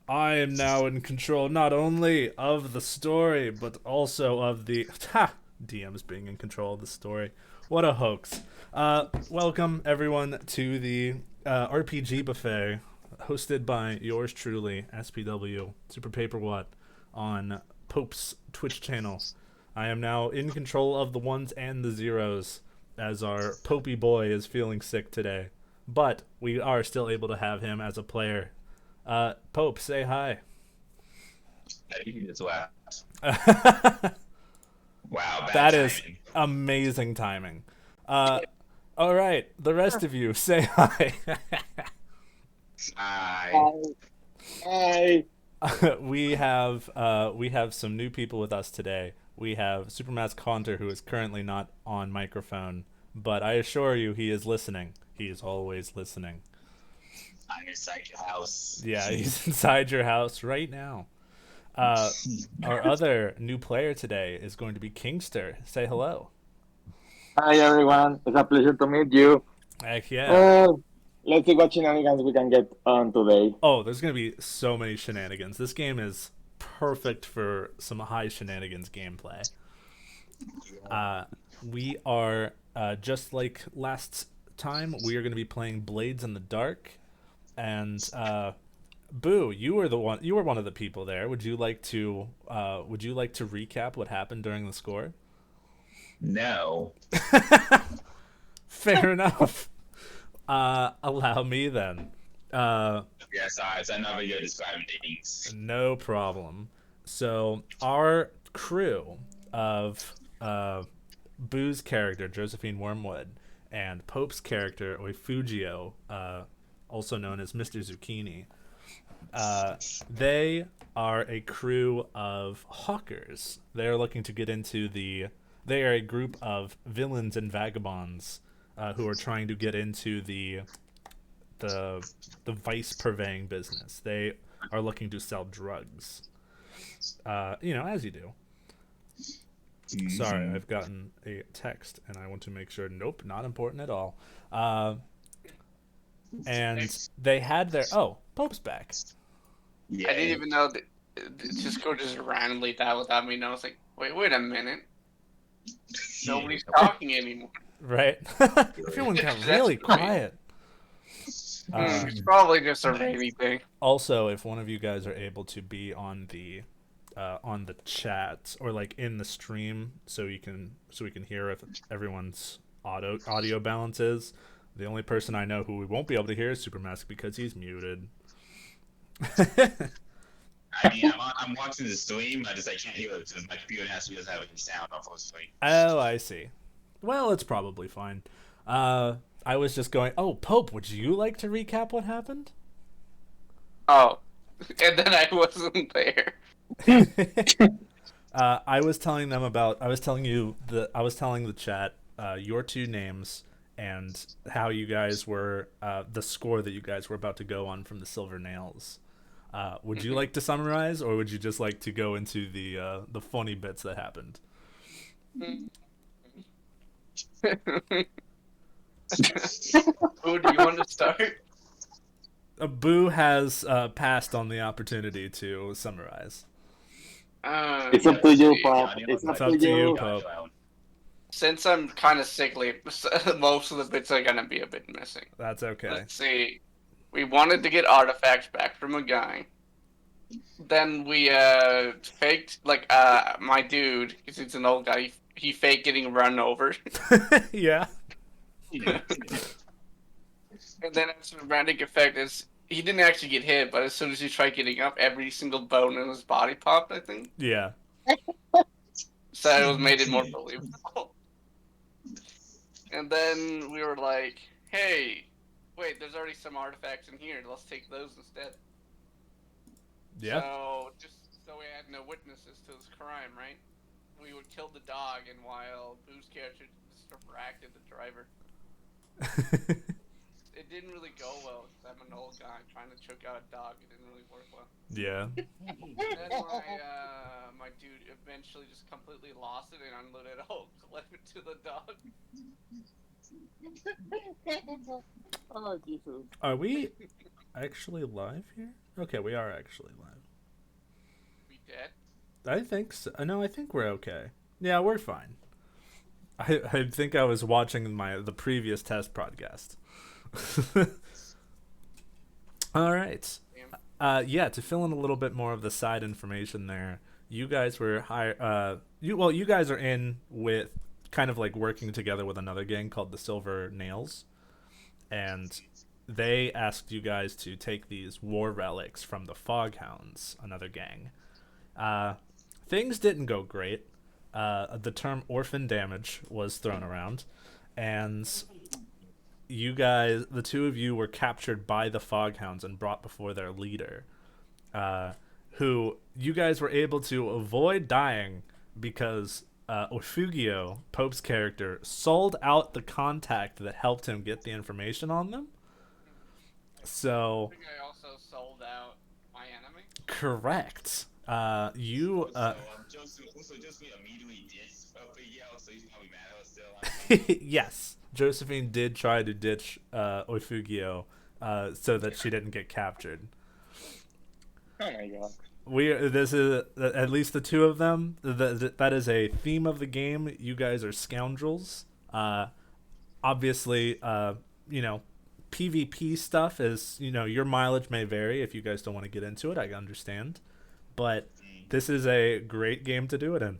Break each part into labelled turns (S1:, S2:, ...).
S1: I am now in control not only of the story, but also of the DMs being in control of the story. What a hoax! Welcome everyone to the RPG buffet, hosted by yours truly, SPW Super Paper What, on Pope's Twitch channel. I am now in control of the ones and the zeros, as our Popey boy is feeling sick today. But we are still able to have him as a player. Pope, say hi.
S2: Hey, as well. Wow, bad
S1: That is
S2: timing.
S1: amazing timing. Uh, all right, the rest of you, say hi.
S2: I
S3: Hi. Hi.
S1: We have some new people with us today. We have Supermask Haunter, who is currently not on microphone, but I assure you he is listening. He is always listening.
S2: I'm inside your house.
S1: Yeah, he's inside your house right now. Uh, our other new player today is going to be Kingster. Say hello.
S3: Hi, everyone. It's a pleasure to meet you.
S1: Heck yeah.
S3: Uh, let's see what shenanigans we can get on today.
S1: Oh, there's gonna be so many shenanigans. This game is perfect for some high shenanigans gameplay. Uh, we are just like last time. We are gonna be playing Blades in the Dark, and Boo, you were the one. You were one of the people there. Would you like to? Would you like to recap what happened during the score?
S2: No.
S1: Fair enough. Allow me then.
S2: Yes, it's another year describing things.
S1: No problem. So our crew of Boo's character Josephine Wormwood and Pope's character Oifugio, also known as Mr. Zucchini, uh, they are a crew of hawkers. They are looking to get into the. They are a group of villains and vagabonds who are trying to get into the the vice purveying business. They are looking to sell drugs. As you do. Sorry, I've gotten a text and I want to make sure. Nope, not important at all. And they had their. Oh, Pope's back.
S2: Yeah.
S4: I didn't even know that Discord just randomly died without me knowing. I was like, wait a minute. Nobody's talking anymore.
S1: Right? Everyone got
S4: That's
S1: really
S4: great.
S1: quiet.
S4: It's probably just a rainy thing.
S1: Also, if one of you guys are able to be on the chat or like in the stream, so we can hear if everyone's audio balance is. The only person I know who we won't be able to hear is Supermask because he's muted.
S2: I mean, I'm watching the stream. I can't hear it because my computer doesn't have any sound off of the stream.
S1: Oh, I see. Well, it's probably fine. I was just going. Oh, Pope, would you like to recap what happened?
S4: Oh, and then I wasn't there.
S1: I was telling them about. I was telling the chat your two names and how you guys were the score that you guys were about to go on from the Silver Nails. Would you like to summarize, or would you just like to go into the funny bits that happened?
S4: Who do you want to start?
S1: Boo has passed on the opportunity to summarize.
S3: It's up to you,
S4: See.
S3: Pop. It's up to you.
S1: Pope.
S4: Since I'm kind of sickly, most of the bits are gonna be a bit missing.
S1: That's okay.
S4: Let's see. We wanted to get artifacts back from a guy. Then we faked my dude, because he's an old guy. He faked getting run over.
S1: Yeah.
S4: And then as a dramatic effect is he didn't actually get hit, but as soon as he tried getting up, every single bone in his body popped, I think.
S1: Yeah.
S4: So it was made it more believable. And then we were like, hey, wait, there's already some artifacts in here. Let's take those instead.
S1: Yeah.
S4: So just so we had no witnesses to this crime, right? We would kill the dog, and while Boo's character distracted the driver. It didn't really go well because I'm an old guy trying to choke out a dog. It didn't really work well.
S1: Yeah.
S4: Then my dude eventually just completely lost it and unloaded a whole clip to the dog.
S3: Oh, Jesus.
S1: Are we actually live here? Okay, we are actually live.
S4: We dead?
S1: I think so. No, I think we're okay. Yeah, we're fine. I think I was watching the previous test podcast. All right. Yeah, to fill in a little bit more of the side information there, you guys were hired. You guys are in with kind of like working together with another gang called the Silver Nails, and they asked you guys to take these war relics from the Foghounds, another gang. Uh, Things didn't go great. The term orphan damage was thrown around, and you guys, the two of you, were captured by the Foghounds and brought before their leader, who you guys were able to avoid dying because Oifugio, Pope's character, sold out the contact that helped him get the information on them. So,
S4: I think I also sold out my enemy.
S1: correct.
S2: Josephine immediately dissed Oifugio, so he's probably mad at us still.
S1: Yes, Josephine did try to ditch Oifugio so that she didn't get captured.
S3: Oh my god.
S1: This is at least the two of them. That is a theme of the game. You guys are scoundrels. Obviously, PvP stuff is, your mileage may vary if you guys don't want to get into it. I understand, but this is a great game to do it in.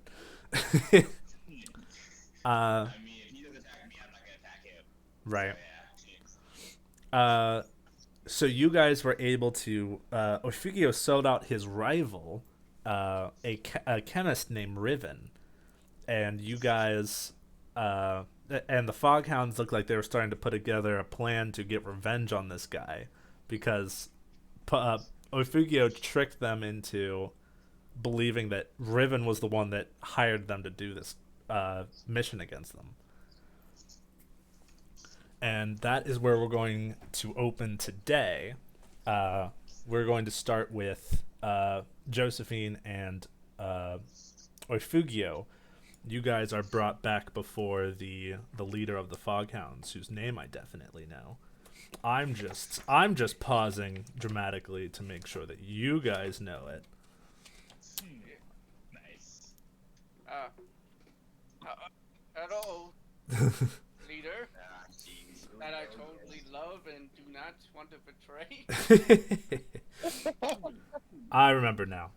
S2: I mean, if he doesn't attack me, I'm not gonna attack him.
S1: Right.
S2: So, yeah.
S1: So you guys were able to. Oifugio sold out his rival, a chemist named Riven, and you guys, and the Foghounds looked like they were starting to put together a plan to get revenge on this guy, because Oifugio tricked them into believing that Riven was the one that hired them to do this mission against them. And that is where we're going to open today. We're going to start with Josephine and Oifugio. You guys are brought back before the leader of the Foghounds, whose name I definitely know. I'm just pausing dramatically to make sure that you guys know it.
S2: Nice.
S4: Hello, leader.
S2: Jeez.
S4: That I totally love and do not want to betray.
S1: I remember now.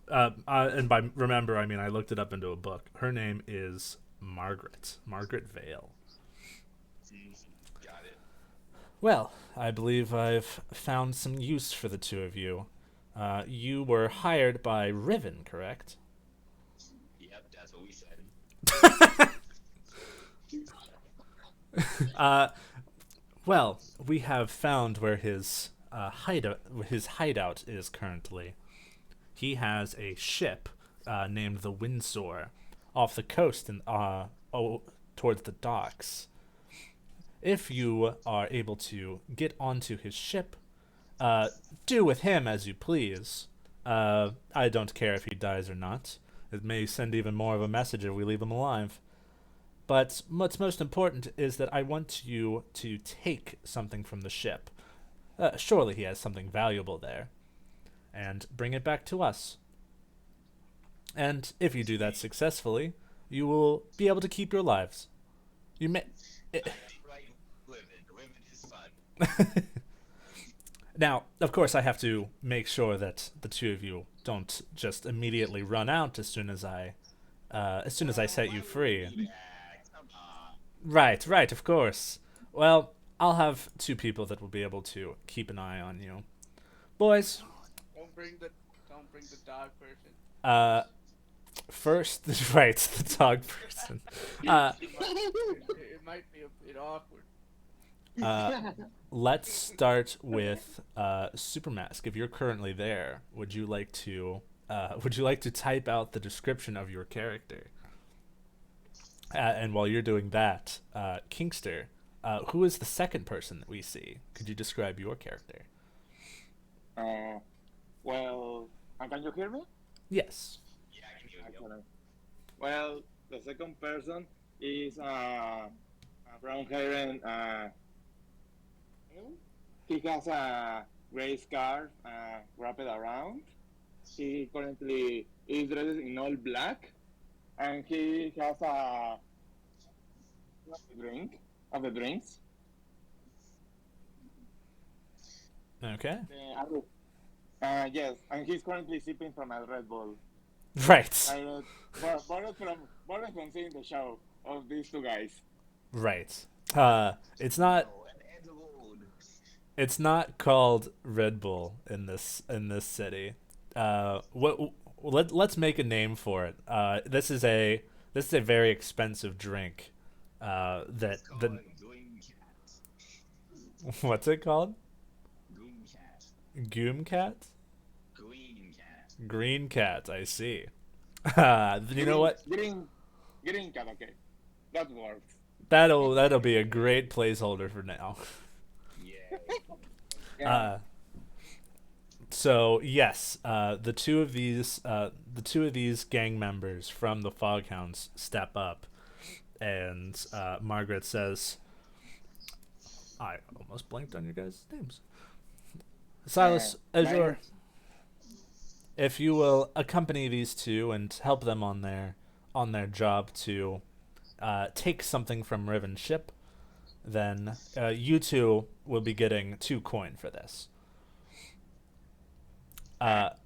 S1: And by remember, I mean I looked it up into a book. Her name is Margaret Vale.
S2: Got it.
S1: Well, I believe I've found some use for the two of you. You were hired by Riven, correct?
S2: Yep, that's what we said.
S1: Well, we have found where his hideout is currently. He has a ship named the Windsor off the coast and towards the docks. If you are able to get onto his ship, do with him as you please. I don't care if he dies or not. It may send even more of a message if we leave him alive. But what's most important is that I want you to take something from the ship. Surely he has something valuable there. And bring it back to us. And if you do that successfully, you will be able to keep your lives. You may...
S2: Right, women is fun.
S1: Now, of course, I have to make sure that the two of you don't just immediately run out as soon as I set you free.
S2: Yeah, come on.
S1: Right, of course. Well, I'll have two people that will be able to keep an eye on you. Boys,
S4: Don't bring the dog person.
S1: first, right, the dog person.
S4: It might be a bit awkward.
S1: Let's start with Supermask. If you're currently there, would you like to type out the description of your character? And while you're doing that, Kingster, who is the second person that we see? Could you describe your character?
S3: Well, can you hear me?
S1: Yes.
S2: Yeah, I can hear you.
S3: Excellent. Well, the second person is a brown hair and he has a gray scarf wrapped around. He currently is dressed in all black, and he has a drink of the drinks.
S1: Okay.
S3: Yes, and he's currently sipping from a Red Bull.
S1: Right.
S3: Borrowed from seeing the show of these two guys.
S1: Right. It's not.
S2: Oh, and the road.
S1: It's not called Red Bull in this city. Let's make a name for it. This is a very expensive drink. That
S2: It's called
S1: the
S2: Green Cat.
S1: what's it called?
S2: Green Cat.
S1: Goom cat?
S2: Green Cat.
S1: Green cat. I see. You know what?
S3: Green cat, okay. That works.
S1: That'll be a great placeholder for now.
S2: Yeah.
S3: Yeah.
S1: So yes, the two of these gang members from the Foghounds step up, and Margaret says, "I almost blanked on your guys' names." Silas, Azure, if you will accompany these two and help them on their job to take something from Riven's ship, then you two will be getting 2 coin for this.
S3: But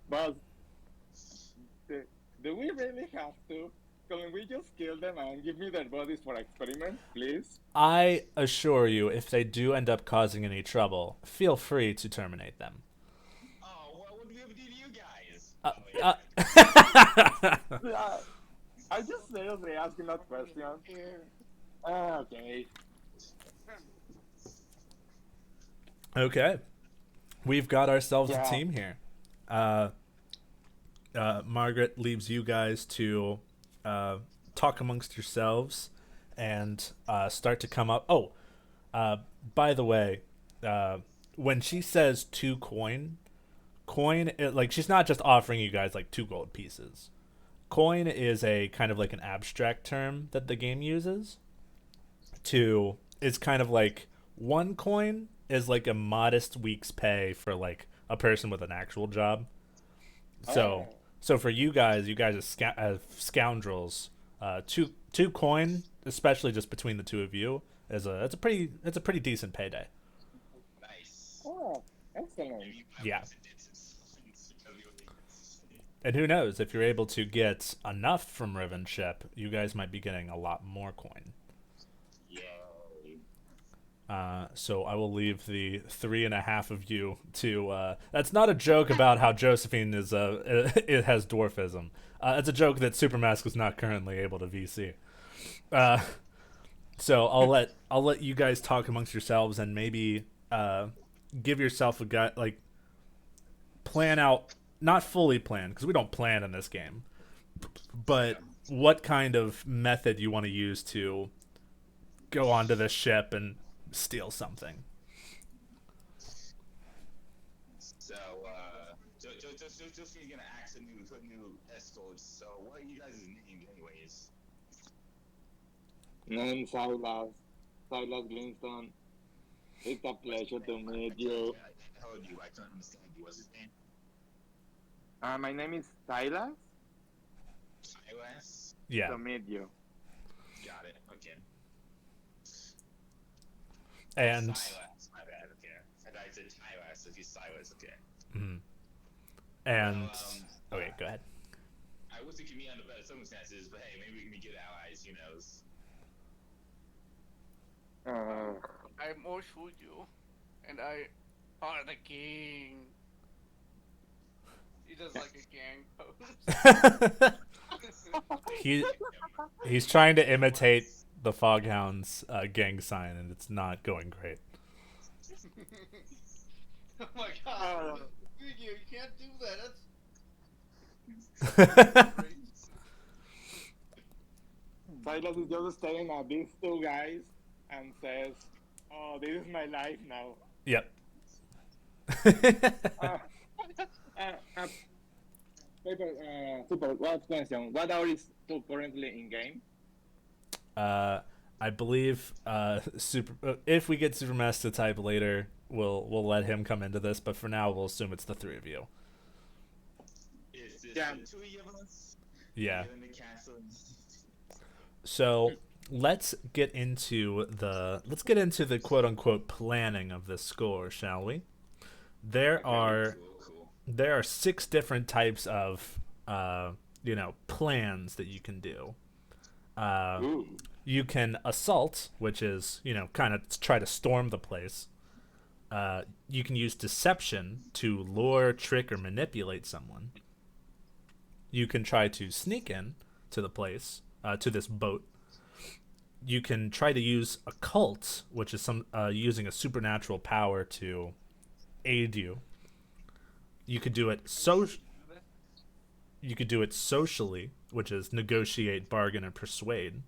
S3: do we really have to? Can we just kill them and give me their bodies for experiment, please?
S1: I assure you, if they do end up causing any trouble, feel free to terminate them.
S2: Oh, well, what do we ever do to you guys?
S3: Yeah, I just seriously asking that question. Okay.
S1: Okay. We've got ourselves
S3: Yeah.
S1: a team here. Margaret leaves you guys to talk amongst yourselves and start to come up. Oh, by the way, when she says 2 coin, like she's not just offering you guys like 2 gold pieces. Coin is a kind of like an abstract term that the game uses. It's kind of like 1 coin is like a modest week's pay for like a person with an actual job. So
S3: Oh.
S1: so for you guys as scoundrels, two coin, especially just between the two of you, it's a pretty decent payday.
S2: Nice.
S3: Oh, excellent.
S2: Maybe
S1: Yeah.
S2: wasn't it.
S1: And who knows, if you're able to get enough from Riven's ship, you guys might be getting a lot more coin.
S2: Yay.
S1: So I will leave the 3.5 of you to. That's not a joke about how Josephine is. It has dwarfism. It's a joke that Supermask is not currently able to VC. So I'll let you guys talk amongst yourselves and maybe give yourself a guy like plan out, not fully plan because we don't plan in this game, but what kind of method you want to use to go onto this ship and steal something.
S2: So, just you're gonna ask a new escorts. So, what are you guys' names, anyways?
S3: Name Silas Glinstone. It's a pleasure to meet you.
S2: I told you, I couldn't understand you. What's his name?
S3: My name is Silas.
S2: Silas?
S1: Yeah.
S3: To meet you.
S2: Got it. Okay.
S1: And
S2: Silas, my bad. Okay. I thought I said Silas. If he's Silas, okay.
S1: and okay, go ahead.
S2: I wish it could be under better circumstances, but hey, maybe we can be good allies. Who knows?
S4: I'm Oifugio, and I are the king. He does like a gang pose.
S1: He's trying to imitate the Foghounds gang sign, and it's not going great.
S4: Oh my god, Oifugio, you can't do that.
S3: Silas is just staring at these two guys and says, "Oh, this is my life now."
S1: Yep.
S3: Super, what question? What hour is two currently in game?
S1: I believe if we get Supermass to type later, we'll let him come into this, but for now we'll assume it's the three of you.
S2: It's just
S3: Yeah.
S2: the two of us.
S1: Yeah.
S2: In the castle.
S1: So let's get into the quote unquote planning of this score, shall we? There are
S2: Cool.
S1: there are 6 different types of plans that you can do.
S3: Ooh.
S1: You can assault, which is kind of try to storm the place. You can use deception to lure, trick, or manipulate someone. You can try to sneak in to the place, to this boat. You can try to use occult, which is using a supernatural power to aid you. You could do it You could do it socially, which is negotiate, bargain, and persuade.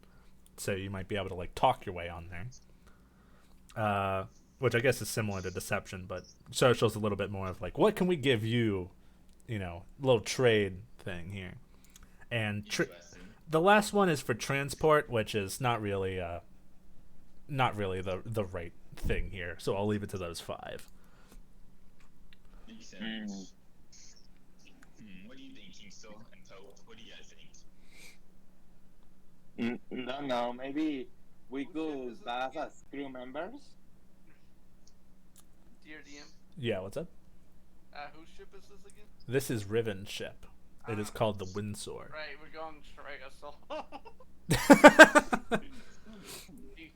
S1: So you might be able to like talk your way on there. Which I guess is similar to deception, but social's a little bit more of like, what can we give you? Little trade thing here. And the last one is for transport, which is not really the right thing here. So I'll leave it to those 5.
S2: Makes sense. What do you think, Kingston and Pope? What do you guys think?
S3: No, maybe we could pass as crew members.
S4: Dear DM,
S1: Yeah, what's up?
S4: whose ship is this again?
S1: This is Riven's ship. It is called the Windsor.
S4: Right, we're going triassol.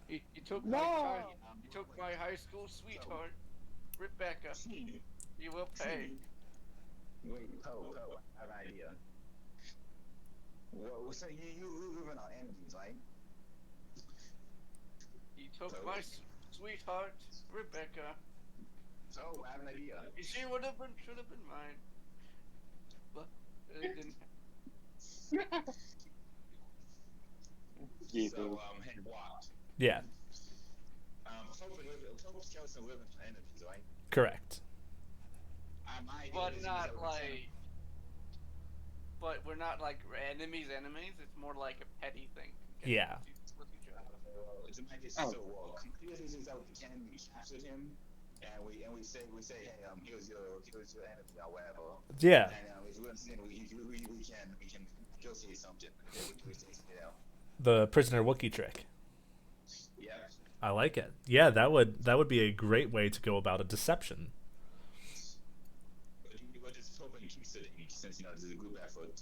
S4: You took my time. You took my high school sweetheart, Rebecca. You will pay.
S2: Wait, Pope, I have an idea. Well, so you live in our enemies, right?
S4: You took my sweetheart, Rebecca.
S2: So I have an idea.
S4: She should have been mine. But it didn't.
S2: So hey, what?
S1: Yeah,
S2: Pope's Chelsea live in our enemies, right?
S1: correct.
S2: My idea
S4: But
S2: is
S4: not
S2: we
S4: like. But we're not like enemies. It's more like a petty thing.
S1: Yeah.
S2: Well, it's in my case, so Cletus is out the cannon, we captured him, and we say, hey, he was your enemy or whatever.
S1: Yeah.
S2: And if we understand, we can negotiate something.
S1: The prisoner Wookiee trick.
S2: Yeah.
S1: I like it. Yeah, that would be a great way to go about a deception.
S2: What does Pope and Keith say? Since this is a group effort.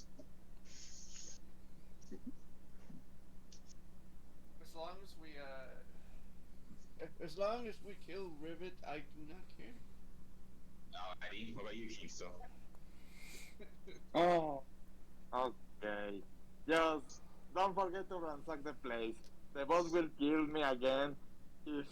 S4: As long as we kill Rivet, I do not care.
S2: Alrighty. What about you, Keith?
S3: Oh, okay. Just don't forget to ransack the place. The boss will kill me again if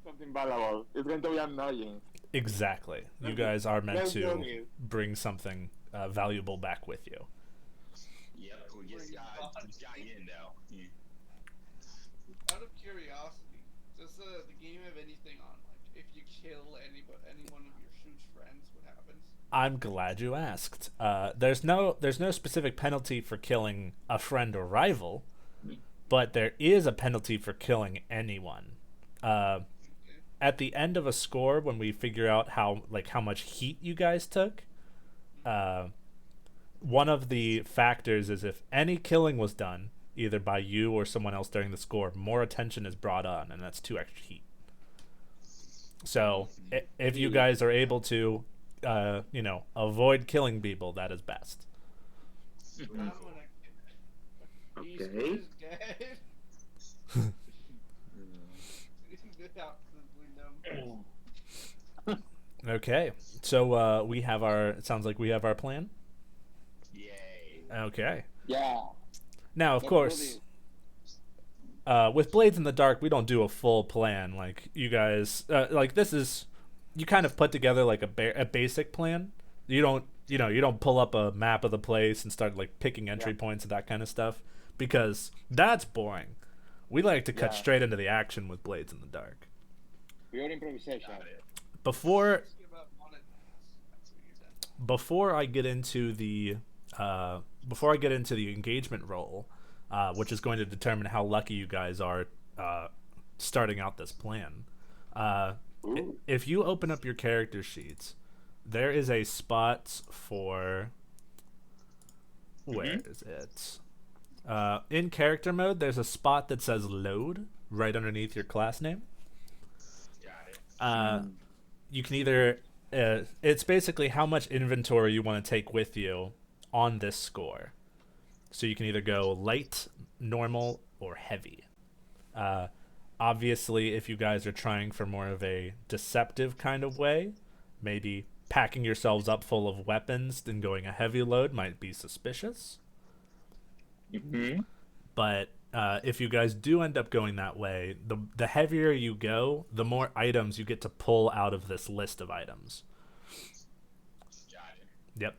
S3: something valuable. It's going to be annoying.
S1: Exactly. You guys are meant
S3: Let's
S1: to
S3: do it.
S1: bring something valuable back with you.
S2: Yep, we just got in now. Yeah.
S4: Out of curiosity, does the game have anything on like if you kill any one of your shoot's friends, what happens?
S1: I'm glad you asked. There's no specific penalty for killing a friend or rival, but there is a penalty for killing anyone. At the end of a score, when we figure out how much heat you guys took, one of the factors is if any killing was done, either by you or someone else during the score, more attention is brought on, and that's 2 extra heat. So if you guys are able to, avoid killing people, that is best.
S3: Okay.
S1: Okay, so it sounds like we have our plan.
S2: Yay.
S1: Okay.
S3: Yeah.
S1: Now, of course, with Blades in the Dark, we don't do a full plan. Like you guys, this is, you kind of put together like a basic plan. You don't pull up a map of the place and start like picking entry points and that kind of stuff, because that's boring. We like to cut straight into the action with Blades in the Dark.
S3: Pure improvisation.
S1: Before I get into the engagement roll, which is going to determine how lucky you guys are starting out this plan,
S3: Ooh.
S1: If you open up your character sheets, there is a spot for where is it? In character mode, there's a spot that says load right underneath your class name.
S2: Got it.
S1: You can either it's basically how much inventory you want to take with you on this score. So you can either go light, normal, or heavy. Obviously, if you guys are trying for more of a deceptive kind of way, maybe packing yourselves up full of weapons and going a heavy load might be suspicious.
S2: Mm-hmm.
S1: But if you guys do end up going that way, the heavier you go, the more items you get to pull out of this list of items.
S2: Got it.
S1: Yep.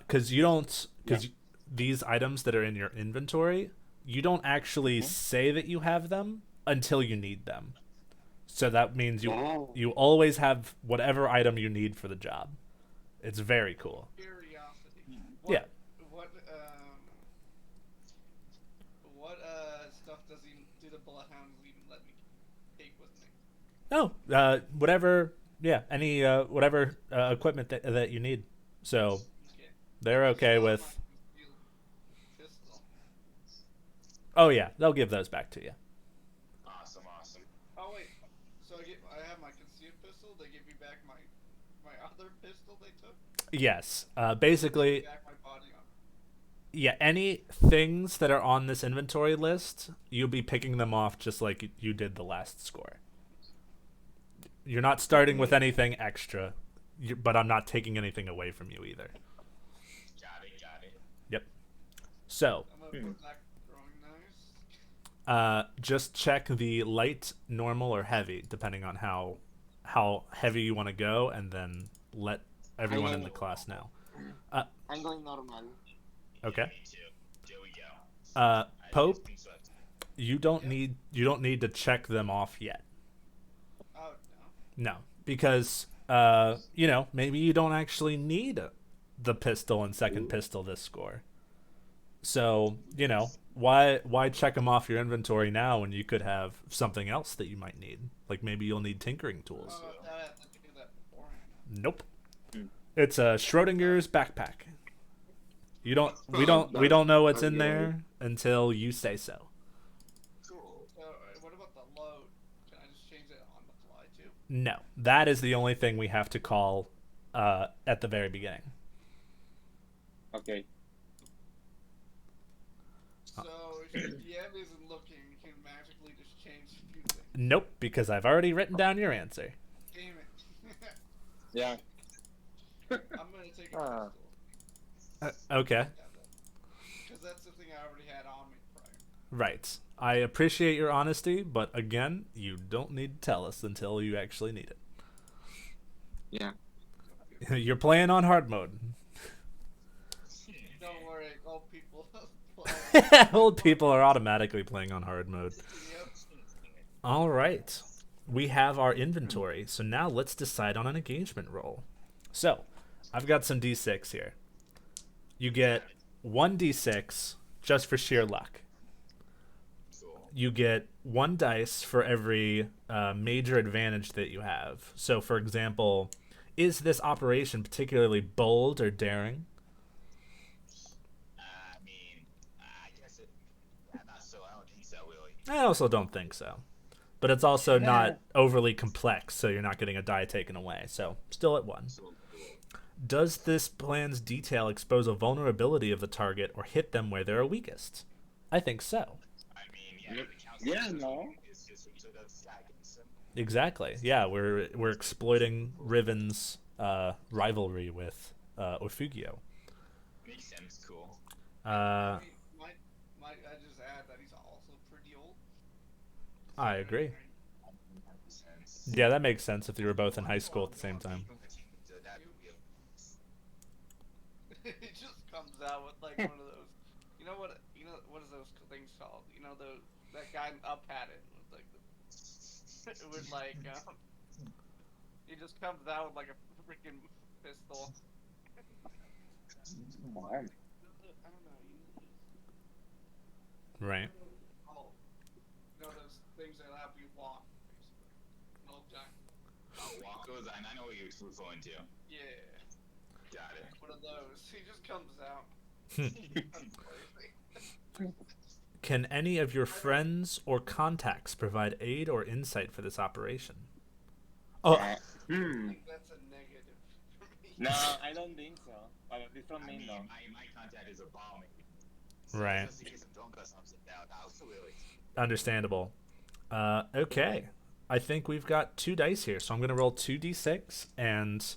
S1: Because you don't, because these items that are in your inventory, you don't actually say that you have them until you need them. So that means you always have whatever item you need for the job. It's very cool.
S5: Curiosity.
S1: Yeah.
S5: What stuff do the bloodhounds even let me take with me?
S1: No, whatever. Yeah, any whatever equipment that you need. So
S5: Okay.
S1: they're okay
S5: Still
S1: with.
S5: my concealed pistol.
S1: Oh yeah, they'll give those back to you.
S2: Awesome.
S5: Oh wait, so I have my concealed pistol. They give me back my other pistol they took.
S1: Yes.
S5: Give me
S1: Basically,
S5: back my body armor.
S1: yeah. Any things that are on this inventory list, you'll be picking them off just like you did the last score. You're not starting with anything extra, but I'm not taking anything away from you either.
S2: Got it.
S1: Yep. So,
S5: I'm gonna put back the throwing knives.
S1: just check the light, normal, or heavy, depending on how heavy you want to go, and then let everyone in the class know.
S3: I'm going normal.
S1: Okay.
S2: Me too. There we go.
S1: Pope,
S2: think so.
S1: you don't need to check them off yet.
S5: Oh
S1: No, because maybe you don't actually need the pistol and second pistol this score. So why check them off your inventory now when you could have something else that you might need? Like maybe you'll need tinkering tools.
S5: no. I have to do that beforehand.
S1: Nope. It's a Schrodinger's backpack. We don't know what's in there until you say so.
S2: Cool.
S5: So what about the load? Can I just change it on the fly too?
S1: No, that is the only thing we have to call at the very beginning.
S3: Okay.
S5: So if the DM isn't looking, you can magically just change a few things.
S1: Nope, because I've already written down your answer.
S5: Damn it.
S3: Yeah.
S5: I'm gonna take a pistol.
S1: Okay.
S5: Because that's the thing I already had on me prior.
S1: Right. I appreciate your honesty, but again, you don't need to tell us until you actually need
S3: Yeah.
S1: it. You're playing on hard mode.
S5: Don't worry, old people.
S1: Old people are automatically playing on hard mode.
S5: Yep.
S1: All right. We have our inventory, so now let's decide on an engagement roll. So, I've got some d6 here. You get 1d6 just for sheer luck.
S2: Cool.
S1: You get 1 dice for every major advantage that you have. So, for example, is this operation particularly bold or daring?
S2: I mean, I guess it. Yeah, not so. I don't think so, really.
S1: I also don't think so. But it's also not overly complex, so you're not getting a die taken away. So, still at 1.
S2: Cool.
S1: Does this plan's detail expose a vulnerability of the target or hit them where they're weakest? I think so.
S2: I mean, yeah.
S3: Yeah, no.
S2: So that's against them.
S1: Exactly. Yeah, we're exploiting Riven's rivalry with Oifugio.
S2: Makes sense. Cool.
S1: Uh,
S5: Might I just add that he's also pretty old?
S1: I agree.
S2: Makes sense.
S1: Yeah, that makes sense if you were both in high school at the same time.
S5: It just comes out with like one of those. You know what is those things called? You know that guy up had it with like it was like he just comes out with like a freaking pistol. I don't know.
S1: Right.
S5: Oh, you know those things that help you walk, basically. No giant.
S2: walkers. I know what you're referring to.
S5: Yeah,
S2: Got it.
S5: one of those. He just comes out.
S1: Can any of your friends or contacts provide aid or insight for this operation? Oh,
S5: I think that's a negative for me.
S3: No, I don't think so. But it's from
S2: I
S3: me,
S2: mean,
S3: no.
S2: my contact is a bomb.
S1: Right.
S2: Just in case I'm drunk or something. Absolutely.
S1: understandable. Okay. I think we've got 2 dice here, so I'm going to roll 2d6, and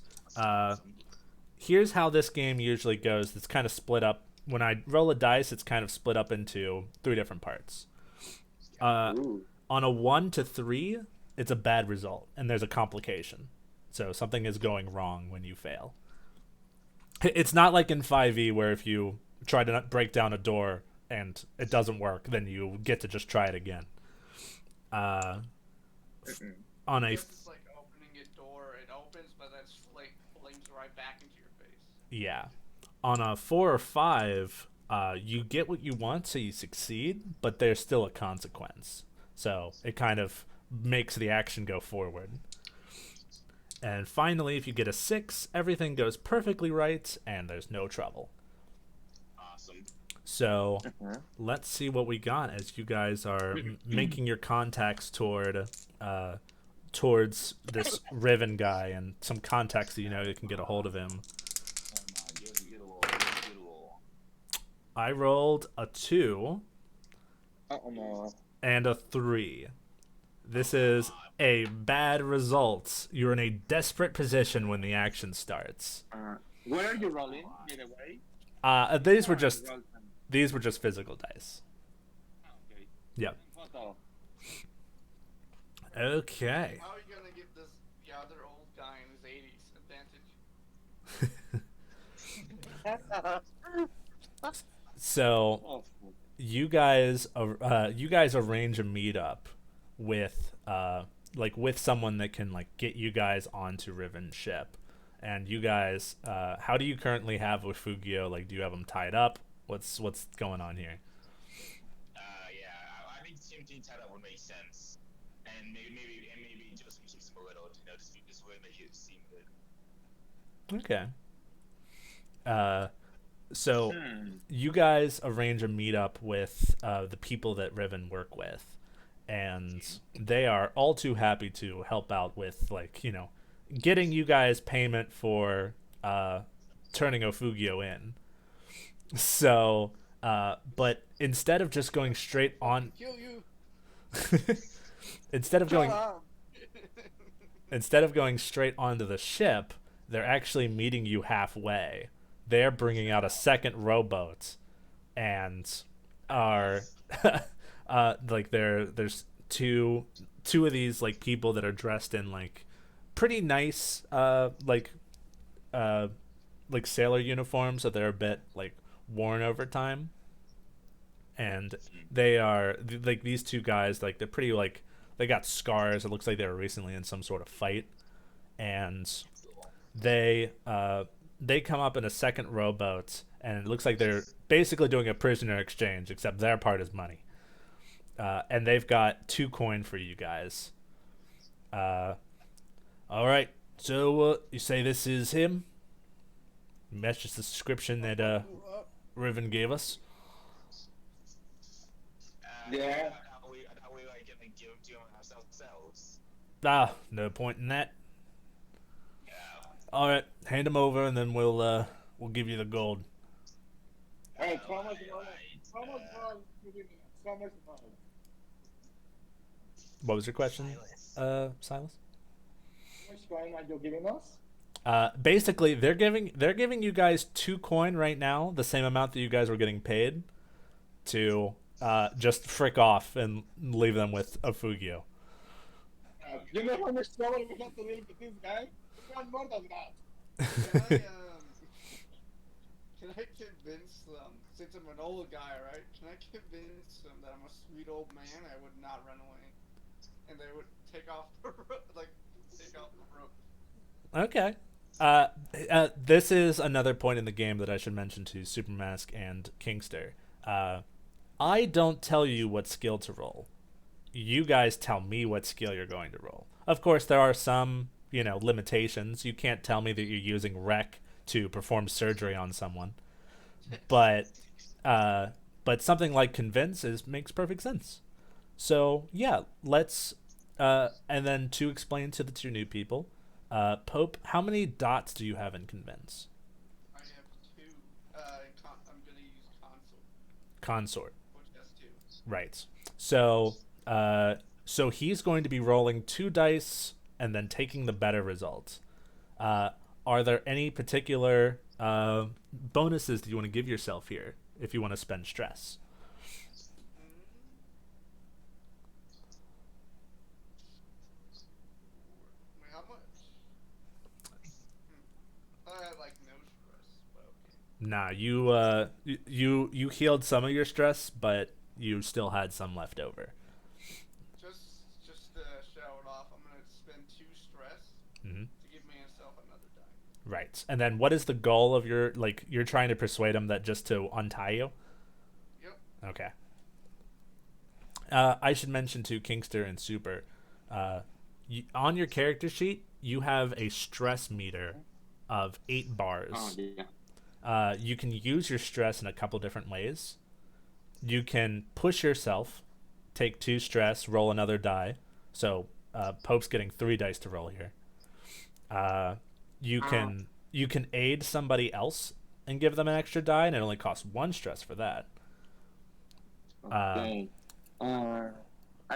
S1: here's how this game usually goes. It's kind of split up. When I roll a dice, it's kind of split up into 3 different parts.
S3: Ooh.
S1: On a 1 to 3, it's a bad result, and there's a complication. So something is going wrong when you fail. It's not like in 5e where if you try to break down a door and it doesn't work, then you get to just try it again. On a
S5: This is like opening a door. It opens, but then flings right back into your face.
S1: yeah, on a 4 or 5, you get what you want, so you succeed, but there's still a consequence. So it kind of makes the action go forward. And finally, if you get a 6, everything goes perfectly right, and there's no trouble.
S2: Awesome.
S1: So let's see what we got as you guys are making your contacts towards this Riven guy and some contacts that you know that can get a hold of him.
S2: Get a roll.
S1: I rolled a 2
S3: Oh no.
S1: and a 3. This is a bad result. You're in a desperate position when the action starts.
S3: Where are you rolling, by the way?
S1: These were
S3: Or
S1: just
S3: roll them?
S1: these were just physical dice.
S3: Okay.
S1: Yep.
S3: Photo.
S1: Okay.
S5: How are you gonna give this the other old guy in his 80s advantage?
S1: So
S3: Oh,
S1: you guys arrange a meetup with with someone that can get you guys onto Riven's ship. And you guys, how do you currently have Oifugio? Do you have him tied up? What's going on here?
S2: Yeah, I think team tied up would make sense, and maybe just keeps him a little, this way make it seem good.
S1: Okay. So you guys arrange a meetup with the people that Riven work with, and they are all too happy to help out with getting you guys payment for turning Oifugio in. So, but instead of just going straight on,
S5: Kill you.
S1: instead of going straight onto the ship, they're actually meeting you halfway. They're bringing out a second rowboat, and are there's two of these people that are dressed in pretty nice sailor uniforms, so they're a bit worn over time, and they are these 2 guys they're pretty they got scars. It looks like they were recently in some sort of fight, and they come up in a second rowboat, and it looks like they're basically doing a prisoner exchange, except their part is money. And they've got 2 coin for you guys. All right, so you say this is him? Matches the description that Riven gave us.
S3: Yeah.
S2: Are we gonna give him ourselves?
S1: No point in that.
S2: Yeah.
S1: All right, hand him over, and then we'll give you the gold.
S3: Hey, how much
S1: What was your question, Silas?
S3: How much coin are you giving us?
S1: Basically, they're giving you guys 2 coin right now, the same amount that you guys were getting paid, to just frick off and leave them with Oifugio.
S3: You know how much trouble we have to deal with this guy? We want more than that.
S5: Can I convince them, since I'm an old guy, right? Can I convince them that I'm a sweet old man? I would not run away, and they would take off the rope.
S1: Okay. This is another point in the game that I should mention to Supermask and Kingster. I don't tell you what skill to roll. You guys tell me what skill you're going to roll. Of course, there are some limitations. You can't tell me that you're using rec to perform surgery on someone, but something like convince makes perfect sense. So yeah, let's and then to explain to the two new people, Pope, how many dots do you have in convince?
S5: I have two. I'm gonna use console,
S1: Consort.
S5: which has two.
S1: Right. So he's going to be rolling 2 dice and then taking the better result. Are there any particular bonuses that you want to give yourself here if you want to spend stress?
S5: Wait, how much? I had like no stress, but okay.
S1: Nah, you healed some of your stress, but you still had some left over.
S5: Just to show it off, I'm gonna spend 2 stress
S1: Mm-hmm.
S5: to give myself another die.
S1: Right. And then what is the goal of your, like, you're trying to persuade him that just to untie you?
S5: Yep.
S1: Okay. I should mention to Kingster and Super, on your character sheet, you have a stress meter of 8 bars.
S3: Oh, yeah.
S1: You can use your stress in a couple different ways. You can push yourself, take 2 stress, roll another die. So Pope's getting 3 dice to roll here. You can aid somebody else and give them an extra die, and it only costs 1 stress for that.
S3: Okay. I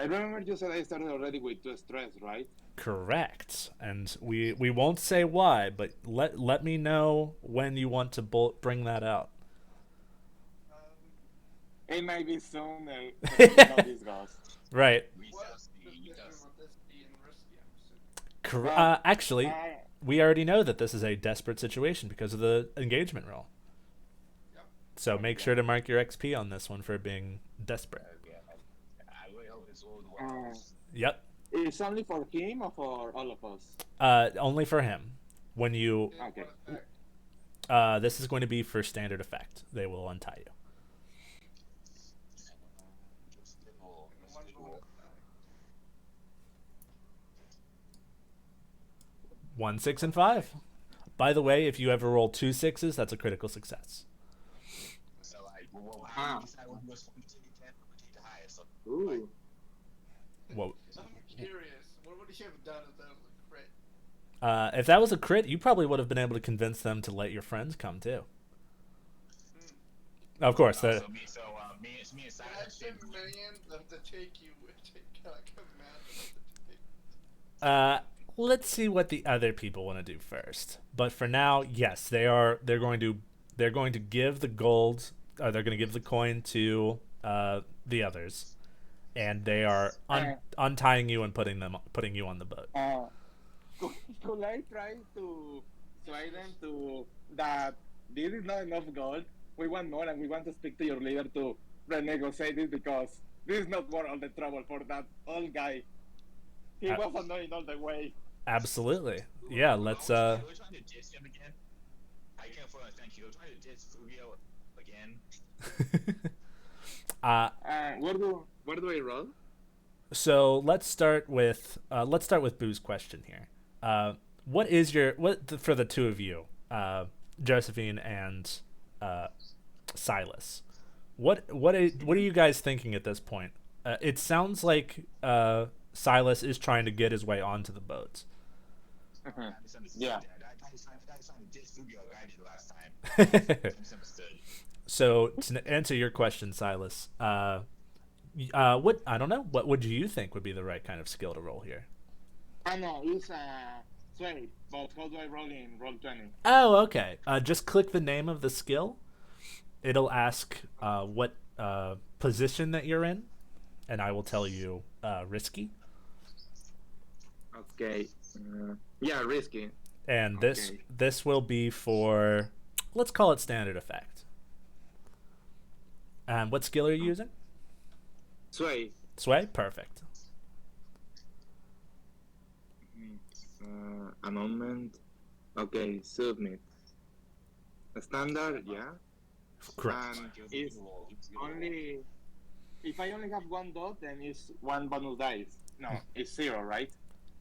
S3: remember you said I started already with 2 stress, right?
S1: Correct. And we won't say why, but let me know when you want to bring that out.
S3: It might be soon. How this goes.
S1: Right.
S2: We
S5: What
S2: shall see.
S5: position
S2: Yes.
S5: would this be in risky? I'm assuming.
S1: Actually, we already know that this is a desperate situation because of the engagement roll.
S5: Yep.
S1: So make sure to mark your XP on this one for being desperate.
S2: Okay. I really hope this will work.
S1: Yep.
S3: It's only for him or for all of us?
S1: Only for him. When you
S3: Okay.
S5: What effect?
S1: this is going to be for standard effect. They will untie you.
S5: One bonus die.
S1: 1, 6, and 5. By the way, if you ever roll 2 6s, that's a critical success.
S2: So like, well, how do you decide when you're supposed to take the 10 or take the highest? So,
S3: Ooh.
S1: Whoa.
S5: I'm curious. What would you have done if that was a crit?
S1: If that was a crit, you probably would have been able to convince them to let your friends come too. Of course.
S2: me and Silas.
S5: Imagine command them to take you. Command them to take.
S1: Let's see what the other people want to do first. But for now, yes, they're going to give the gold. They're going to give the coin to the others, and they are untying you and putting you on the boat.
S3: Could I try to sway them to that this is not enough gold? We want more, and we want to speak to your leader to renegotiate this because this is not worth all the trouble for that old guy. He was annoying all the way.
S1: Absolutely. Yeah. Let's.
S2: We're trying to diss him again. I can't fully thank you. We're trying to diss Fugio again.
S3: Where do I roll?
S1: So let's start with Boo's question here. What is for the two of you, Josephine and Silas? What are you guys thinking at this point? It sounds like Silas is trying to get his way onto the boat.
S2: I misunderstood
S3: Yeah.
S2: that. I was trying to diss Fugio like I did last time. I misunderstood.
S1: So to answer your question, Silas, what I don't know. What would you think would be the right kind of skill to roll here?
S3: I know, it's sway, but how do I roll in Roll20?
S1: Oh, okay. Just click the name of the skill. It'll ask what position that you're in, and I will tell you risky.
S3: Okay. Yeah, risky.
S1: And this
S3: Okay.
S1: this will be for, let's call it standard effect. And what skill are you using?
S3: Sway.
S1: Sway? Perfect.
S3: A moment. Okay, submit. Standard, yeah.
S1: Correct.
S3: And it's only if I only have 1 dot, then it's 1 bonus dice. No, it's 0, right?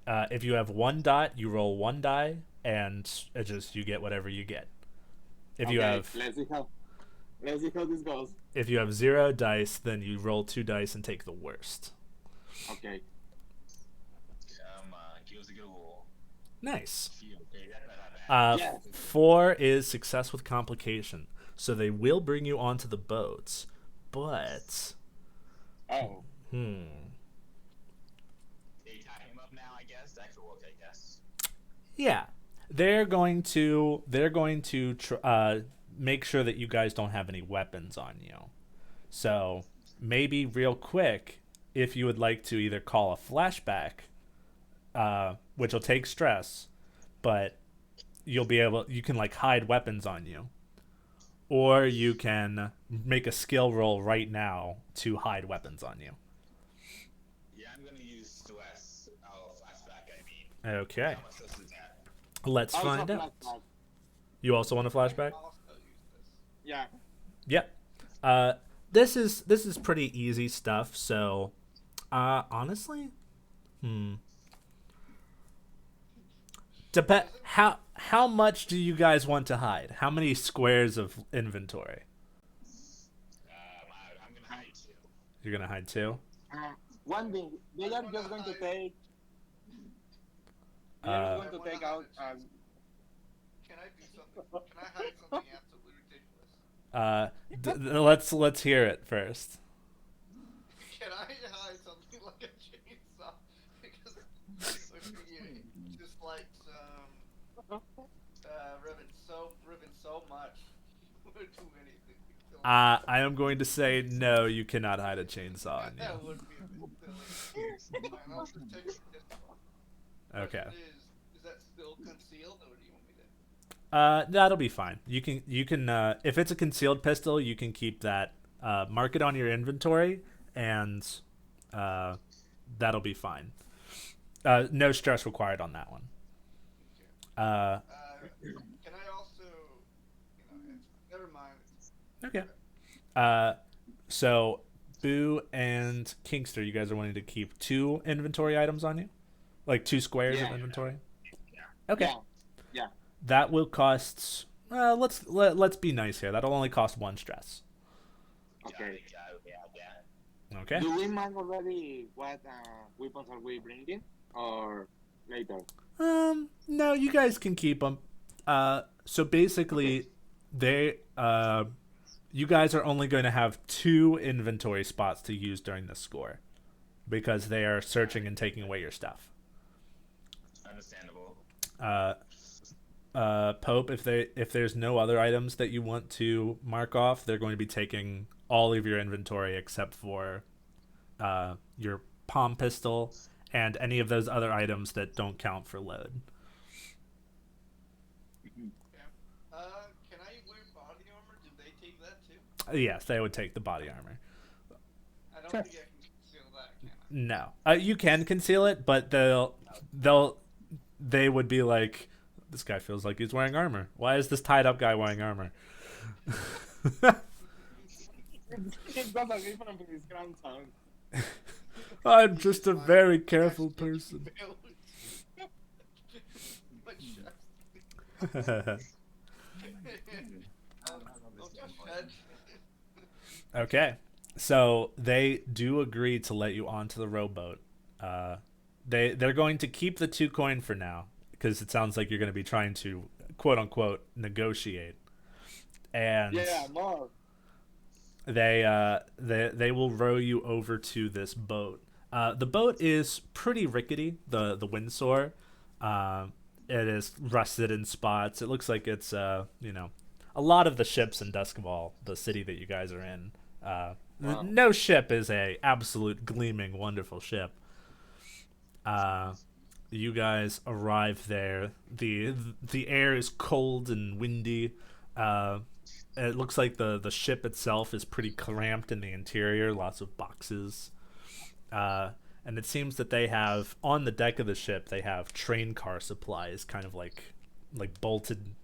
S1: If you have one dot, you roll one die, and it just you get whatever you get. If you
S3: Okay,
S1: have
S3: let's see how this goes.
S1: if you have 0 dice, then you roll 2 dice and take the worst.
S3: Okay.
S2: Give us a good roll.
S1: Nice.
S2: Okay, that's not bad.
S3: Yes.
S1: 4 is success with complication, so they will bring you onto the boats, but
S3: Oh.
S1: hmm.
S2: They tie him up now, I guess. That could work, I guess.
S1: Yeah, they're going to make sure that you guys don't have any weapons on you. So maybe real quick, if you would like to either call a flashback, which will take stress, but you can like hide weapons on you, or you can make a skill roll right now to hide weapons on you.
S2: Yeah, I'm gonna use stress. Flashback, I mean.
S1: Okay,
S2: How much stress is that?
S1: let's
S3: Also
S1: find out.
S3: flashback.
S1: You also want a flashback?
S5: Also use this.
S3: Yeah.
S1: Yep. This is pretty easy stuff. So, honestly, how much do you guys want to hide? How many squares of inventory?
S2: I'm gonna hide too.
S1: You're gonna hide 2.
S3: One thing, they are just going to take. They are going to take out.
S5: Can I do something? Can I hide something absolutely ridiculous?
S1: Let's hear it first.
S5: Can I hide something like a chainsaw? Because Oifugio just likes ribbon so much. We're too many things.
S1: I am going to say no. You cannot hide a chainsaw on
S5: That
S1: you.
S5: would be a bit silly. Fine, I'll just take this one.
S1: Okay.
S5: Is that still concealed, or do you want me to?
S1: That'll be fine. You can if it's a concealed pistol, you can keep that. Mark it on your inventory, and that'll be fine. No stress required on that one.
S5: Can I also, never mind.
S1: Okay. So Boo and Kingster, you guys are wanting to keep 2 inventory items on you, like 2 squares of
S3: Yeah.
S1: inventory. Okay.
S3: Yeah.
S1: That will cost. Let's be nice here. That'll only cost 1 stress.
S3: Okay.
S2: Yeah.
S1: Okay.
S3: Do we mind already what weapons are we bringing, or later?
S1: No, you guys can keep them. So basically, you guys are only going to have 2 inventory spots to use during the score, because they are searching and taking away your stuff.
S2: Understandable.
S1: Pope, if there's no other items that you want to mark off, they're going to be taking all of your inventory except for your palm pistol and any of those other items that don't count for load.
S5: Can I wear body armor? Do they take that too?
S1: Yes, they would take the body armor.
S5: I don't think I can conceal that, can I?
S1: No, you can conceal it, but they would be like, this guy feels like he's wearing armor. Why is this tied up guy wearing armor?
S3: It does agree from his grandson.
S1: I'm just a very careful person. Okay, so they do agree to let you onto the rowboat. They're going to keep the 2 coin for now, because it sounds like you're going to be trying to quote unquote negotiate, and
S3: Yeah, more.
S1: they will row you over to this boat. The boat is pretty rickety. The windsoar, it is rusted in spots. It looks like it's a lot of the ships in Duskball, the city that you guys are in. No ship is a absolute gleaming wonderful ship. You guys arrive there. The air is cold and windy. It looks like the ship itself is pretty cramped in the interior. Lots of boxes. And it seems that they have, on the deck of the ship, they have train car supplies, kind of like bolted,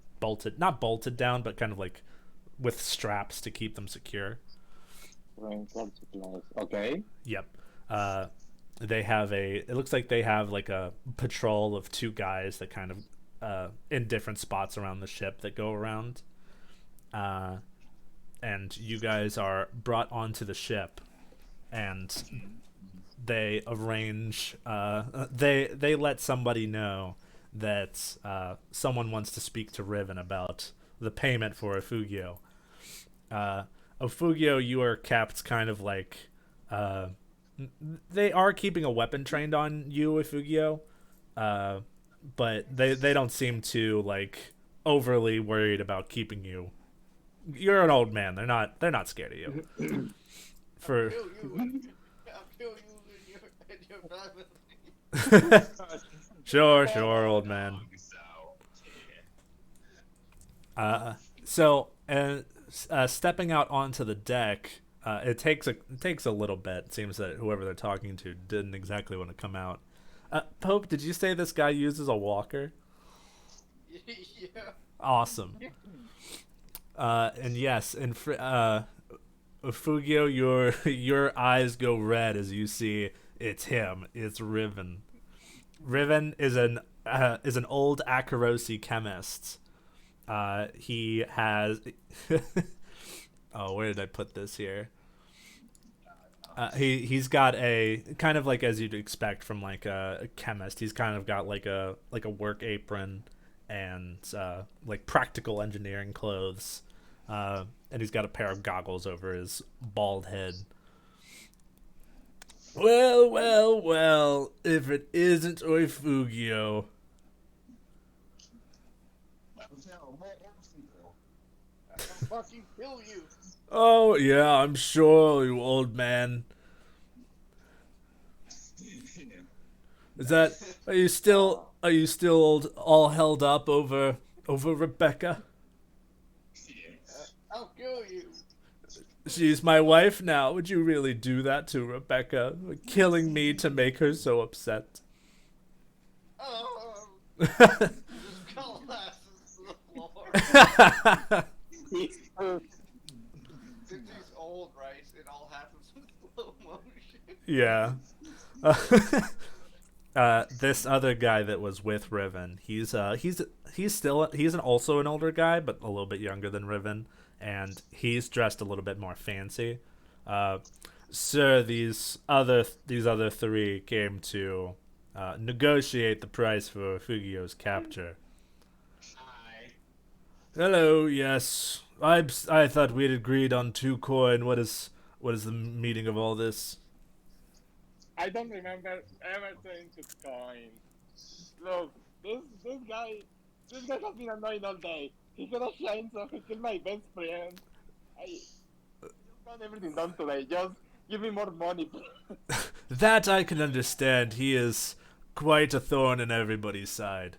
S1: not bolted down, but kind of like with straps to keep them secure.
S3: Okay.
S1: Yep. they have a. It looks like they have like a patrol of two guys that kind of in different spots around the ship that go around. And you guys are brought onto the ship, and they arrange. They let somebody know that someone wants to speak to Riven about the payment for Oifugio. Oifugio, you are kept kind of like. They are keeping a weapon trained on you, Oifugio, but they don't seem to like overly worried about keeping you. You're an old man. They're not scared of you. For
S5: Kill you. I'll kill you and your family.
S1: sure, old man. So stepping out onto the deck, it takes a little bit. It seems that whoever they're talking to didn't exactly want to come out. Pope, did you say this guy uses a walker?
S5: Yeah.
S1: Awesome. And yes, and Oifugio, your eyes go red as you see it's him. It's Riven. Riven is an old Akarosi chemist. He has. Oh, where did I put this here? He's got a kind of like as you'd expect from like a chemist. He's kind of got like a work apron and like practical engineering clothes, and he's got a pair of goggles over his bald head. Well, if it isn't Oifugio.
S5: I'll fucking kill you.
S1: Oh yeah, I'm sure, you old man. Is that are you still all held up over Rebecca?
S5: I'll kill you.
S1: She's my wife now. Would you really do that to Rebecca? Killing me to make her so upset.
S5: Oh. Just collapses to the floor. Since he's old, right? It all happens in slow motion.
S1: Yeah. This other guy that was with Riven, he's also an older guy, but a little bit younger than Riven, and he's dressed a little bit more fancy. Sir, these other three came to negotiate the price for Fugio's capture.
S2: Hi.
S1: Hello, yes. I thought we'd agreed on 2 coin. What is the meaning of all this?
S3: I don't remember ever saying to coin. Look, this guy has been annoying all day. He got a chainsaw, he killed my best friend. You've done everything done today. Just give me more money.
S1: That I can understand. He is quite a thorn in everybody's side.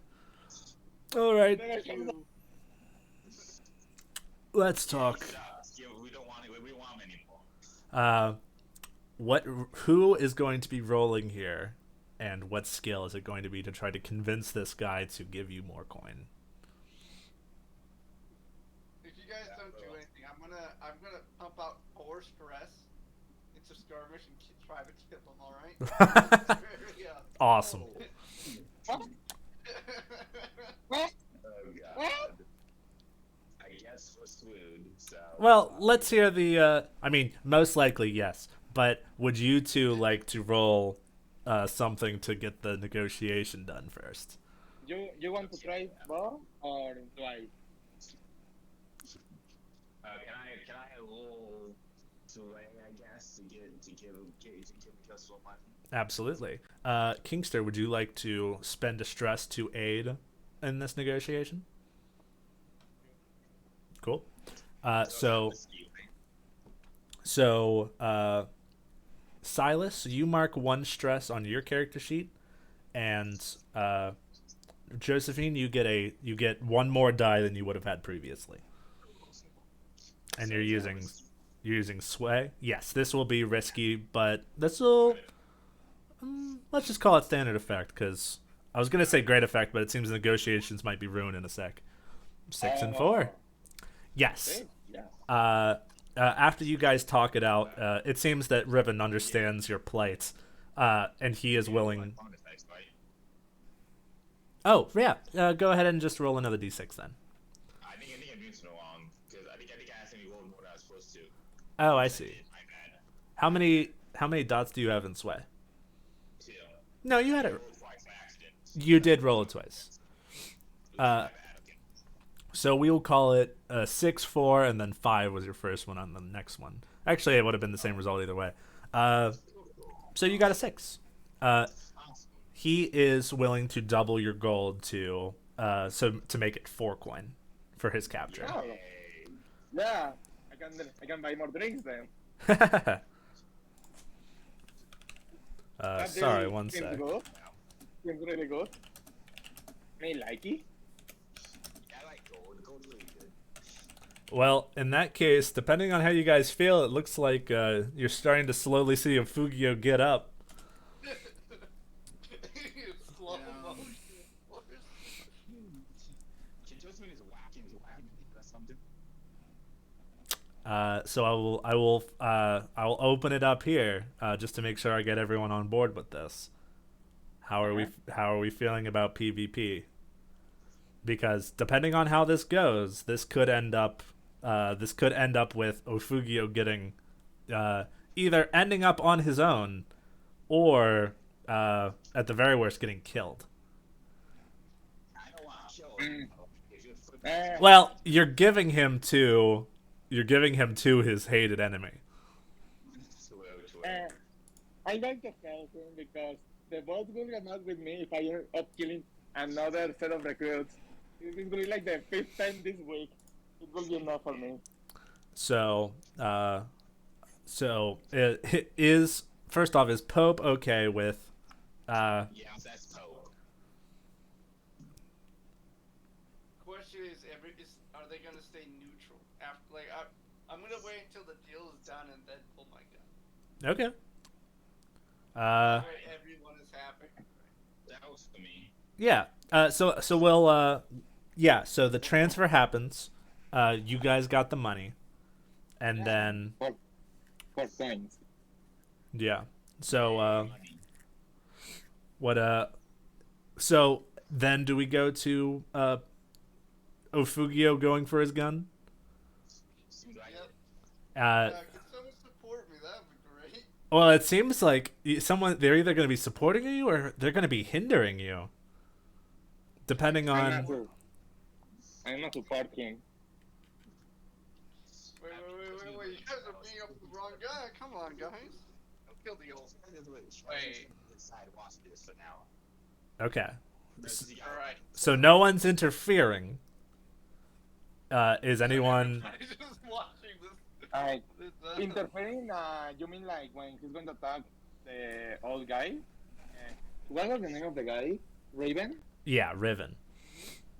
S1: All right, let's talk.
S2: We don't want it. We want him anymore.
S1: Who is going to be rolling here, and what skill is it going to be to try to convince this guy to give you more coin?
S5: If you guys don't do anything, I'm gonna pump out force stress into skirmish and try to kill him. All right?
S1: Awesome.
S2: Oh god. I guess we're screwed. So.
S1: Well, let's hear the. I mean, most likely yes, but would you two like to roll something to get the negotiation done first?
S3: You want to try more or try?
S2: Can I roll sway? I guess to give us some money.
S1: Absolutely. Kingster, would you like to spend a stress to aid in this negotiation? Cool. So Silas, you mark 1 stress on your character sheet, and Josephine, you get 1 more die than you would have had previously. And you're using sway. Yes, this will be risky, but this will let's just call it standard effect, because I was gonna say great effect, but it seems negotiations might be ruined in a sec. 6 and 4. Yes.
S3: Yeah.
S1: After you guys talk it out, it seems that Riven understands your plight. And he is willing.
S2: Sound effects, right?
S1: Oh yeah, go ahead and just roll another d6 then.
S2: I think I'm doing something wrong because I think I accidentally rolled more than I was supposed to.
S1: Oh, I see.
S2: My bad.
S1: How many dots do you have in sway?
S2: 2.
S1: No, you had
S2: I
S1: it.
S2: rolled twice by accident.
S1: You did roll it twice.
S2: My bad. Okay.
S1: So we will call it 6, 4, and then 5 was your first one on the next one. Actually, it would have been the same result either way. So you got a 6. He is willing to double your gold to to make it 4 coin for his capture.
S3: Oh, yeah. I can buy more drinks then. That
S1: Sorry,
S3: deal
S1: one
S3: seems
S1: sec.
S3: good. Seems really good. Me like it.
S2: Yeah, I like gold. Gold's really good.
S1: Well, in that case, depending on how you guys feel, it looks like you're starting to slowly see Oifugio get up.
S5: Slow
S2: Yeah.
S5: motion.
S2: Can Josephine is whacking or something?
S1: So I will open it up here just to make sure I get everyone on board with this. How are we feeling about PvP? Because depending on how this goes, this could end up with Oifugio getting either ending up on his own or at the very worst getting killed.
S2: I don't want to kill
S3: Mm.
S2: him. If you flip
S1: Well, you're giving him to his hated enemy.
S3: I like to help him because the boss will get mad with me if I end up killing another set of recruits. This is going to be like the 5th time this week. It will be enough for me.
S1: So it is first off, is Pope okay with
S2: Yeah, that's Pope.
S5: Question is, are they gonna stay neutral after? Like, I'm gonna wait until the deal is done and then pull my gun.
S1: okay.
S5: That way everyone is happy.
S2: That was for me.
S1: Yeah. So we'll yeah, so the transfer happens. You guys got the money. And then
S3: 4 points.
S1: yeah. So so then do we go to Oifugio going for his gun?
S2: Seems like
S5: Yep.
S1: Uh
S5: Can someone support me? That'd be great.
S1: well, it seems like they're either going to be supporting you or they're going to be hindering you. Depending
S3: I'm
S1: on
S3: not supporting.
S5: Wait. You guys are being up the wrong guy. Come on, guys. Don't kill the old. Wait.
S2: Decide watch this for now.
S1: okay.
S5: Alright.
S1: So no one's interfering. Is anyone
S5: I'm just watching this.
S3: Alright.
S5: this
S3: Interfering, you mean like when he's going to attack the old guy? What was the name of the guy? Raven?
S1: Yeah, Riven.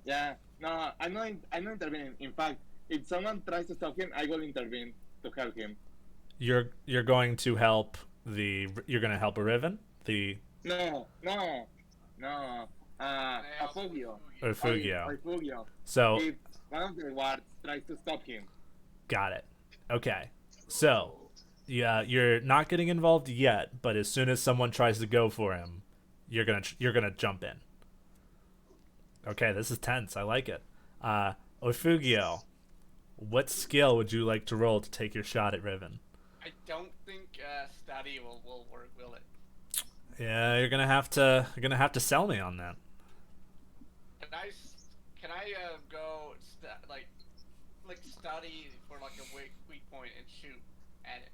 S3: Yeah. No, I'm not intervening. In fact, if someone tries to stop him, I will intervene to help him.
S1: You're going to help you're going to help Riven? The
S3: No. Oifugio.
S1: Oifugio. So
S3: If one of the guards tries to stop him.
S1: got it. Okay. So, yeah, you're not getting involved yet, but as soon as someone tries to go for him, you're going to jump in. Okay, this is tense. I like it. Oifugio, what skill would you like to roll to take your shot at Riven?
S5: I don't think study will work, will it?
S1: Yeah, you're gonna have to sell me on that.
S5: Can I go like study for like a weak point and shoot at it?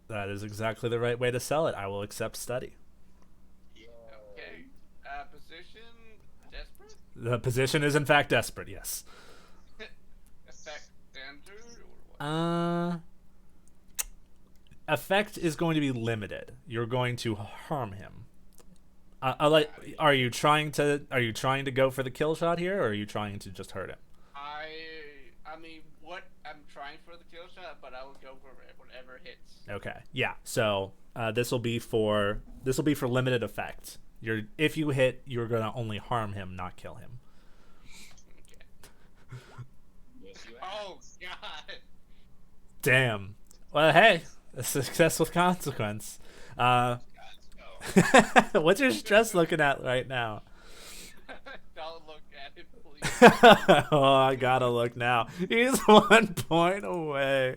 S1: That is exactly the right way to sell it. I will accept study.
S5: Okay. Position desperate.
S1: The position is in fact desperate. Yes.
S5: Effect standard or what?
S1: Effect is going to be limited. You're going to harm him. Are you trying to go for the kill shot here, or are you trying to just hurt him?
S5: I mean, I'm trying for the kill shot, but I will go for whatever hits.
S1: Okay. Yeah. So this will be for limited effect. If you hit, you're gonna only harm him, not kill him.
S5: Okay. Oh God.
S1: Damn. Well, hey, a success with consequence. What's your stress looking at right now?
S5: Don't look at it, please.
S1: Oh, I gotta look now. He's 1 point away.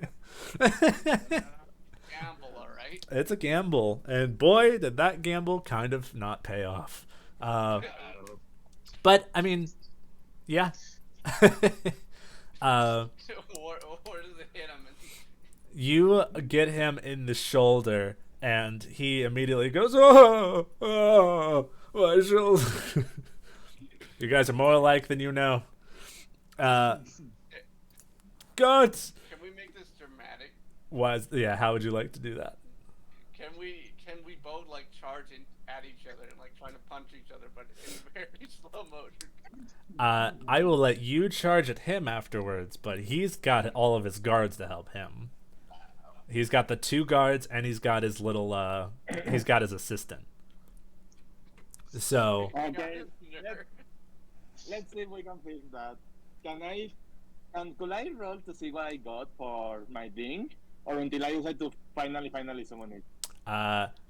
S5: Gamble, alright?
S1: It's a gamble, and boy, did that gamble kind of not pay off. But I mean, yeah. uh,
S5: Where does it hit him?
S1: you get him in the shoulder, and he immediately goes, "Oh, oh, my shoulder." You guys are more alike than you know. Guts.
S5: Can we make this dramatic?
S1: Yeah, how would you like to do that?
S5: Can we both like charge at each other and like trying to punch each other, but in very slow motion?
S1: I will let you charge at him afterwards, but he's got all of his guards to help him. He's got the 2 guards, and he's got his little he's got his assistant. So
S3: Okay, let's see if we can fix that. Could I roll to see what I got for my ding, or until I decide to finally summon it?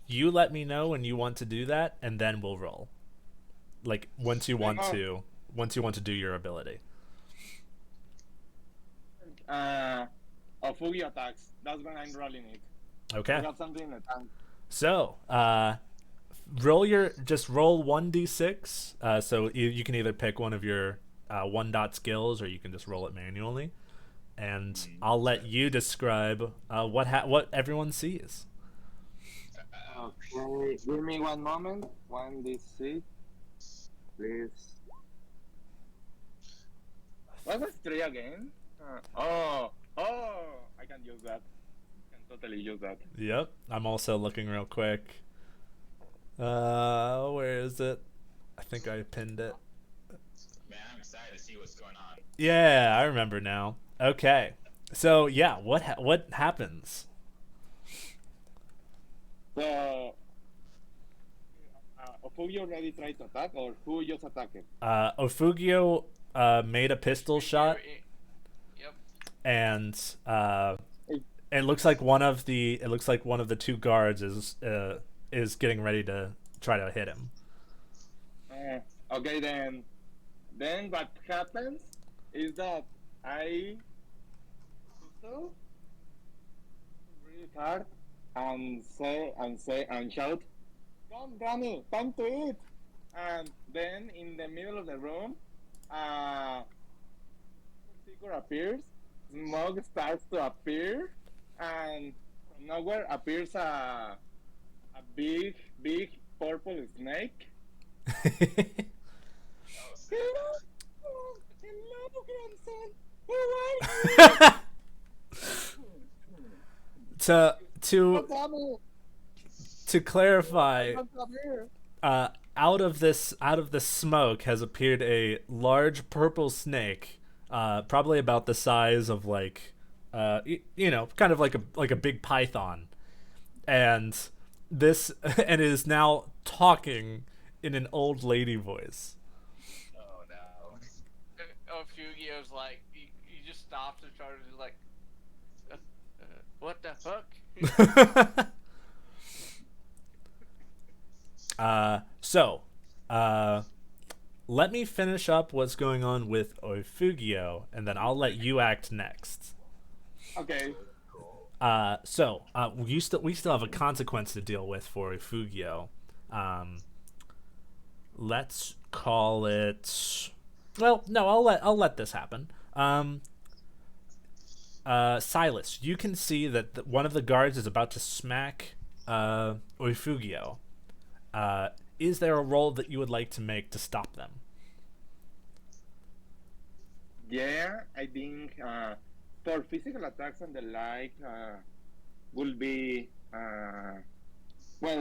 S1: you let me know when you want to do that, and then we'll roll. Like once you want to do your ability.
S3: Oifugio attacks. That's when I'm rolling it.
S1: Okay.
S3: I got something in the tank.
S1: So, roll 1d6. So you can either pick one of your 1-dot skills, or you can just roll it manually. And I'll let you describe what everyone sees.
S3: Okay, give me one moment. 1d6, please. What was 3 again? I can use that. I can totally use that.
S1: Yep. I'm also looking real quick. Where is it? I think I pinned it.
S2: Man, I'm excited to see what's going on.
S1: Yeah, I remember now. Okay. So, yeah, what happens?
S3: So, Oifugio already tried to attack, or who just attacked?
S1: Oifugio made a pistol shot,
S5: Yep.
S1: and it looks like one of the 2 guards is getting ready to try to hit him.
S3: Okay, then what happens is that I pistol really hard and shout, "Come, Granny, time to eat!" And then in the middle of the room, figure appears, smoke starts to appear, and from nowhere appears a big purple snake. Hello, grandson. How are you?
S1: To clarify,
S3: Come here.
S1: out of this smoke has appeared a large purple snake, probably about the size of like, kind of like a big python, and and is now talking in an old lady voice.
S2: Oh no.
S5: Oifugio's like, he just stops and charges like, what the fuck?
S1: Let me finish up what's going on with Oifugio, and then I'll let you act next.
S3: Okay.
S1: We still have a consequence to deal with for Oifugio. Let's call it. Well, no, I'll let this happen. Silas, you can see that one of the guards is about to smack Oifugio. Is there a roll that you would like to make to stop them?
S3: Yeah, I think for physical attacks and the like will be well.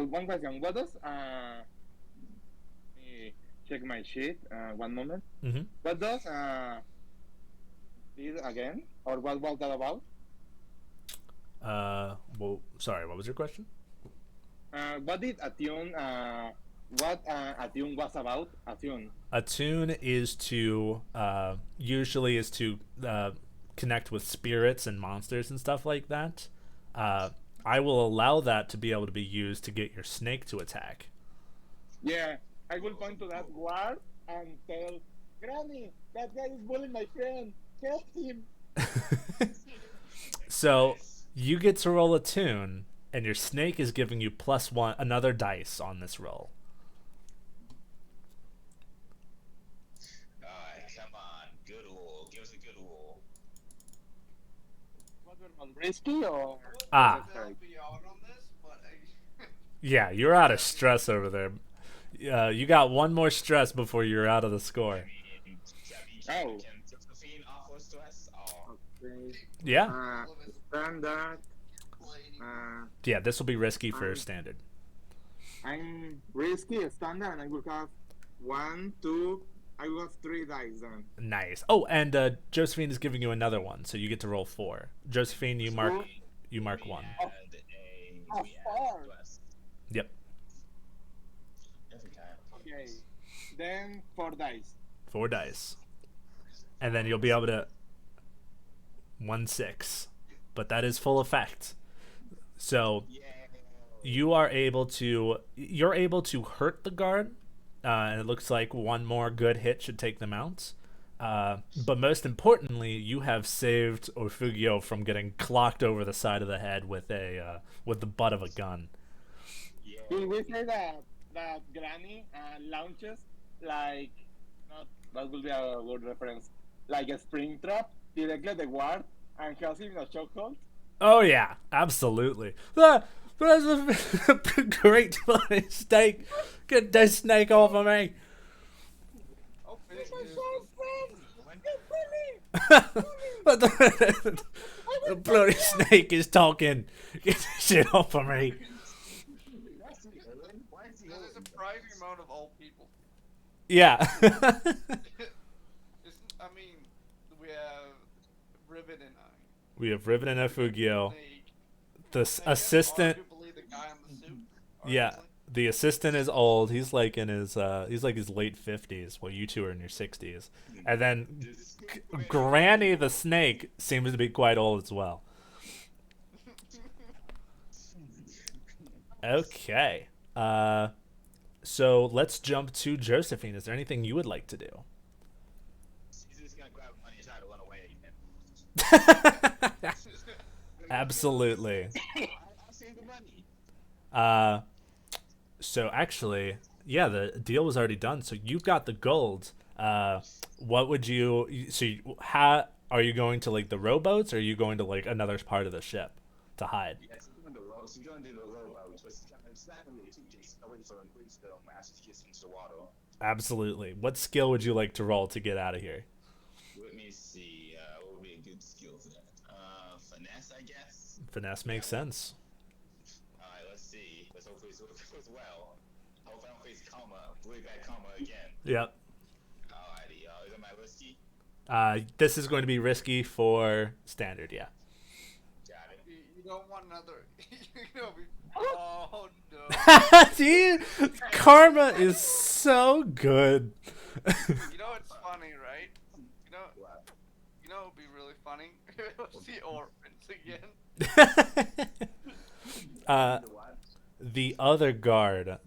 S3: One question: what does let me check my sheet. One moment.
S1: Mm-hmm.
S3: What does this again, or what was that about?
S1: Well, sorry, what was your question?
S3: What did attune? What attune was about? Attune.
S1: Attune is to usually is to connect with spirits and monsters and stuff like that. I will allow that to be able to be used to get your snake to attack.
S3: Yeah, I will point to that guard and tell Granny, that guy is bullying my friend. Help him.
S1: So
S2: Nice.
S1: you get to roll a tune, and your snake is giving you +1 another dice on this roll.
S2: Alright, come on. Good roll. Give us a good roll.
S3: Was it not risky or?
S1: Ah.
S5: I'll be out on this, but
S1: Yeah, you're out of stress over there. You got one more stress before you're out of the score.
S3: Oh.
S2: Can Josephine offer stress? Oh.
S3: Okay.
S1: Yeah,
S3: Standard.
S1: yeah. This will be risky for standard.
S3: I'm risky standard, and I will have 1, 2. I will have 3 dice then.
S1: Nice. Oh, and Josephine is giving you another one, so you get to roll 4. Josephine, you mark 1.
S2: And
S3: Oh,
S2: we add
S3: four.
S2: stress.
S1: Yep,
S2: Every time.
S3: Okay. Then 4 dice.
S1: 4 dice, and then you'll be able to 1/6, but that is full effect. So
S2: Yeah.
S1: you're able to hurt the guard, and it looks like one more good hit should take them out. But most importantly, you have saved Oifugio from getting clocked over the side of the head with the butt of a gun.
S2: Yeah.
S3: Did we say that Granny launches like, not that would be a good reference, like a spring trap directly at the guard and has him in a chokehold?
S1: Oh yeah, absolutely. That's a great snake. Get that snake off of me.
S5: oh,
S3: My
S5: finish this.
S3: son, friend! You bully!
S1: The bloody snake is talking. Get this shit off of me.
S2: Why is he
S5: There's a
S2: holding?
S5: surprising amount of old people.
S1: Yeah.
S5: I mean, we have Ribbon and I.
S1: We have Riven and Oifugio.
S5: Snake.
S1: The assistant.
S5: Arguably the guy in the suit.
S1: Yeah.
S5: arguably.
S1: The assistant is old. He's like in his late 50s, while you two are in your 60s. And then Granny the snake seems to be quite old as well. Okay. So let's jump to Josephine. Is there anything you would like to do?
S2: He's just gonna grab money and try to run away again.
S1: Absolutely.
S2: I'll save the money.
S1: So actually, yeah, the deal was already done. So you've got the gold. What would you? So how are you going to like the rowboats, or are you going to like another part of the ship to hide?
S2: Yes, we're doing the row. So we're gonna do the row, which was it's not gonna be too decent. Away from the massive kiss into the water.
S1: Absolutely. What skill would you like to roll to get out of here?
S2: Let me see. What would be a good skill for that? Finesse, I guess.
S1: Finesse makes sense.
S2: All right, let's see. Let's hopefully it goes well. Hope I don't face karma. Way back karma again.
S1: Yep.
S2: Alrighty. Is it my risky?
S1: This is going to be risky for standard. Yeah.
S2: Got it.
S5: You don't want another. You know, oh no.
S1: See, karma is so good.
S5: You know it's funny, right?
S2: What?
S5: You know it'd be really funny. See orphans again.
S2: The what?
S1: The other guard,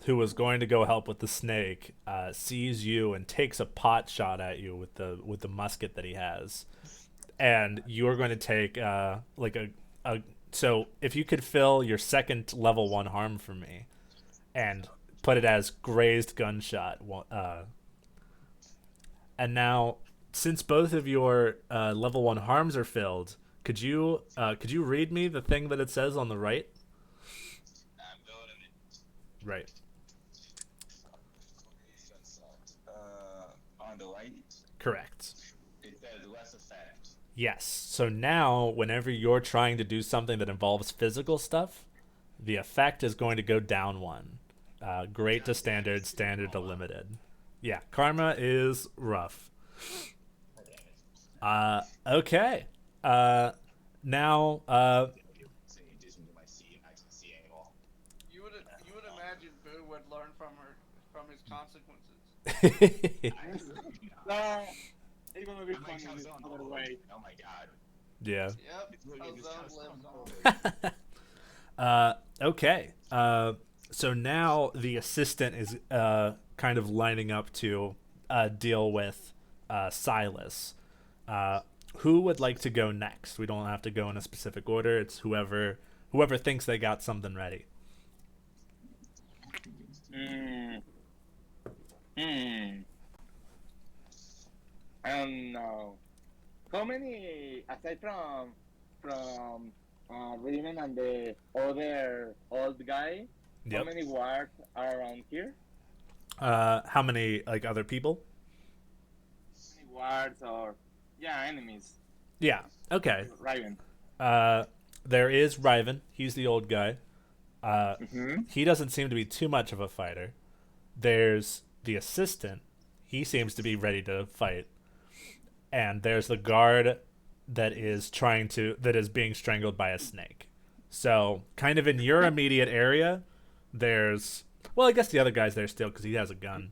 S1: who was going to go help with the snake, sees you and takes a pot shot at you with the musket that he has, and you are going to take like a. So if you could fill your second level 1 harm for me, and put it as grazed gunshot, and now since both of your level 1 harms are filled, could you read me the thing that it says on the right?
S2: I'm building it.
S1: Right.
S2: On the right,
S1: Correct.
S2: it says less effect.
S1: Yes. So now, whenever you're trying to do something that involves physical stuff, the effect is going to go down 1. Great to standard, standard to limited. Yeah, karma is rough. Okay. Now,
S2: So in addition to my seeing, I can see anymore.
S5: You would imagine Boo would learn from his consequences.
S3: It's gonna be
S2: I might
S3: funny
S2: come
S3: this
S2: zone
S3: other
S2: all
S3: way.
S2: Oh my god.
S1: yeah.
S5: Yep.
S2: It's literally
S5: A
S2: this
S5: zone
S2: comes
S5: lives
S2: on
S5: on.
S1: Okay. So now the assistant is kind of lining up to deal with Silas. Uh, who would like to go next? We don't have to go in a specific order. It's whoever thinks they got something ready.
S3: Hmm. Hmm. I don't know. How many, aside from Raymond and the other old guy, how
S1: Yep.
S3: many wards are around here?
S1: How many like other people?
S3: Any wards or enemies?
S1: Yeah. Okay.
S3: Raven.
S1: Uh, there is Riven. He's the old guy.
S3: Mm-hmm.
S1: He doesn't seem to be too much of a fighter. There's the assistant. He seems to be ready to fight. And there's the guard that is being strangled by a snake. So, kind of in your immediate area, there's well, I guess the other guy's there still because he has a gun.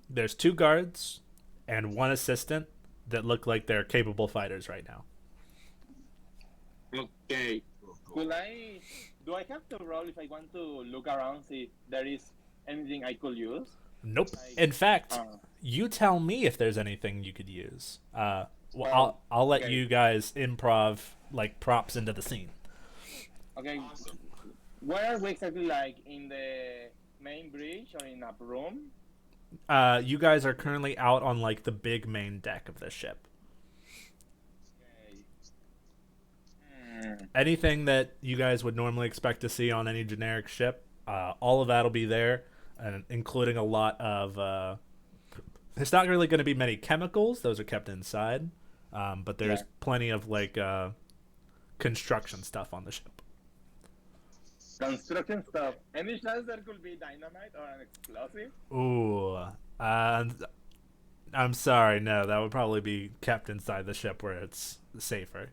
S1: There's two guards and one assistant that look like they're capable fighters right now.
S3: Okay. Do I have to roll if I want to look around, see if there is anything I could use?
S1: Nope.
S3: Like,
S1: In fact,
S3: uh,
S1: you tell me if there's anything you could use. Well,
S3: Oh,
S1: I'll let
S3: okay.
S1: you guys improv like props into the scene.
S3: Okay.
S2: Awesome.
S3: Where are we exactly, like in the main bridge or in a room?
S1: You guys are currently out on like the big main deck of the ship.
S3: Okay.
S1: Anything that you guys would normally expect to see on any generic ship, all of that'll be there, and including a lot of. There's not really going to be many chemicals; those are kept inside. But there's
S3: Yeah.
S1: plenty of like construction stuff on the ship.
S3: Construction stuff. Any chance there could be dynamite or an explosive?
S1: Ooh, I'm sorry. No, that would probably be kept inside the ship where it's safer.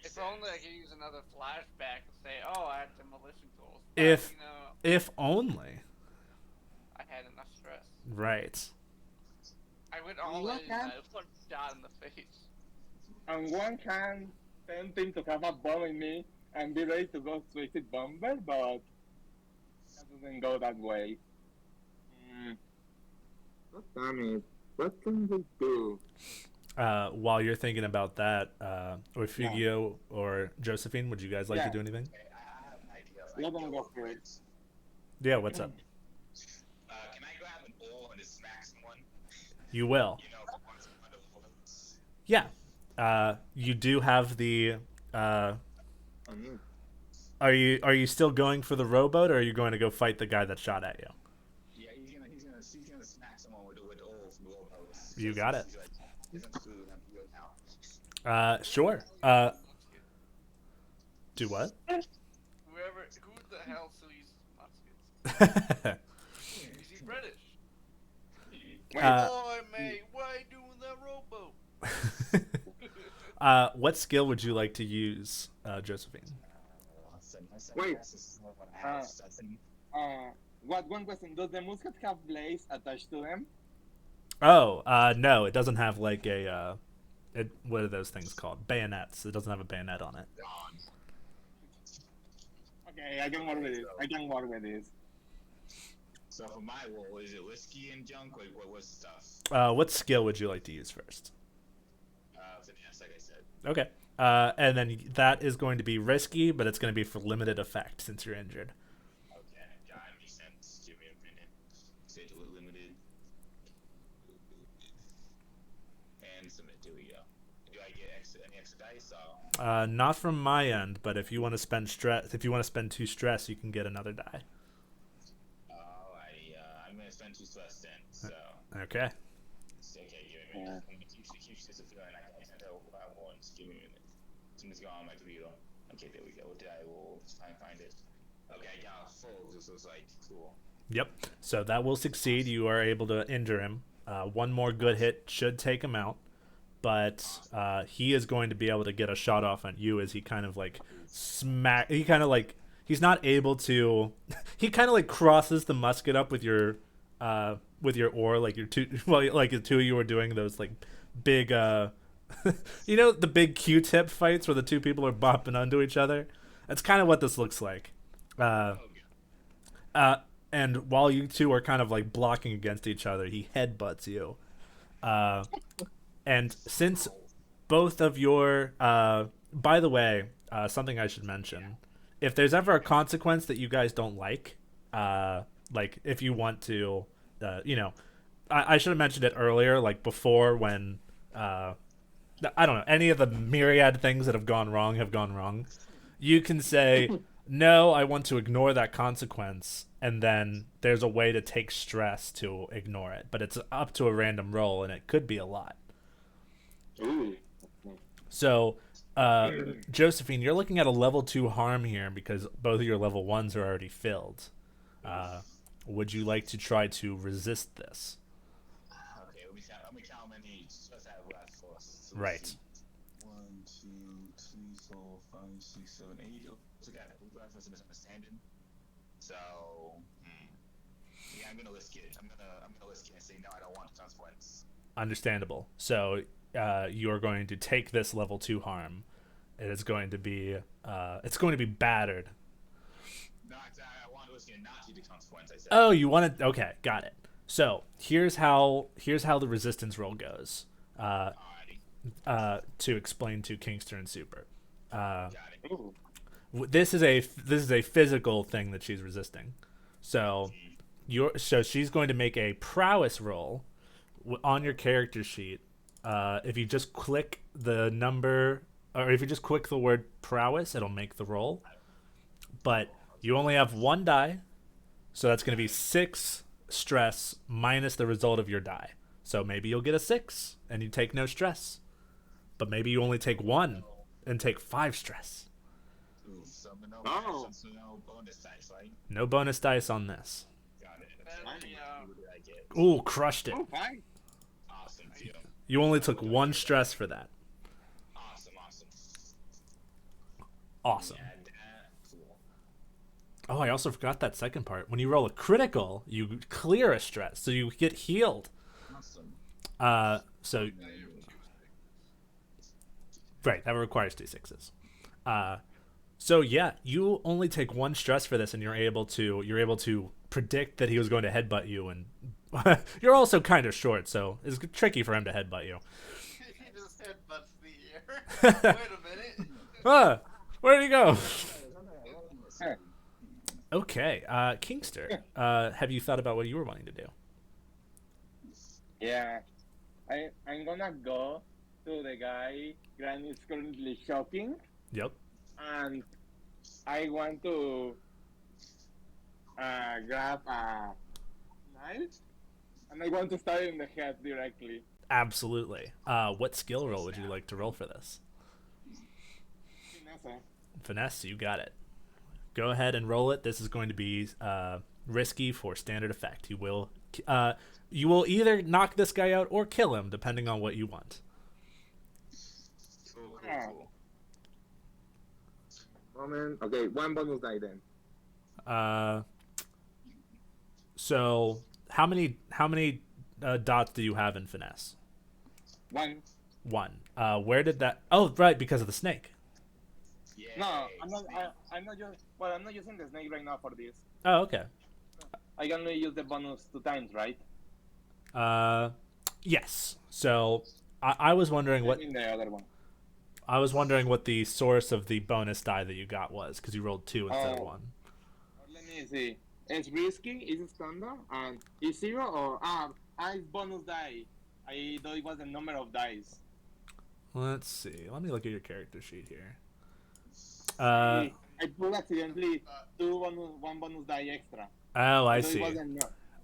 S5: If only I could use another flashback and say, "Oh, I had demolition tools."
S1: If-
S5: you know,
S1: If only.
S5: I had enough stress.
S1: Right.
S5: I went all
S3: What
S5: in.
S3: hap-
S5: I one shot in the face.
S3: On one hand, tempting to have a bomb in me and be ready to go suicide bomber, but that doesn't go that way. God damn it. What can we do?
S1: While you're thinking about that, Oifugio or Josephine, would you guys like
S3: Yeah.
S1: to do anything?
S2: Okay, I have an idea.
S3: Let them go for it.
S1: Yeah, what's up?
S2: Can I grab an oil and just smack someone?
S1: You will.
S2: You know, one of the bullets.
S1: Yeah. You do have the. Are you still going for the rowboat, or are you going to go fight the guy that shot at you?
S2: Yeah, he's gonna smack someone with the oil from the oil.
S1: You got it.
S2: He's like, food, I'm good now.
S1: Sure. Do what?
S5: Who the hell still uses muskets? Is he British? Boy, mate, why you doing that rowboat?
S1: What skill would you like to use, Josephine?
S3: Wait.
S2: Uh,
S3: One question. Does the musket have blades attached to them?
S1: Oh, no, it doesn't have like a. What are those things called? Bayonets. It doesn't have a bayonet on it.
S3: Okay, I can work with this.
S2: So for my role, is it whiskey and junk, or what's the stuff?
S1: What skill would you like to use first?
S2: Finesse, like I said.
S1: Okay. And then that is going to be risky, but it's going to be for limited effect since you're injured.
S2: Okay, yeah, that makes sense. Give me a minute. Say to it limited. And submit. Here we go. Do I get any extra dice?
S1: Not from my end, but if you want to spend stress, if you want to spend 2 stress, you can get another die.
S2: I'm gonna spend 2 stress then. So
S1: Okay.
S2: okay, give me a minute. Keep this a feeling. I can't tell what I want. Just give me a minute. Something's going on my computer. Okay, there we go. What did I will try and find it? Okay, I got a full. This was like cool.
S1: Yep. So that will succeed. You are able to injure him. One more good hit should take him out, but he is going to be able to get a shot off on you as he kind of like smack. He kind of like he's not able to. He kind of like crosses the musket up with your oar, like your two. Well, like the two of you were doing those like big. You know the big Q-tip fights where the two people are bopping onto each other. That's kind of what this looks like. Uh,
S2: Oh, good.
S1: uh, and while you two are kind of like blocking against each other, he headbutts you. Uh, and since both of your, by the way, something I should mention: if there's ever a consequence that you guys don't like if you want to, you know, I should have mentioned it earlier, like before when, I don't know, any of the myriad things that have gone wrong have gone wrong. You can say, no, I want to ignore that consequence, and then there's a way to take stress to ignore it, but it's up to a random roll, and it could be a lot.
S3: Ooh.
S1: So, Josephine, you're looking at a level 2 harm here because both of your level 1s are already filled. Would you like to try to resist this?
S2: Okay, let me count how many stress I have left for us. So let's
S1: Right.
S2: see. 1, 2, 3, 4, 5, 6, 7, 8. So got a misunderstanding. So, yeah, I'm gonna risk it. I'm gonna risk it and say no. I don't want consequence.
S1: Understandable. So, you're going to take this level 2 harm. It is going to be, it's going to be battered.
S2: No, I want to risk it and not do the consequence. I said.
S1: Oh, you want to? Okay, got it. So here's how the resistance roll goes.
S2: Alrighty,
S1: To explain to Kingster and Super.
S2: got it.
S3: Ooh.
S1: This is a physical thing that she's resisting. So she's going to make a prowess roll on your character sheet. If you just click the number, or if you just click the word prowess, it'll make the roll. But you only have one die, so that's going to be 6 stress minus the result of your die. So maybe you'll get a 6 and you take no stress. But maybe you only take 1 and take 5 stress.
S2: Ooh, so no,
S3: Oh.
S2: so no bonus dice, right?
S1: No bonus dice on this.
S2: Got it.
S5: Then
S2: What did I get?
S1: Ooh, crushed it.
S3: Oh, fine.
S2: Awesome, deal.
S1: You only took 1 stress for that.
S2: Awesome.
S1: Awesome.
S2: Yeah, cool.
S1: Oh, I also forgot that second part. When you roll a critical, you clear a stress, so you get healed.
S2: Awesome.
S1: So right, that requires 2 6s. So yeah, you only take 1 stress for this, and you're able to predict that he was going to headbutt you, and you're also kind of short, so it's tricky for him to headbutt you.
S5: he just headbutts the air. Wait a minute.
S1: Where'd he go? Okay, Kingster, have you thought about what you were wanting to do?
S3: Yeah. I'm gonna go to the guy Granny is currently shocking,
S1: Yep.
S3: and I want to grab a knife, and I want to stab him in the head directly.
S1: Absolutely. What skill roll would you like to roll for this?
S3: Finesse.
S1: Finesse, you got it. Go ahead and roll it. This is going to be risky for standard effect. You will either knock this guy out or kill him, depending on what you want.
S2: Cool.
S3: Moment. Okay, one bonus die then.
S1: So how many dots do you have in finesse?
S3: One.
S1: 1. Where did that? Oh, right, because of the snake.
S2: Yeah.
S3: No, I'm not. I'm not just. Well, I'm not using the snake right now for this.
S1: Oh, okay.
S3: I can only use the bonus 2 times, right?
S1: Yes. So I was wondering what
S3: In the other one.
S1: the source of the bonus die that you got was, because you rolled 2 instead of
S3: Oh.
S1: 1.
S3: Let me see. It's risky. Is standard and is 0 or it's bonus die. I thought it was the number of dice.
S1: Let's see. Let me look at your character sheet here.
S3: I put accidentally one bonus die extra.
S1: Oh, I
S3: thought it
S1: see.
S3: was I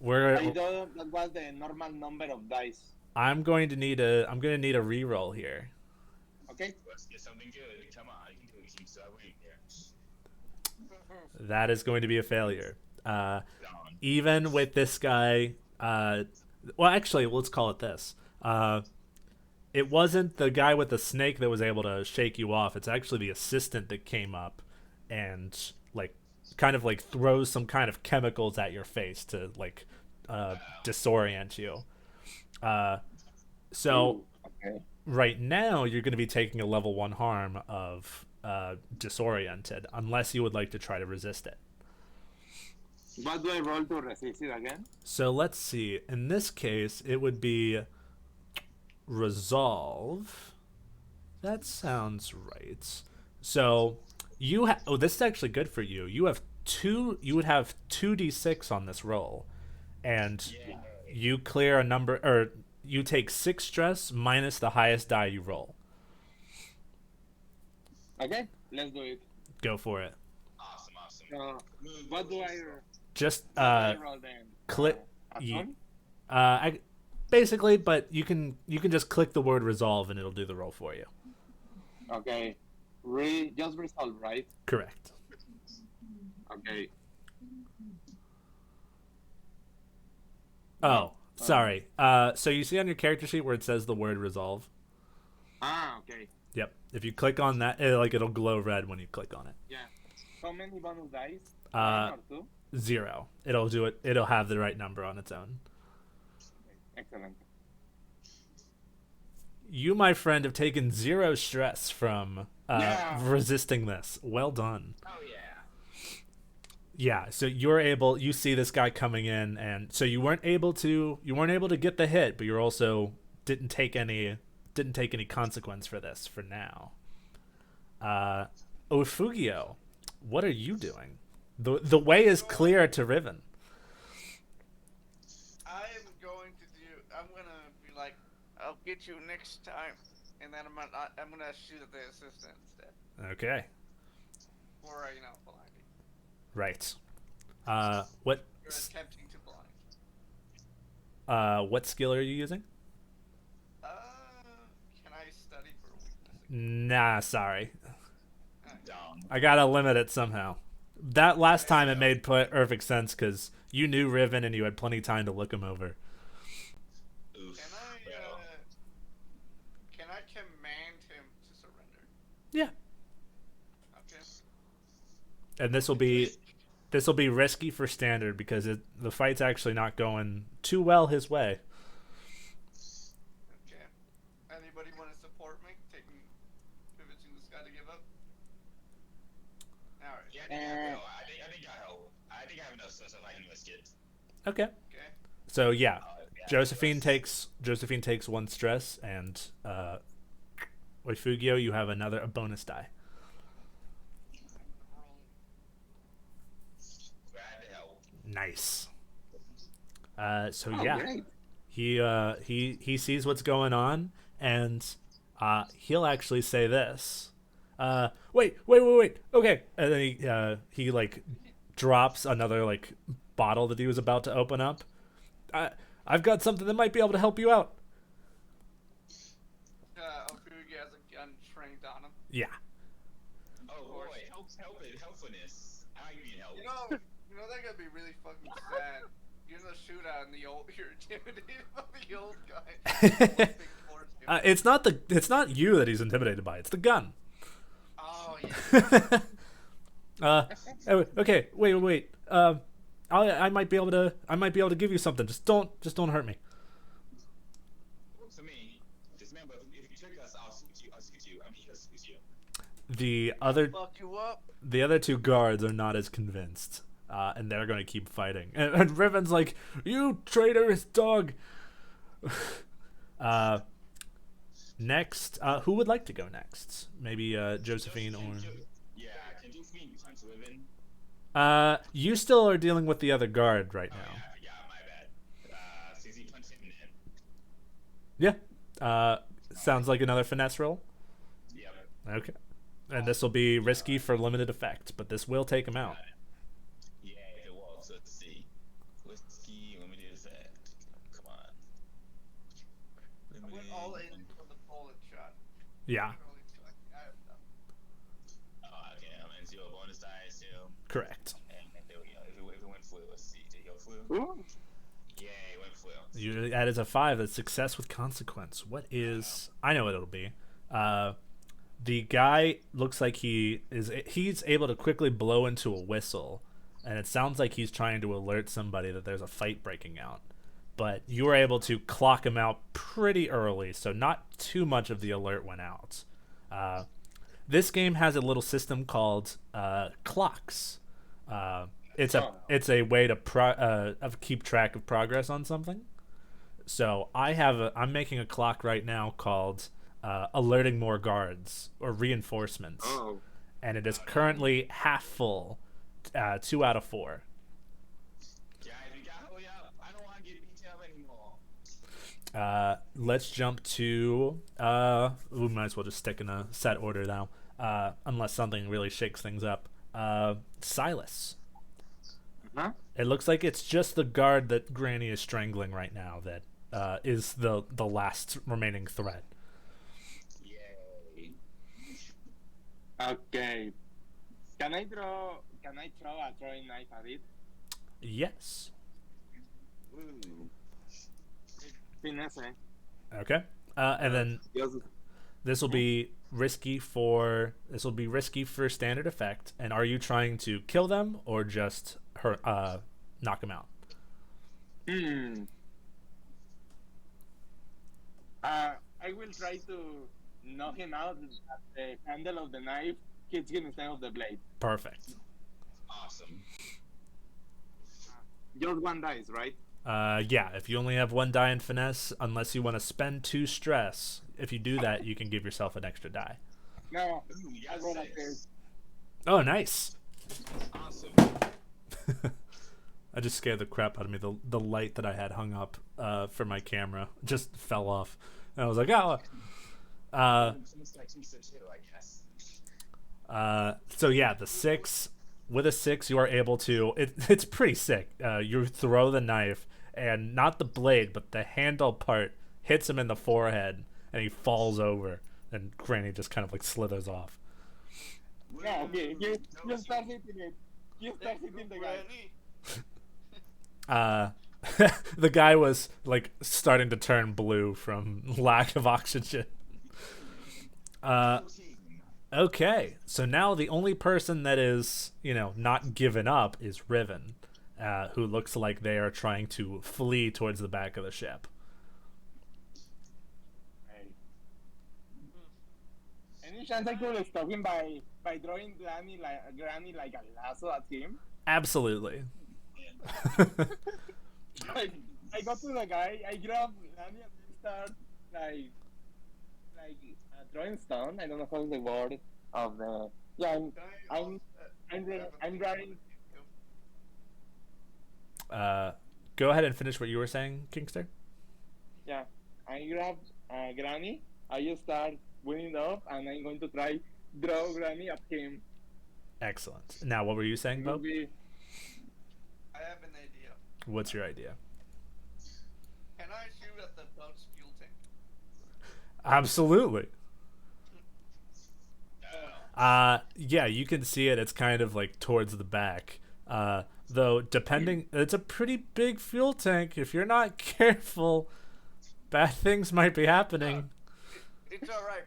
S1: We're
S3: thought that was the normal number of dice.
S1: I'm going to need a reroll here.
S3: Okay.
S2: Let's get something good. Come on, you can do it. Keep waiting here.
S1: That is going to be a failure.
S2: Down.
S1: Even with this guy, well, actually, let's call it this. It wasn't the guy with the snake that was able to shake you off. It's actually the assistant that came up and kind of throws some kind of chemicals at your face to disorient you. So
S3: Okay.
S1: right now you're going to be taking a level 1 harm of disoriented, unless you would like to try to resist it.
S3: What do I roll to resist it again?
S1: So let's see. In this case, it would be resolve. That sounds right. So this is actually good for you. You would have 2d6 on this roll, and you clear a number, or you take 6 stress minus the highest die you roll.
S3: Okay, let's do it.
S1: Go for it.
S2: Awesome.
S3: What do I
S1: Just
S3: roll then?
S1: click.
S3: A
S1: Ye-
S3: ton?
S1: Basically, but you can just click the word resolve and it'll do the roll for you.
S3: Okay. Just resolve, right?
S1: Correct.
S3: Okay.
S1: Oh, sorry. So you see on your character sheet where it says the word resolve?
S3: Okay.
S1: Yep. If you click on that, it'll glow red when you click on it.
S3: Yeah. How many bonus dice?
S1: Uh,
S3: 1 or 2?
S1: 0. It'll do it. It'll have the right number on its own.
S3: Excellent.
S1: You, my friend, have taken 0 stress from resisting this. Well done.
S2: Oh yeah.
S1: Yeah, so you see this guy coming in, and so you weren't able to get the hit, but you also didn't take any consequence for this for now. Oifugio, what are you doing? The way is clear to Riven.
S5: I'm gonna be like, I'll get you next time, and then I'm gonna shoot at the assistant instead.
S1: Okay.
S5: Or blinding.
S1: Right. What
S5: Or attempting to blind.
S1: what skill are you using?
S5: Can I study for a weakness?
S1: Nah, sorry.
S2: Dumb.
S1: I gotta limit it somehow. That last time it made perfect sense because you knew Riven and you had plenty of time to look him over.
S2: Oof.
S5: Can I command him to surrender?
S1: Yeah.
S5: Okay.
S1: And this will be risky for standard because the fight's actually not going too well his way.
S5: Okay. Anybody want to support me? Convincing this guy to give up? Alright.
S2: Yeah, I think I help. I think I have enough stuff I can risk it.
S1: Okay.
S5: Okay.
S1: So yeah,
S2: Yeah,
S1: Josephine takes 1 stress, and Oifugio, you have a bonus die.
S2: Glad to help.
S1: Nice. So
S3: Oh,
S1: yeah,
S3: great.
S1: he sees what's going on, and he'll actually say this. Wait. Okay, and then he like drops another like bottle that he was about to open up. I've got something that might be able to help you out.
S5: Oifugio has a gun trained on him.
S1: Yeah.
S2: Oh boy, helpfulness. I like being helped.
S5: You know that could be really fucking sad. You're in a shootout and you're intimidated by the old guy.
S1: It's not you that he's intimidated by. It's the gun.
S5: Oh yeah.
S1: Okay. Wait. I might be able to give you something. Just don't hurt me.
S2: For me, just remember, if you trick us, I'll shoot you. I mean, he'll shoot you.
S1: The other
S5: Fuck you up.
S1: 2 guards are not as convinced, and they're going to keep fighting. And Riven's like, "You traitorous dog." Next, who would like to go next? Maybe Josephine or.
S2: Yeah, can Josephine punch Riven?
S1: You still are dealing with the other guard right
S2: Oh,
S1: now.
S2: yeah, my bad. Since he punched him in.
S1: Yeah. Sounds like another finesse roll.
S2: Yep.
S1: Okay. And this will be risky for limited effect, but this will take him out.
S2: Yeah, it was. Let's see. Whiskey, let me do that. Come on.
S5: I went all in for the bullet shot.
S1: Yeah,
S2: Okay, I'm in 0 bonus dice too.
S1: correct.
S2: And there we go. If it went flu, let's see. Did he go flu?
S3: Ooh.
S2: Yeah, it went flu.
S1: That is a 5. That's success with consequence. What is? I know what it'll be. The guy looks like he's able to quickly blow into a whistle, and it sounds like he's trying to alert somebody that there's a fight breaking out. But you were able to clock him out pretty early, so not too much of the alert went out. This game has a little system called clocks. It's a way to keep track of progress on something. So I'm making a clock right now called alerting more guards or reinforcements,
S3: Oh.
S1: and it is currently half full, 2 out of 4.
S2: Guys, we gotta hurry up. I don't want to get beat up anymore.
S1: Let's jump to we might as well just stick in a set order now, unless something really shakes things up. Silas.
S3: Huh?
S1: It looks like it's just the guard that Granny is strangling right now that is the last remaining threat.
S2: Yay.
S3: Okay. Can I throw a throwing knife at it?
S1: Yes.
S2: Ooh.
S3: Finesse.
S1: Okay. And then
S3: Just
S1: this will be risky for standard effect. And are you trying to kill them or just knock them out?
S3: I will try to knock him out at the handle of the knife hits him instead of the blade.
S1: Perfect.
S2: Awesome.
S3: Just one dice, right?
S1: Yeah, if you only have 1 die in finesse, unless you want to spend 2 stress, if you do that, you can give yourself an extra die.
S3: No,
S2: Ooh, you
S3: I
S2: got
S3: roll a
S2: 6.
S3: 6.
S1: Oh, nice.
S2: Awesome.
S1: I just scared the crap out of me. The light that I had hung up for my camera just fell off. And I was like, oh.
S2: Someone's like Lisa too, I guess.
S1: So yeah, the 6. With a 6, you are able to. It's pretty sick. You throw the knife, and not the blade, but the handle part hits him in the forehead, and he falls over. And Granny just kind of like slithers off.
S3: No, okay, you start hitting it. You start hitting the guy.
S1: The guy was like starting to turn blue from lack of oxygen. Okay, so now the only person that is, not given up is Riven, who looks like they are trying to flee towards the back of the ship.
S3: Any chance I could stop him by throwing Granny like a lasso at him?
S1: Absolutely.
S3: I got to the guy, I grab Granny and we start like throwing stone. I don't know how's the word of the. Yeah, I'm driving.
S1: Go ahead and finish what you were saying, Kingster.
S3: Yeah, I grab Granny. I just start winning up, and I'm going to try draw Granny at him.
S1: Excellent. Now, what were you saying, Bo?
S5: I have an idea.
S1: What's your idea?
S5: Can I shoot at the boat's fuel tank?
S1: Absolutely. Yeah, you can see it. It's kind of like towards the back. Though, it's a pretty big fuel tank. If you're not careful, bad things might be happening.
S5: It's alright.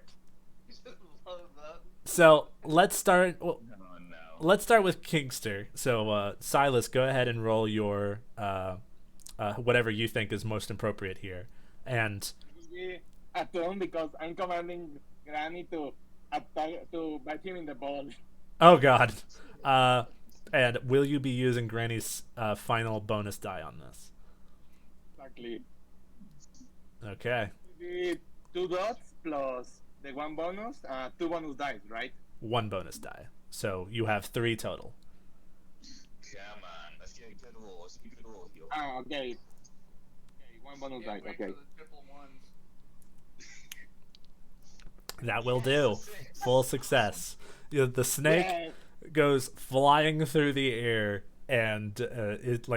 S1: So let's start. Well,
S2: Oh no.
S1: let's start with Kingster. So Silas, go ahead and roll your whatever you think is most appropriate here. And
S3: A turn because I'm commanding Granny to attack to bite him in the balls.
S1: oh god, and will you be using Granny's final bonus die on this?
S3: Exactly.
S1: Okay,
S3: The 2 dots plus the 1 bonus, 2 bonus dice, right?
S1: 1 bonus die. So you have 3 total.
S2: Come on, let's get a good roll. Let's get a good roll here.
S3: Okay. Okay, 1 bonus dice.
S5: Wait
S3: Okay.
S5: for the triple ones.
S1: That will do. Full success. The snake
S3: Yeah.
S1: goes flying through the air and it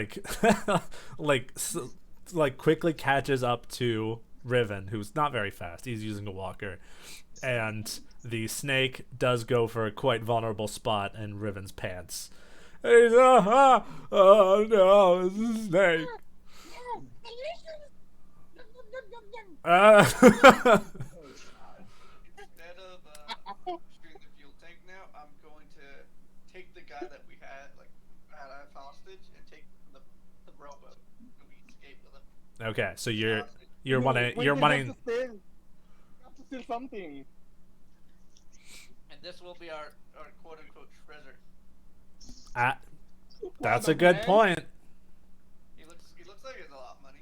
S1: quickly catches up to Riven, who's not very fast. He's using a walker, and the snake does go for a quite vulnerable spot in Riven's pants. He's oh no, it's a snake.
S5: Instead of shooting the fuel tank now, I'm going to take the guy that we had as hostage and take the rowboat and we escape with him.
S1: Okay, so you're
S3: Wait,
S1: wanting
S3: you have to steal something.
S5: And this will be our quote unquote treasure.
S1: Ah, that's
S3: What
S1: a
S3: the
S1: good
S3: man?
S1: point.
S5: He looks like he has a lot of money.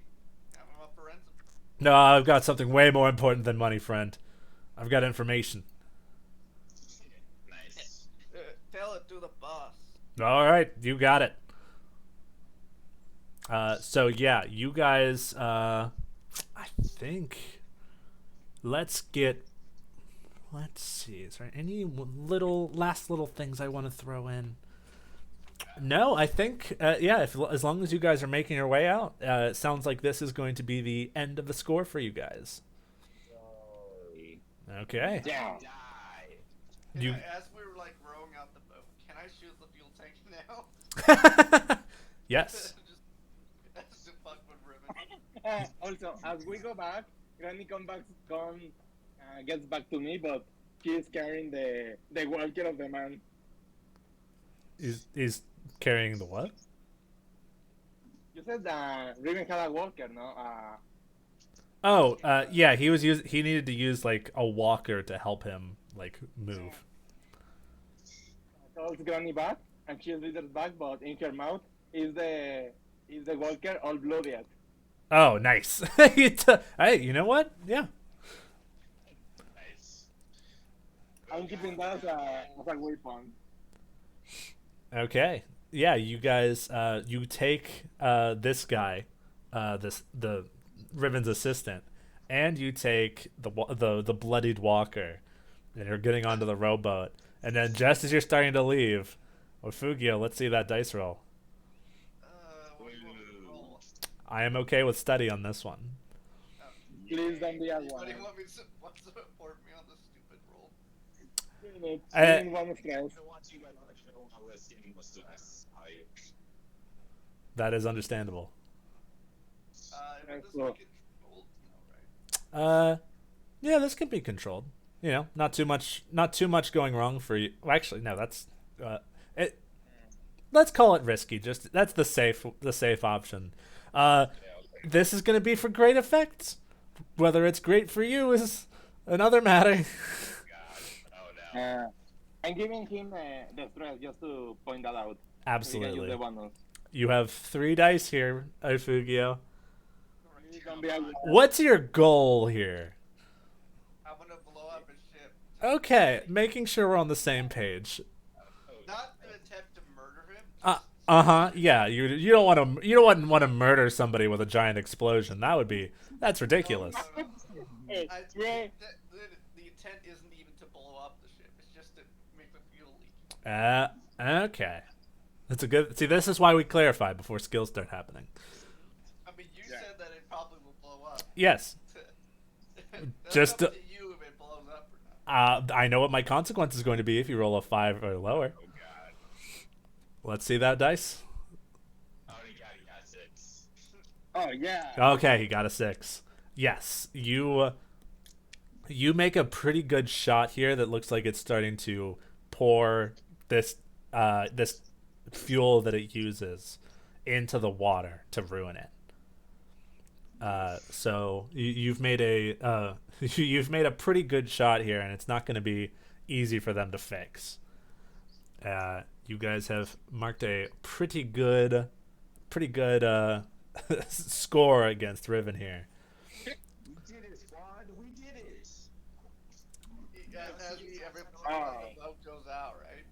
S5: Have him up for ransom.
S1: No, I've got something way more important than money, friend. I've got information.
S2: Nice.
S5: Tell it to the boss.
S1: All right, you got it. So yeah, you guys. I think. Let's get. Let's see. Is there any last little things I want to throw in? No, I think yeah. If as long as you guys are making your way out, it sounds like this is going to be the end of the score for you guys. Okay.
S3: Yeah.
S2: Die.
S1: You.
S5: As we were like rowing out the boat, can I shoot the fuel tank now?
S1: Yes.
S5: Just to fuck with Riven.
S3: Also, as we go back, Granny gets back to me, but he is carrying the walker of the man.
S1: He's carrying the what?
S3: You said Riven had a walker, no?
S1: Oh, yeah. He needed to use like a walker to help him like move.
S3: Calls Granny back, and she leaders back, but in her mouth is the walker all bloody.
S1: Oh, nice. Hey, you know what? Yeah.
S2: Nice.
S3: I'm keeping that as a weapon.
S1: Okay. Yeah, you guys. You take this guy, the Riven's assistant, and you take the bloodied walker, and you're getting onto the rowboat. And then just as you're starting to leave, Oifugio, let's see that dice roll.
S5: What do you want me to roll?
S1: I am okay with study on this one.
S3: Please don't be a
S5: What
S3: one.
S5: do you want me to what's the report me on this stupid roll?
S3: Doing one stress.
S2: I want you guys on the show. I was getting most of us.
S1: That is understandable.
S5: Would this
S3: cool.
S5: make it controlled? No, right?
S1: Yeah, this can be controlled. You know, not too much going wrong for you. Well, actually, no, that's it. Let's call it risky. Just that's the safe option. This is going to be for great effect. Whether it's great for you is another matter.
S2: Oh no.
S3: I'm giving him the stress just to point that out. He can use
S1: Absolutely.
S3: the bonus.
S1: You have 3 dice here, Oifugio.
S3: Please don't be a one.
S1: What's your goal here?
S5: I'm gonna blow up his ship.
S1: Okay, making sure we're on the same page.
S5: Not to attempt to murder him.
S1: Yeah, you don't want to murder somebody with a giant explosion. That's ridiculous.
S5: No.
S3: Hey,
S5: I,
S3: yeah.
S5: the intent isn't even to blow up the ship. It's just to make the fuel leak.
S1: Okay. That's a good. See, this is why we clarify before skills start happening.
S5: I mean, you said that it probably will blow up.
S1: Yes.
S5: That's
S1: Just
S5: up to you if it blows up or not.
S1: I know what my consequence is going to be if you roll a 5 or lower.
S2: Oh god.
S1: Let's see that dice.
S2: Oh, he got 6.
S3: Oh yeah.
S1: Okay, he got a 6. Yes, you make a pretty good shot here that looks like it's starting to pour this fuel that it uses into the water to ruin it. So you've made a you've made a pretty good shot here, and it's not going to be easy for them to fix. You guys have marked a pretty good score against Riven here.
S2: We did it, squad. We did it.
S5: As every
S3: Oh.
S5: boat goes out, right?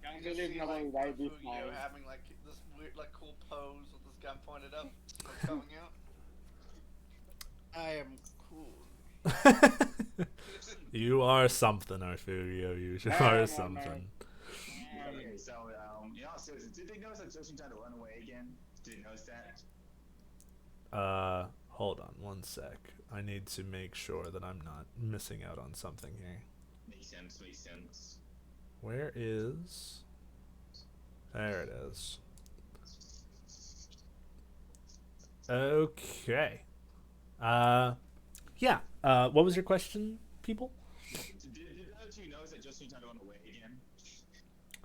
S3: Can't
S5: You just
S3: believe
S5: see,
S3: nobody
S5: like,
S3: died this
S5: Oifugio
S3: time.
S5: having like this weird, like cool pose with this gun pointed up, like, coming out. I am cool.
S1: You are something, Oifugio. You are something.
S2: Okay, so, yeah, seriously, did they notice that Joshi tried to run away again? Did you notice that?
S1: Hold on one sec. I need to make sure that I'm not missing out on something here.
S2: Makes sense.
S1: Where is... There it is. Okay. Yeah. What was your question, people?
S2: Did the other two notice that Joshi tried to run away again?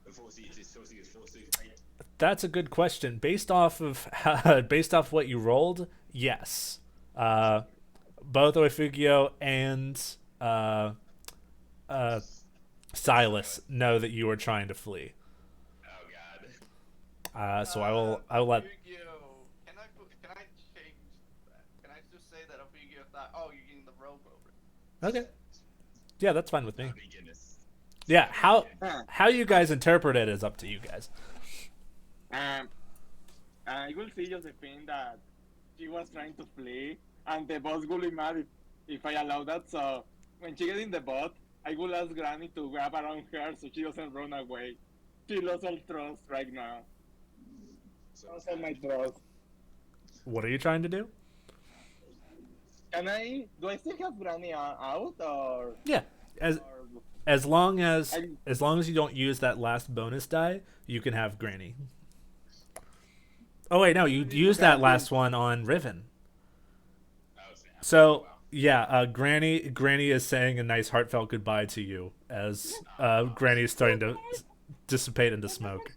S2: Before he gets forced to fight?
S1: That's a good question. Based off what you rolled, yes. Both Oifugio and Silas know that you are trying to flee.
S2: Oh god.
S1: So I will let.
S5: Oifugio, can I change that? Can I just say that Oifugio thought, oh, you're getting the rope over?
S1: Okay. Yeah, that's fine with me.
S2: Oh my goodness.
S1: Yeah,
S3: Ah,
S1: how you guys interpret it is up to you guys.
S3: um, I will see Josephine that she was trying to flee, and the boss will be mad if I allow that. So when she gets in the boat, I will ask Granny to grab around her so she doesn't run away. She lost all trust right now.
S2: So
S3: Lost all my trust.
S1: What are you trying to do?
S3: Can I? Do I still have Granny out or?
S1: Yeah, as
S3: or
S1: as long as
S3: I,
S1: as long as you don't use that last bonus die, you can have Granny. Oh wait, no, you used that last one on Riven.
S2: oh snap.
S1: So
S2: Wow.
S1: yeah, Granny is saying a nice heartfelt goodbye to you as Granny is starting to dissipate into smoke.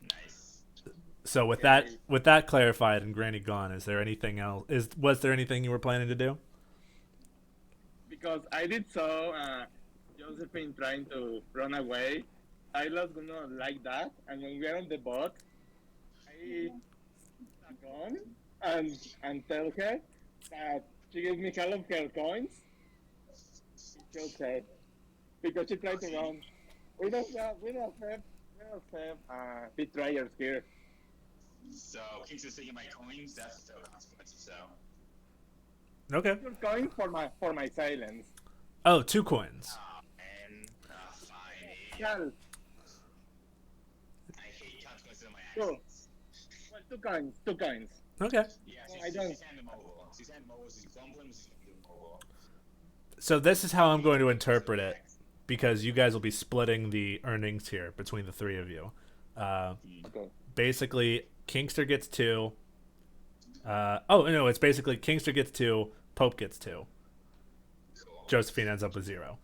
S2: Nice.
S1: So with that clarified and Granny gone, is there anything else? Was there anything you were planning to do?
S3: because I did so, Josephine trying to run away. Silas gonna like that, and when we're on the boat, I a gun and tell her that she gives me all of her coins. She'll say because she tried to run. We don't have betrayers here.
S2: So keeps us taking my coins. That's still consequences. So.
S1: Okay.
S3: Your coins for my silence.
S1: Oh, 2 coins.
S2: Oh man. Fine.
S3: Yeah,
S2: I hate consequences of my
S3: Sure.
S2: actions.
S3: well, 2 coins, 2 coins.
S1: Okay.
S2: Yeah,
S3: I don't-
S2: she's immobile. She's immobile. She's grumbling. She's immobile.
S1: So this is how I'm going to interpret it, because you guys will be splitting the earnings here between the 3 of you.
S3: Okay.
S1: Basically, Kingster gets 2. Oh no, it's basically Kingster gets 2, Pope gets 2.
S2: Cool.
S1: Josephine ends up with 0.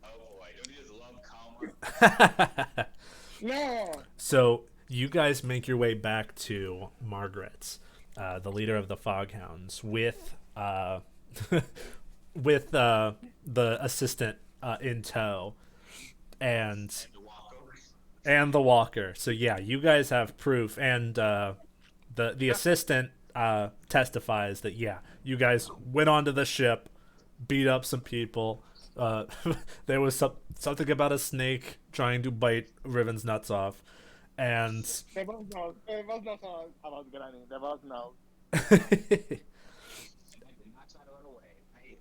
S2: Oh boy, don't you just love karma?
S3: No.
S1: So you guys make your way back to Margaret's, the leader of the Foghounds, with with the assistant in tow, and
S2: The walkover.
S1: the walker. So yeah, you guys have proof, and the assistant testifies that yeah, you guys went onto the ship, beat up some people. There was something about a snake trying to bite Riven's nuts off, and
S3: The boss knows. The boss knows about Granny. The boss knows.
S2: I did not try to run away. I hate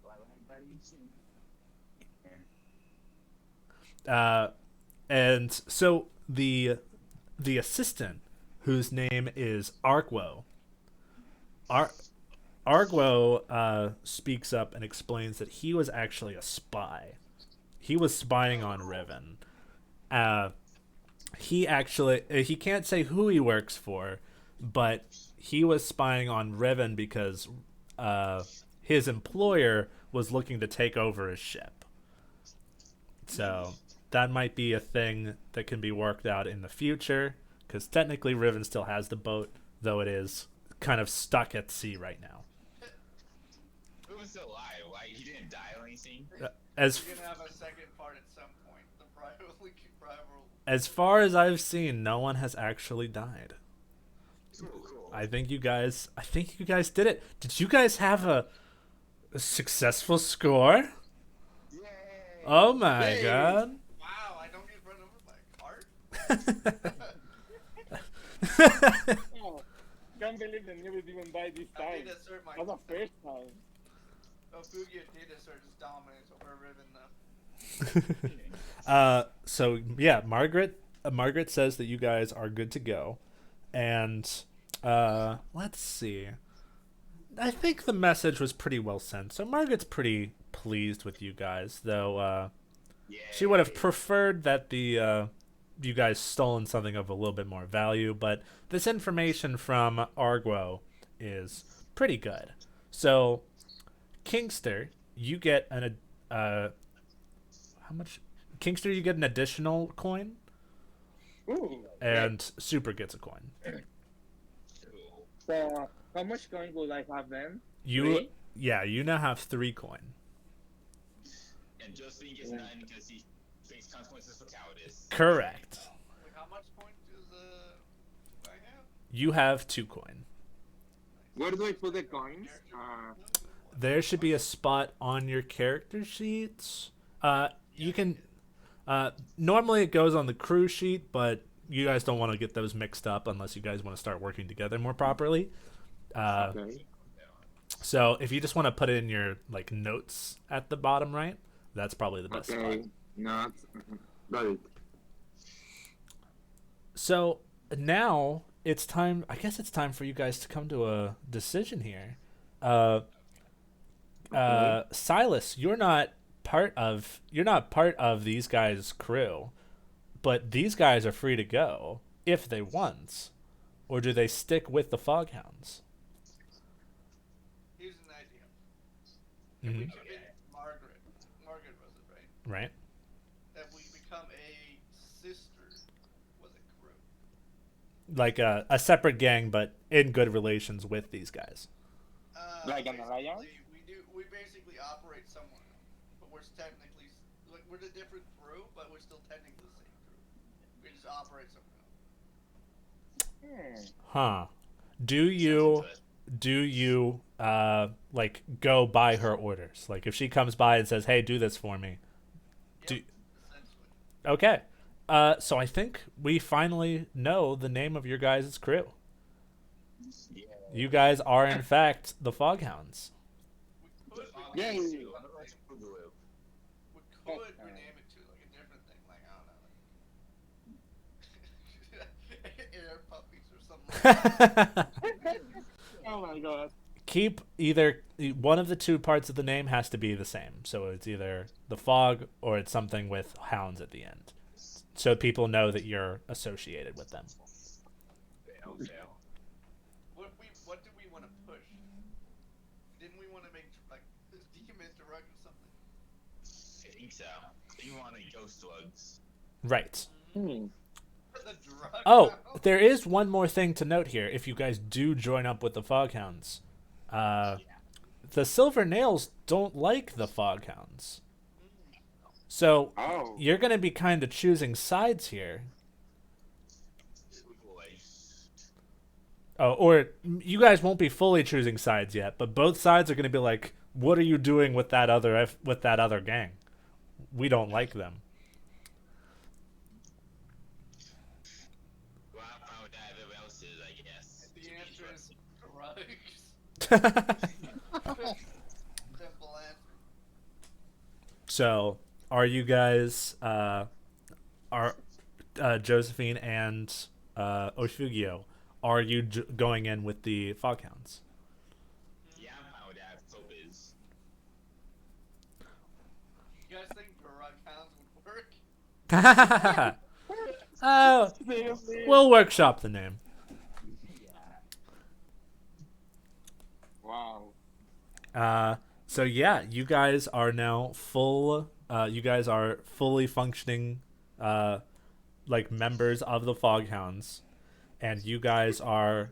S1: and so the assistant, whose name is Argwo, Argwo speaks up and explains that he was actually a spy. He was spying on Riven. He can't say who he works for, but he was spying on Riven because his employer was looking to take over his ship. So that might be a thing that can be worked out in the future, because technically Riven still has the boat, though it is kind of stuck at sea right now.
S2: Who was still alive? Why he didn't die or anything?
S1: As
S5: You're gonna have a second part at some point. The rival.
S1: as far as I've seen, no one has actually died.
S2: Cool.
S1: I think you guys did it. Did you guys have a successful score?
S2: Yay!
S1: Oh my
S3: Yay.
S1: god.
S5: Wow, I don't get run over by a cart.
S3: Oh, can't believe the news even died this
S5: I
S3: time.
S5: did assert my.
S3: That's the first time.
S5: Oifugio did assert his dominance over Riven, though.
S1: So yeah, Margaret says that you guys are good to go, and let's see. I think the message was pretty well sent. So Margaret's pretty pleased with you guys, though she would have preferred that the you guys stolen something of a little bit more value, but this information from Argwo is pretty good. So Kingster, you get how much? Kingster, you get an additional coin,
S3: Ooh.
S1: and Super gets a coin.
S3: So, how much coin would I have then?
S1: You
S3: 3?
S1: Yeah, you now have 3 coin.
S2: And Josephine gets 9 because he thinks consequences for cowardice.
S1: Correct.
S5: Wait, how much point does I have?
S1: You have 2 coin.
S3: Where do I put the coins?
S1: There should be a spot on your character sheets. You can. Normally it goes on the crew sheet, but you guys don't want to get those mixed up unless you guys want to start working together more properly.
S3: Okay.
S1: So if you just want to put it in your like notes at the bottom right, that's probably the best
S3: Okay.
S1: spot.
S3: Not. Got it.
S1: So now it's time. I guess it's time for you guys to come to a decision here. Silas, you're not part of these guys' crew, but these guys are free to go if they want, or do they stick with the Foghounds?
S5: Here's an idea. If we convince Margaret was it, right?
S1: Right.
S5: That we become a sister with a crew.
S1: Like a separate gang, but in good relations with these guys.
S3: Like an alliance?
S5: We basically operate somewhere, but we're technically like we're a different crew, but we're still technically the same crew. We just operate somewhere else.
S1: Huh. Do you like go by her orders? Like if she comes by and says, "Hey, do this for me."
S5: Yep, essentially.
S1: Okay. So I think we finally know the name of your guys' crew.
S2: Yeah.
S1: You guys are in fact the Foghounds.
S5: We could
S3: Yay.
S5: rename it to like a different thing, like I don't know, like air puppies or something. Like that.
S3: Oh my god.
S1: Keep either one of the 2 parts of the name has to be the same. So it's either the fog or it's something with hounds at the end. So people know that you're associated with them.
S2: Fail.
S5: What do we want to push? Didn't we want to make like this demon drug or something?
S2: I think so. You want to ghost slugs.
S1: Right.
S3: Hmm.
S5: The drug.
S1: Oh, there is one more thing to note here. If you guys do join up with the Foghounds, the Silver Nails don't like the Foghounds. So
S3: Oh.
S1: you're going to be kind of choosing sides here. Oh, or you guys won't be fully choosing sides yet, but both sides are going to be like, "What are you doing with that other gang? We don't like them."
S2: Well, I found out everyone else is, I guess.
S5: The answer is drugs. Simple answer.
S1: So, are you guys are Josephine and Oifugio, are you going in with the Foghounds?
S2: Yeah, I found out Soap is.
S5: You guys think drug hounds would work?
S3: Seriously?
S1: We'll workshop the name.
S3: Wow.
S1: So yeah, you guys are now full. You guys are fully functioning, like members of the Foghounds, and you guys are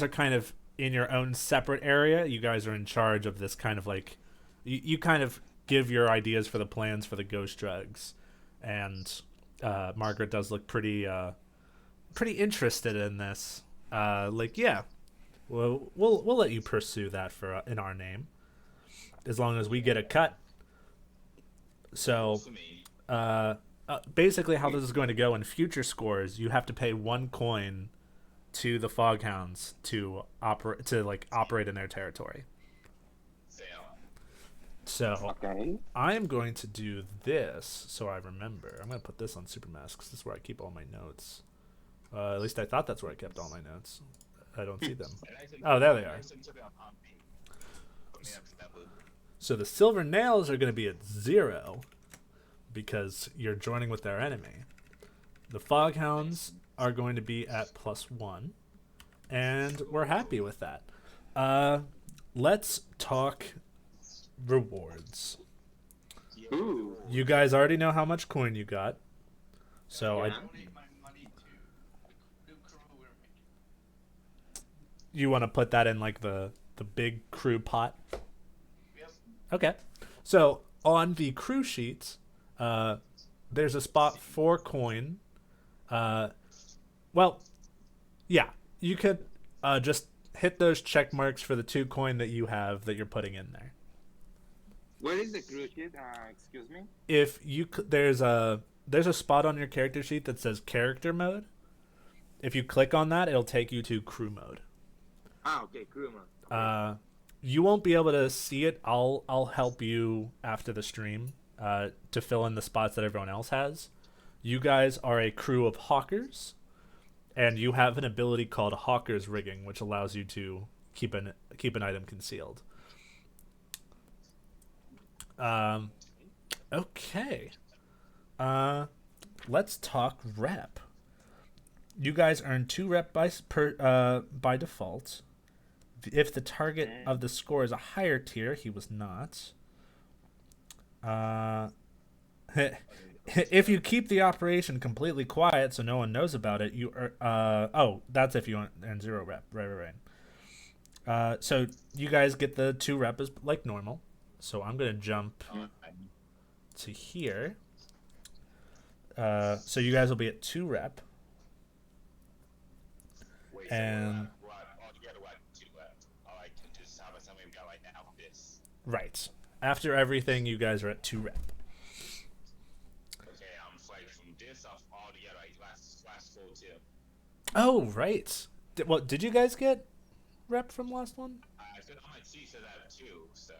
S1: kind of in your own separate area. You guys are in charge of this kind of like, you kind of give your ideas for the plans for the ghost drugs, and Margaret does look pretty interested in this. Like yeah, we'll let you pursue that for in our name, as long as we get a cut. So,
S2: For me.
S1: basically, how this is going to go in future scores, you have to pay 1 coin to the Foghounds to operate in their territory.
S2: Fail.
S1: So
S3: Okay.
S1: I am going to do this so I remember. I'm going to put this on Supermask because this is where I keep all my notes. At least I thought that's where I kept all my notes. I don't see them. Oh, there they are. So the Silver Nails are going to be at 0 because you're joining with their enemy. The Foghounds are going to be at +1, and we're happy with that. Let's talk rewards.
S3: Ooh.
S1: You guys already know how much coin you got, so
S3: Yeah.
S5: Donate my money to the new crew we're making.
S1: you want to put that in like the big crew pot. Okay. So on the crew sheets, there's a spot for coin. Uh, well, yeah, you could just hit those check marks for the 2 coin that you have that you're putting in there.
S3: Where is the crew sheet? Excuse me.
S1: If you there's a spot on your character sheet that says character mode. If you click on that, it'll take you to crew mode.
S3: Okay, crew mode. Okay.
S1: You won't be able to see it. I'll help you after the stream to fill in the spots that everyone else has. You guys are a crew of hawkers, and you have an ability called Hawker's Rigging, which allows you to keep an item concealed. Okay. Let's talk rep. You guys earn 2 rep by default. If the target of the score is a higher tier, he was not. If you keep the operation completely quiet so no one knows about it, you that's if you earn 0 rep. Right. So you guys get the 2 rep as like normal. So I'm gonna jump to here. So you guys will be at 2 rep.
S2: Wait,
S1: And
S2: so altogether, what, 2 left? I can just have something we've got right now. This.
S1: right after everything, you guys are at 2 rep.
S2: Okay, I'm like from this off altogether. Last full too.
S1: Oh right. Did you guys get rep from last one?
S2: I said on my sheet said that too. So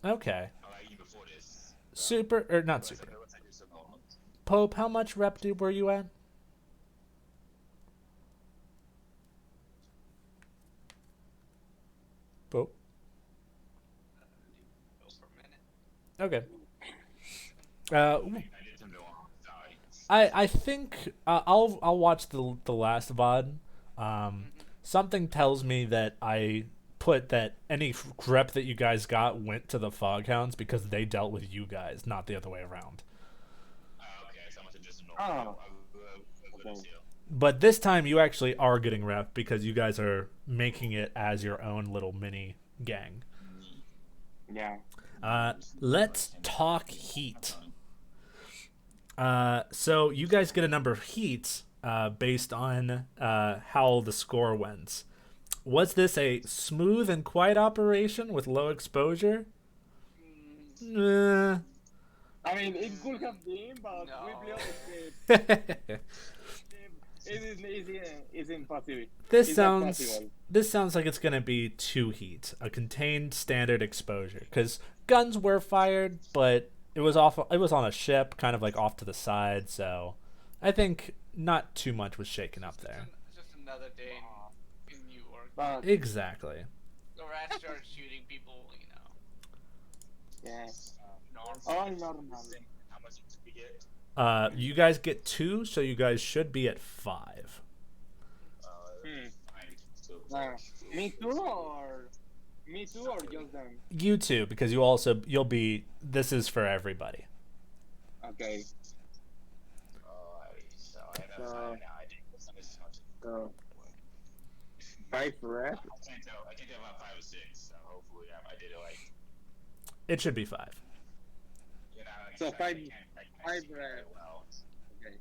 S1: Okay.
S2: even before this.
S1: Super or not super. Pope, how much rep were you at? Pope.
S5: Go for a minute.
S1: Okay. I think I'll watch the last VOD. Something tells me that I put that any rep that you guys got went to the Foghounds because they dealt with you guys, not the other way around.
S2: Okay, so I must have just
S3: Okay.
S1: But this time you actually are getting rep because you guys are making it as your own little mini gang.
S3: Yeah.
S1: Let's talk heat. So you guys get a number of heats based on how the score went. Was this a smooth and quiet operation with low exposure?
S3: I mean, it could have been, but
S5: No.
S3: we play the it's impossible.
S1: This
S3: It's not
S1: sounds
S3: possible.
S1: this sounds like it's gonna be 2 heat, a contained standard exposure, because guns were fired, but it was on a ship, kind of like off to the side, so I think not too much was shaken up there.
S5: Just another day in New York.
S3: But
S1: Exactly.
S5: The rats started shooting people, you know.
S3: yeah,
S5: Normal.
S3: all normal.
S2: How much did we get?
S1: You guys get 2, so you guys should be at 5.
S2: Fine. So,
S3: Me too, or just them?
S1: You too, because you'll be. This is for everybody.
S3: Okay.
S2: So I have now. I think this is much.
S3: So 5 rep.
S2: I can't tell about 5 or 6. So hopefully I did it like.
S1: It should be 5.
S2: You know, like,
S3: So
S2: I
S3: 5
S2: can't see
S3: rep.
S2: very well.
S3: Okay.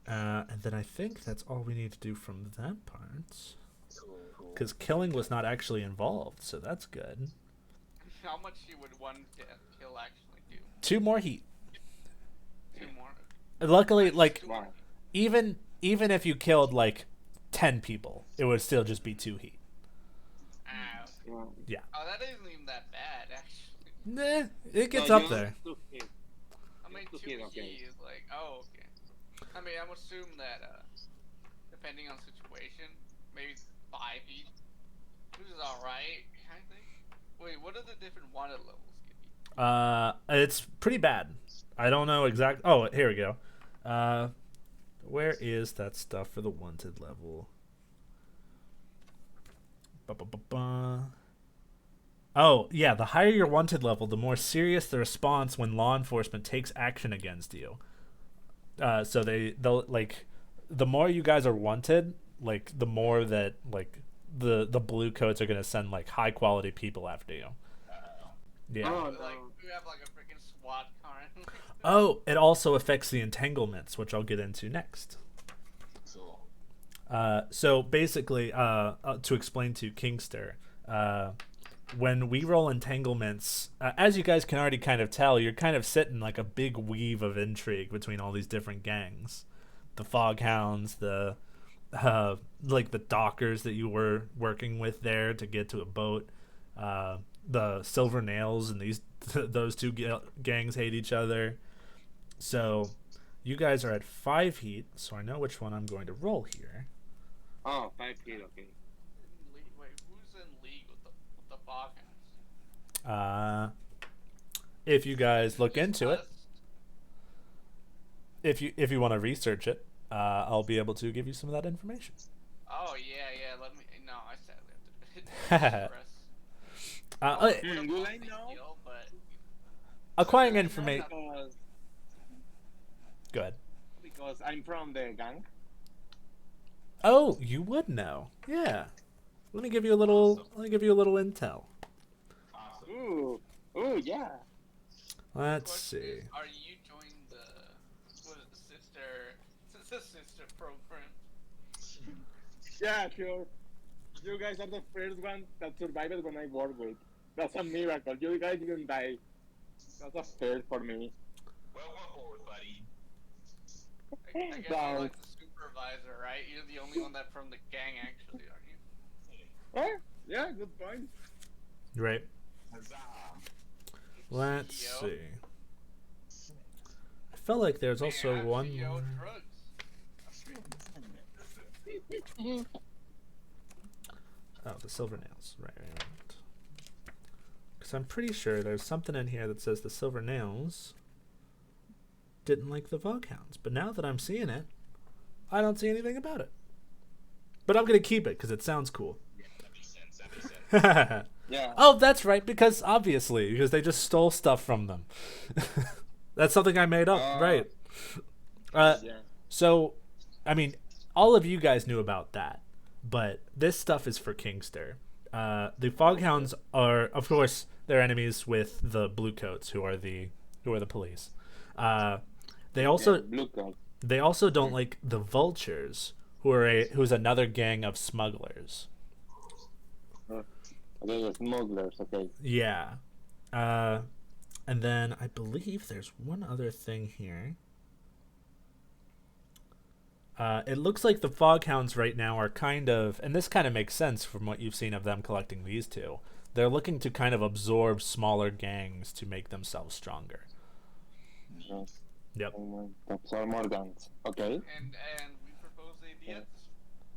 S1: And then I think that's all we need to do from that part.
S2: Cool.
S1: Because killing was not actually involved, so that's good.
S5: How much would one kill actually do?
S1: 2 more heat.
S5: 2 more.
S1: Luckily, like
S3: Wow.
S1: even if you killed like 10 people, it would still just be 2 heat.
S5: Ah, okay.
S3: Wow.
S5: Oh, that isn't even that bad, actually.
S1: Nah, it gets
S3: So
S1: up
S3: you
S1: there.
S3: took it.
S5: I mean,
S3: Two
S5: 2
S3: hit, okay.
S5: key is like, oh, okay. I mean, I'm assuming that, depending on situation, maybe 5 each, which is alright, I think. Wait, what are the different wanted levels give you?
S1: It's pretty bad. I don't know exact. Oh, here we go. Where is that stuff for the wanted level? Ba-ba-ba-ba. Oh, yeah, the higher your wanted level, the more serious the response when law enforcement takes action against you. So they'll like, the more you guys are wanted, like the more that like the blue coats are gonna send like high quality people after you. Yeah.
S3: Oh,
S5: Like
S3: no.
S5: we have like a freaking SWAT car.
S1: Oh, it also affects the entanglements, which I'll get into next.
S2: So,
S1: So basically, to explain to Kingster, when we roll entanglements, as you guys can already kind of tell, you're kind of sitting like a big weave of intrigue between all these different gangs, the Foghounds, the like the dockers that you were working with there to get to a boat, the Silver Nails, and these those two gangs hate each other. So you guys are at 5 heat, so I know which one I'm going to roll here.
S3: Oh, 5 feet, okay.
S5: Wait, who's in league with the Foghounds?
S1: If you guys look
S5: Just
S1: into it,
S5: us?
S1: if you want to research it, I'll be able to give you some of that information.
S5: Oh yeah. Let me. No, I sadly have to. Press.
S3: Hmm, will I know?
S5: Deal, but
S1: Acquiring
S3: No,
S1: information. Go ahead.
S3: because I'm from the gang.
S1: Oh, you would know. Yeah. Let me give you a little. Let me give you a little intel.
S2: awesome.
S3: Ooh, yeah.
S1: Let's
S5: question
S1: see.
S5: is, are you joining the sister program?
S3: Yeah, sure. You guys are the first one that survived when I worked with. That's a miracle. You guys didn't die. That's a first for me.
S2: Welcome aboard, buddy.
S5: I guess you're like the supervisor, right? You're the only one that from the gang, actually, aren't you?
S3: Oh, yeah, good point.
S1: Right.
S2: Huzzah.
S1: Let's
S5: CEO.
S1: see. I felt like there's also
S5: Man,
S1: one
S5: CEO
S1: more.
S5: drugs.
S1: Oh, the Silver Nails. Right. Because I'm pretty sure there's something in here that says the Silver Nails didn't like the Foghounds. But now that I'm seeing it, I don't see anything about it. But I'm going to keep it because it sounds cool.
S2: Yeah, that makes sense. That makes sense.
S3: Yeah.
S1: Oh, that's right, because they just stole stuff from them. That's something I made up, right?
S3: Yeah.
S1: So, I mean, all of you guys knew about that, but this stuff is for Kingster. The Foghounds are, of course, they're enemies with the Bluecoats, who are the police. They also
S3: Blue card.
S1: they also don't like the Vultures, who's another gang of smugglers.
S3: Okay, the smugglers, okay.
S1: Yeah. And then I believe there's one other thing here. It looks like the Foghounds right now are kind of, and this kind of makes sense from what you've seen of them collecting these two. They're looking to kind of absorb smaller gangs to make themselves stronger.
S3: Yes.
S1: Yep.
S3: That's all more guns. Okay.
S5: And we propose the idea to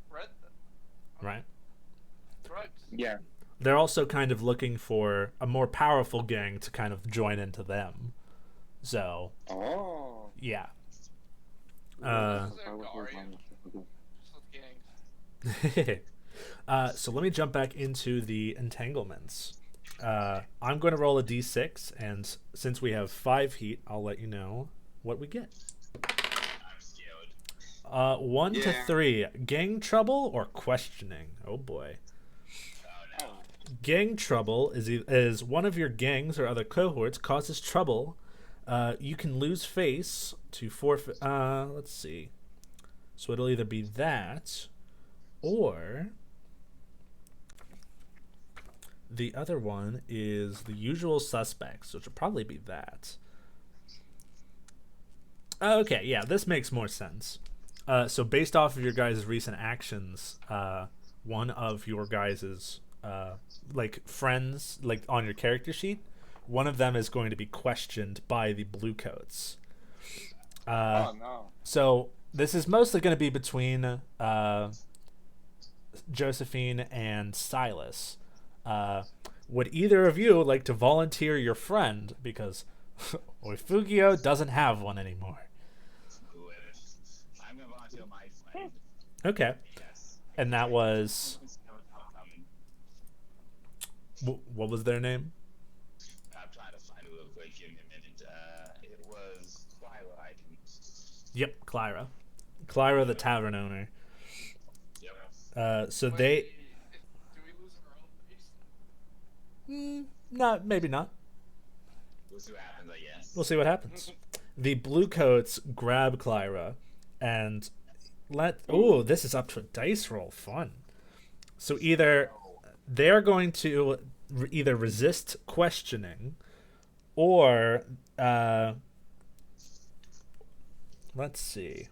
S5: spread them.
S1: Right?
S5: Drugs.
S3: Yeah.
S1: They're also kind of looking for a more powerful gang to kind of join into them. So,
S3: Oh.
S1: yeah.
S5: This is Argaria. Just with gangs.
S1: So let me jump back into the entanglements. I'm going to roll a d6, and since we have 5 heat, I'll let you know what we get.
S2: I'm scared.
S1: 1 to
S3: Yeah.
S1: 3. Gang trouble or questioning? Oh boy.
S2: Oh no.
S1: Gang trouble is one of your gangs or other cohorts causes trouble. You can lose face to forfeit. Let's see. So it'll either be that, or the other one is the usual suspects, which will probably be that. Okay, yeah, this makes more sense. So based off of your guys' recent actions, one of your guys' like friends, like on your character sheet, one of them is going to be questioned by the Bluecoats.
S3: Oh no.
S1: So this is mostly going to be between Josephine and Silas. Would either of you like to volunteer your friend, because Oifugio doesn't have one anymore?
S2: Good. I'm gonna volunteer my friend.
S1: Okay,
S2: Yes.
S1: and that was
S2: Upcoming.
S1: what was their name?
S2: I'm trying to find it real quick. Give me a minute. It was Clyra, I think.
S1: Yep, Clyra, the tavern owner.
S2: Yep.
S1: So
S5: Wait,
S1: they Not maybe not.
S2: We'll see what happens, I guess.
S1: We'll see what happens. The Bluecoats grab Clyra and let. Ooh, this is up to a dice roll. Fun. So either they're going to either resist questioning, or let's see.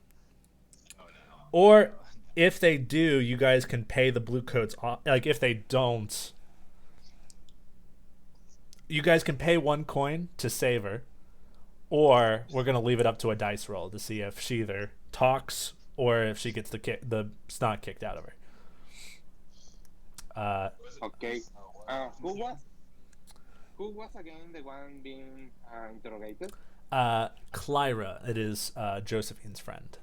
S2: Oh no.
S1: Or if they do, you guys can pay the Bluecoats off. Like if they don't, you guys can pay 1 coin to save her, or we're gonna leave it up to a dice roll to see if she either talks or if she gets the snot kicked out of her.
S3: Okay. Who was again the one being interrogated?
S1: Clyra, it is Josephine's friend.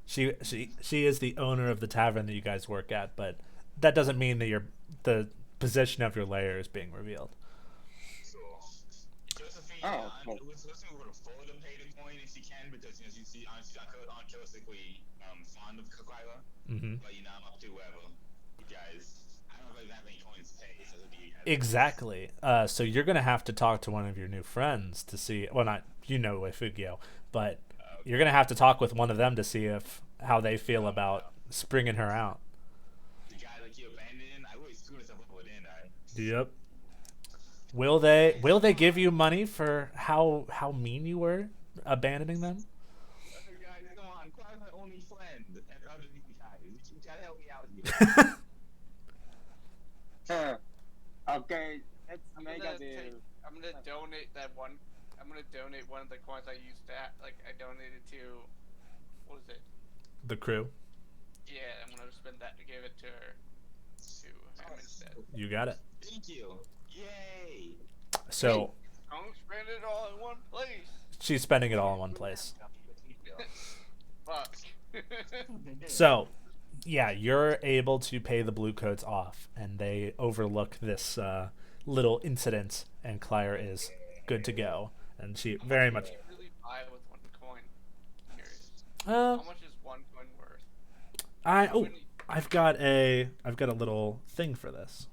S1: She is the owner of the tavern that you guys work at, but that doesn't mean that the position of your lair is being revealed.
S2: Josephine,
S3: Okay.
S2: Josephine would afford to pay the coin if she can, because she's uncharacteristically fond of Kyla.
S1: Mm-hmm.
S2: But I'm up to whoever. You guys, I don't really have any coins to pay, so it'll be
S1: Exactly. So you're gonna have to talk to one of your new friends to see. Well, not Oifugio, but you're gonna have to talk with one of them to see how they feel about springing her out.
S2: The guy that you abandoned, I always screw myself up within that.
S1: Yep. Will they give you money for how mean you were abandoning them?
S2: Guys, come on, Kyla's my only friend. And other you guys, you gotta help me out here.
S3: Okay, let's
S5: I'm
S3: make
S5: gonna
S3: a deal.
S5: I'm gonna donate that one. I'm gonna donate one of the coins I used to I donated to. What was it?
S1: The crew.
S5: Yeah, I'm gonna spend that to give it to her. To him instead.
S1: You got it.
S2: Thank you. Yay.
S1: So
S5: Don't spend it all in one place.
S1: she's spending it all in one place.
S5: Fuck.
S1: So, yeah, you're able to pay the Bluecoats off, and they overlook this little incident, and Clyra is good to go, and she very much.
S5: Really buy with 1 coin. I'm curious.
S1: Uh,
S5: How much is 1 coin worth?
S1: I've got a little thing for this.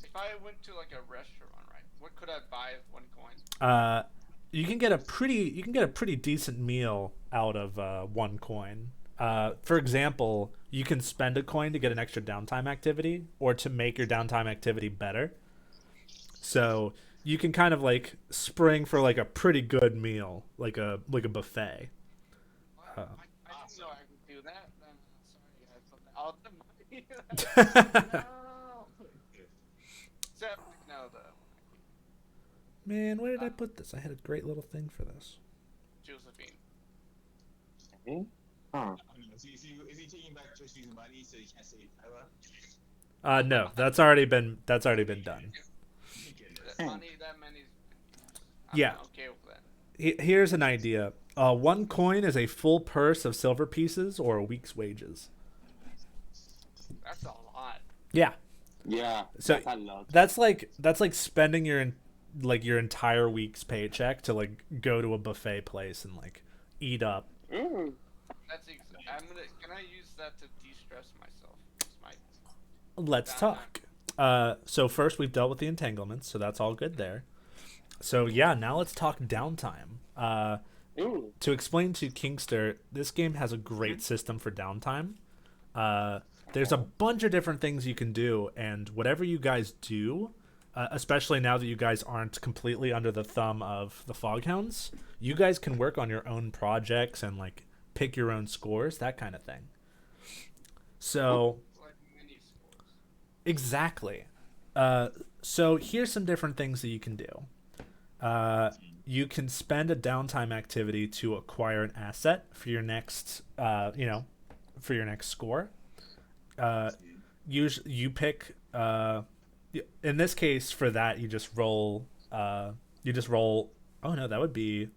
S5: If I went to like a restaurant, right? What could I buy with 1 coin?
S1: You can get a pretty decent meal out of 1 coin. For example, you can spend a coin to get an extra downtime activity, or to make your downtime activity better. So you can kind of like spring for like a pretty good meal, like a buffet.
S5: I didn't know I could do that. Sorry, I put that out of my. Except, no, though.
S1: Man, where did I put this? I had a great little thing for this.
S5: Josephine.
S3: Okay. Huh.
S2: Is he taking back Josephine's money so he can't save Kyla?
S1: No, that's already been done.
S5: That money's.
S1: Yeah.
S5: I'm okay with that.
S1: Here's an idea. 1 coin is a full purse of silver pieces or a week's wages.
S5: That's a lot.
S1: Yeah.
S3: Yeah,
S1: So
S3: that's a lot.
S1: that's like spending your entire week's paycheck to like go to a buffet place and like eat up.
S3: Ooh.
S5: Can I use that to de-stress myself? It's my
S1: Let's talk. So first we've dealt with the entanglements, so that's all good there. So yeah, now let's talk downtime.
S3: Ooh.
S1: To explain to Kingster, this game has a great system for downtime. There's a bunch of different things you can do, and whatever you guys do, especially now that you guys aren't completely under the thumb of the Foghounds, you guys can work on your own projects and like pick your own scores, that kind of thing. So
S5: like mini scores.
S1: exactly. So here's some different things that you can do. You can spend a downtime activity to acquire an asset for your next, for your next score. Usually you pick. In this case, for that, you just roll. Oh no, that would be.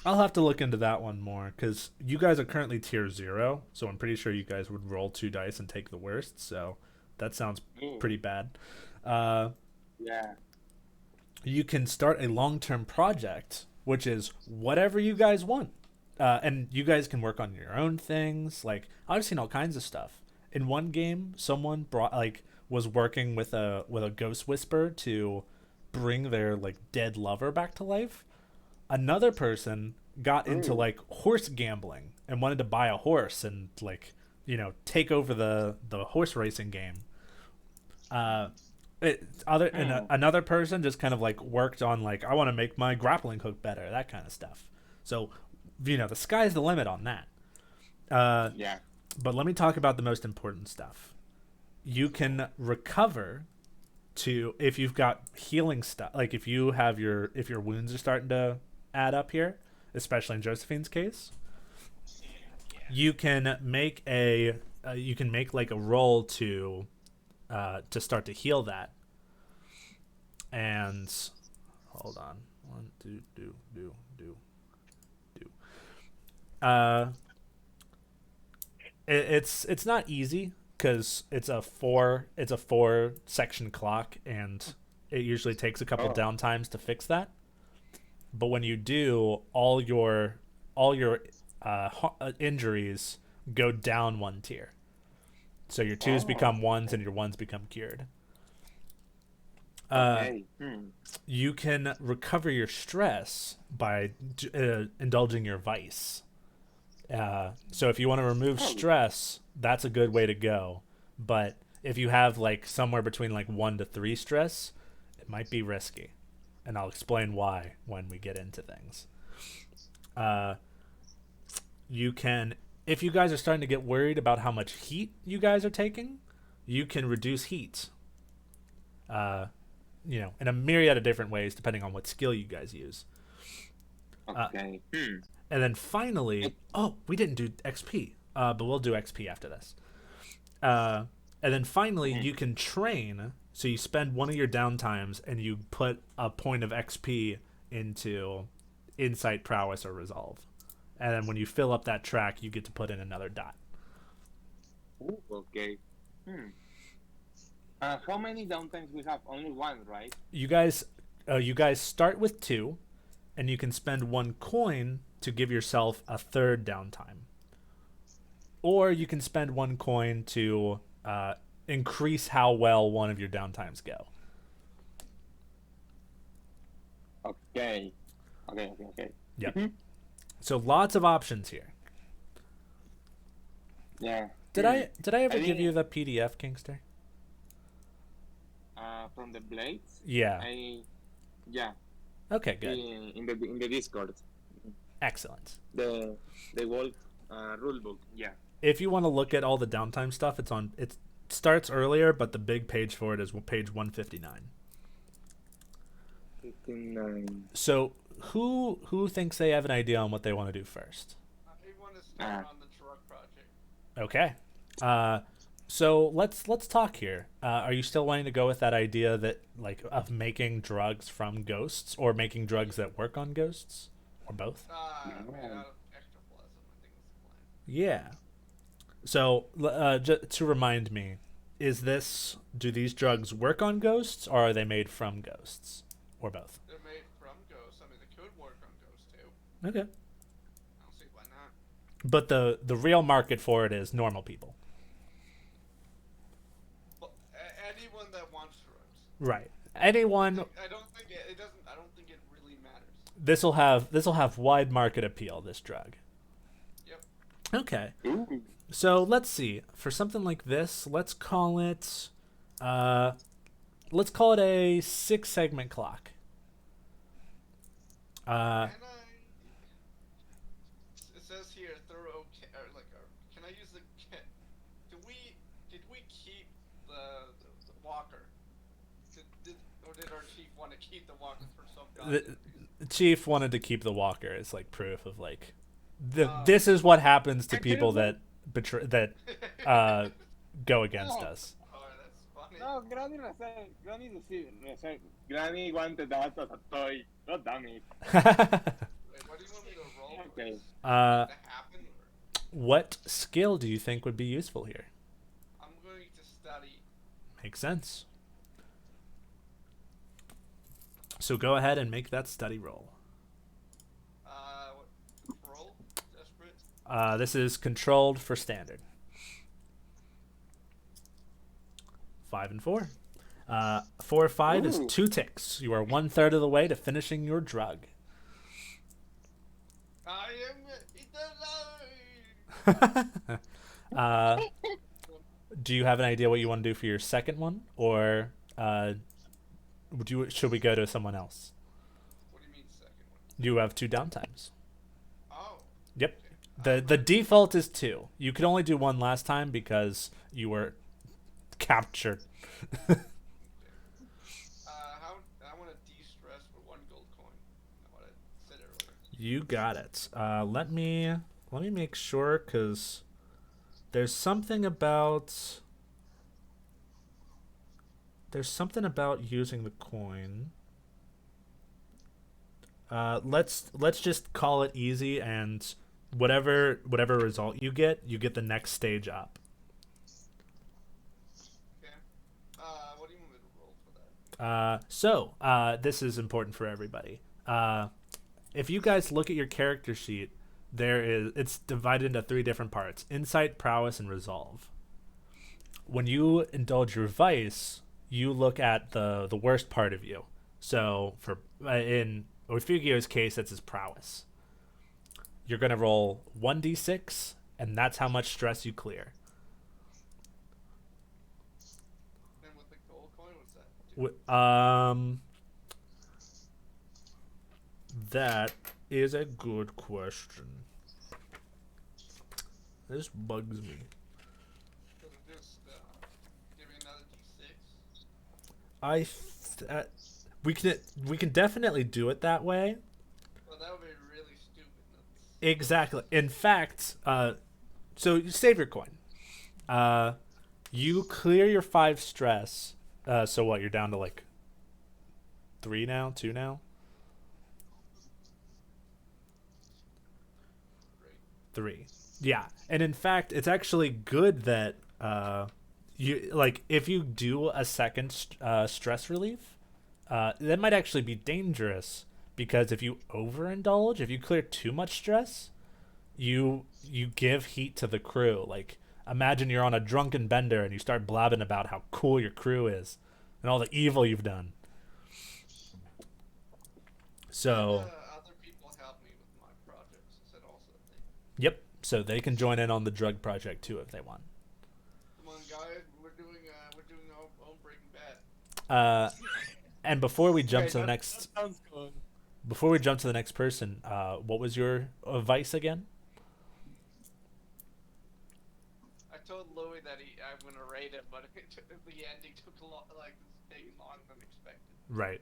S1: I'll have to look into that one more because you guys are currently tier 0, so I'm pretty sure you guys would roll 2 dice and take the worst. So that sounds pretty bad.
S3: Yeah.
S1: You can start a long-term project, which is whatever you guys want, and you guys can work on your own things. Like I've seen all kinds of stuff. In one game, someone was working with a ghost whisperer to bring their like dead lover back to life. Another person got into
S3: Ooh.
S1: like horse gambling and wanted to buy a horse and like, you know, take over the horse racing game. Another person just kind of like worked on like, I want to make my grappling hook better, that kind of stuff. So, you know, the sky's the limit on that.
S3: Yeah.
S1: But let me talk about the most important stuff. You can recover to, if you've got healing stuff, like if your wounds are starting to add up here, especially in Josephine's case, you can make like a roll to start to heal that. And hold on, it's not easy because it's a four section clock, and it usually takes a couple downtimes to fix that. But when you do, all your injuries go down one tier, so your twos become ones and your ones become cured.
S3: Okay.
S1: You can recover your stress by indulging your vice. So if you want to remove stress, that's a good way to go. But if you have like somewhere between like 1 to 3 stress, it might be risky, and I'll explain why when we get into things. You can, if you guys are starting to get worried about how much heat you guys are taking, you can reduce heat. You know, in a myriad of different ways depending on what skill you guys use.
S3: Okay.
S1: And then finally, we didn't do XP, but we'll do XP after this. And then finally, you can train. So you spend one of your downtimes and you put a point of XP into Insight, Prowess, or Resolve. And then when you fill up that track, you get to put in another dot.
S3: Ooh, okay. How many downtimes we have? Only one, right?
S1: You guys start with 2, and you can spend 1 coin to give yourself a third downtime. Or you can spend 1 coin to increase how well one of your downtimes go.
S3: Okay.
S1: Yep. So lots of options here.
S3: Yeah.
S1: Did I ever give you the PDF, Kingster?
S3: From the blades?
S1: Yeah.
S3: Yeah.
S1: Okay, good.
S3: In the Discord.
S1: Excellent.
S3: The Wolf rule book. Yeah.
S1: If you want to look at all the downtime stuff, it starts earlier, but the big page for it is page 159.
S3: 59.
S1: So who thinks they have an idea on what they want to do first?
S5: I want to start on the truck project.
S1: Okay. So let's talk here. Are you still wanting to go with that idea that like of making drugs from ghosts, or making drugs that work on ghosts, or both?
S5: Made out of ectoplasm, I think is the plan.
S1: Yeah. So to remind me, do these drugs work on ghosts, or are they made from ghosts, or both?
S5: They're made from ghosts. I mean, they could work on ghosts too.
S1: Okay.
S5: I don't see why not.
S1: But the real market for it is normal people.
S5: But anyone that wants drugs.
S1: Right. Anyone.
S5: I don't think it doesn't. I don't think it really matters.
S1: This'll have wide market appeal, this drug.
S5: Yep.
S1: Okay.
S3: Ooh.
S1: So let's see. For something like this, let's call it a 6-segment clock.
S5: It says here thorough. Can I use the? Did we keep the walker? Or did our chief want to keep the walker for some reason?
S1: The chief wanted to keep the walker as like proof of like this is what happens to people that go against us.
S5: Oh, that's funny.
S3: No, Granny Granny wanted that as a toy. God damn it.
S5: Wait, what do you want me to roll?
S3: Okay.
S5: To happen?
S1: What skill do you think would be useful here?
S5: I'm going to study.
S1: Makes sense. So go ahead and make that study roll.
S5: What control? Desperate.
S1: This is controlled for standard. 5 and 4. 4 or 5 is
S3: Ooh.
S1: 2 ticks. You are 1/3 of the way to finishing your drug.
S5: I am alive.
S1: Do you have an idea what you want to do for your second one, or should we go to someone else?
S5: What do you mean second one?
S1: You have 2 downtimes.
S5: Oh.
S1: Yep.
S5: Okay.
S1: The default is 2. You could only do 1 last time because you were captured.
S5: How I want to de-stress for 1 gold coin. What I said earlier.
S1: You got it. Let me make sure, because there's something about using the coin. Let's just call it easy, and whatever result you get the next stage up.
S5: Okay. What do you want me to roll for that?
S1: So this is important for everybody. If you guys look at your character sheet, it's divided into 3 different parts: insight, prowess, and resolve. When you indulge your vice, you look at the worst part of you. So for in Oifugio's case, that's his prowess. You're gonna roll 1d6, and that's how much stress you clear.
S5: And with the gold coin, what's that?
S1: That is a good question. This bugs me.
S5: Does it just give me another d6?
S1: We can definitely do it that way.
S5: Well, that would be really stupid.
S1: Exactly. In fact, so you save your coin. You clear your 5 stress. So what? You're down to like 3 now, 2 now. 3. Yeah, and in fact, it's actually good that you like if you do a second stress relief, that might actually be dangerous, because if you overindulge, if you clear too much stress, you give heat to the crew. Like, imagine you're on a drunken bender and you start blabbing about how cool your crew is and all the evil you've done. So
S5: Other people help me with my projects. Is that also a thing?
S1: yep, so they can join in on the drug project too if they want.
S5: Come on, guys. We're doing our own Breaking Bad.
S1: And before we jump
S3: Okay,
S1: to the
S3: that
S1: next
S3: sounds good.
S1: before we jump to the next person, what was your vice again?
S5: I told Louis that I'm gonna rate it, but the ending took a lot, like it's taking longer than expected.
S1: Right.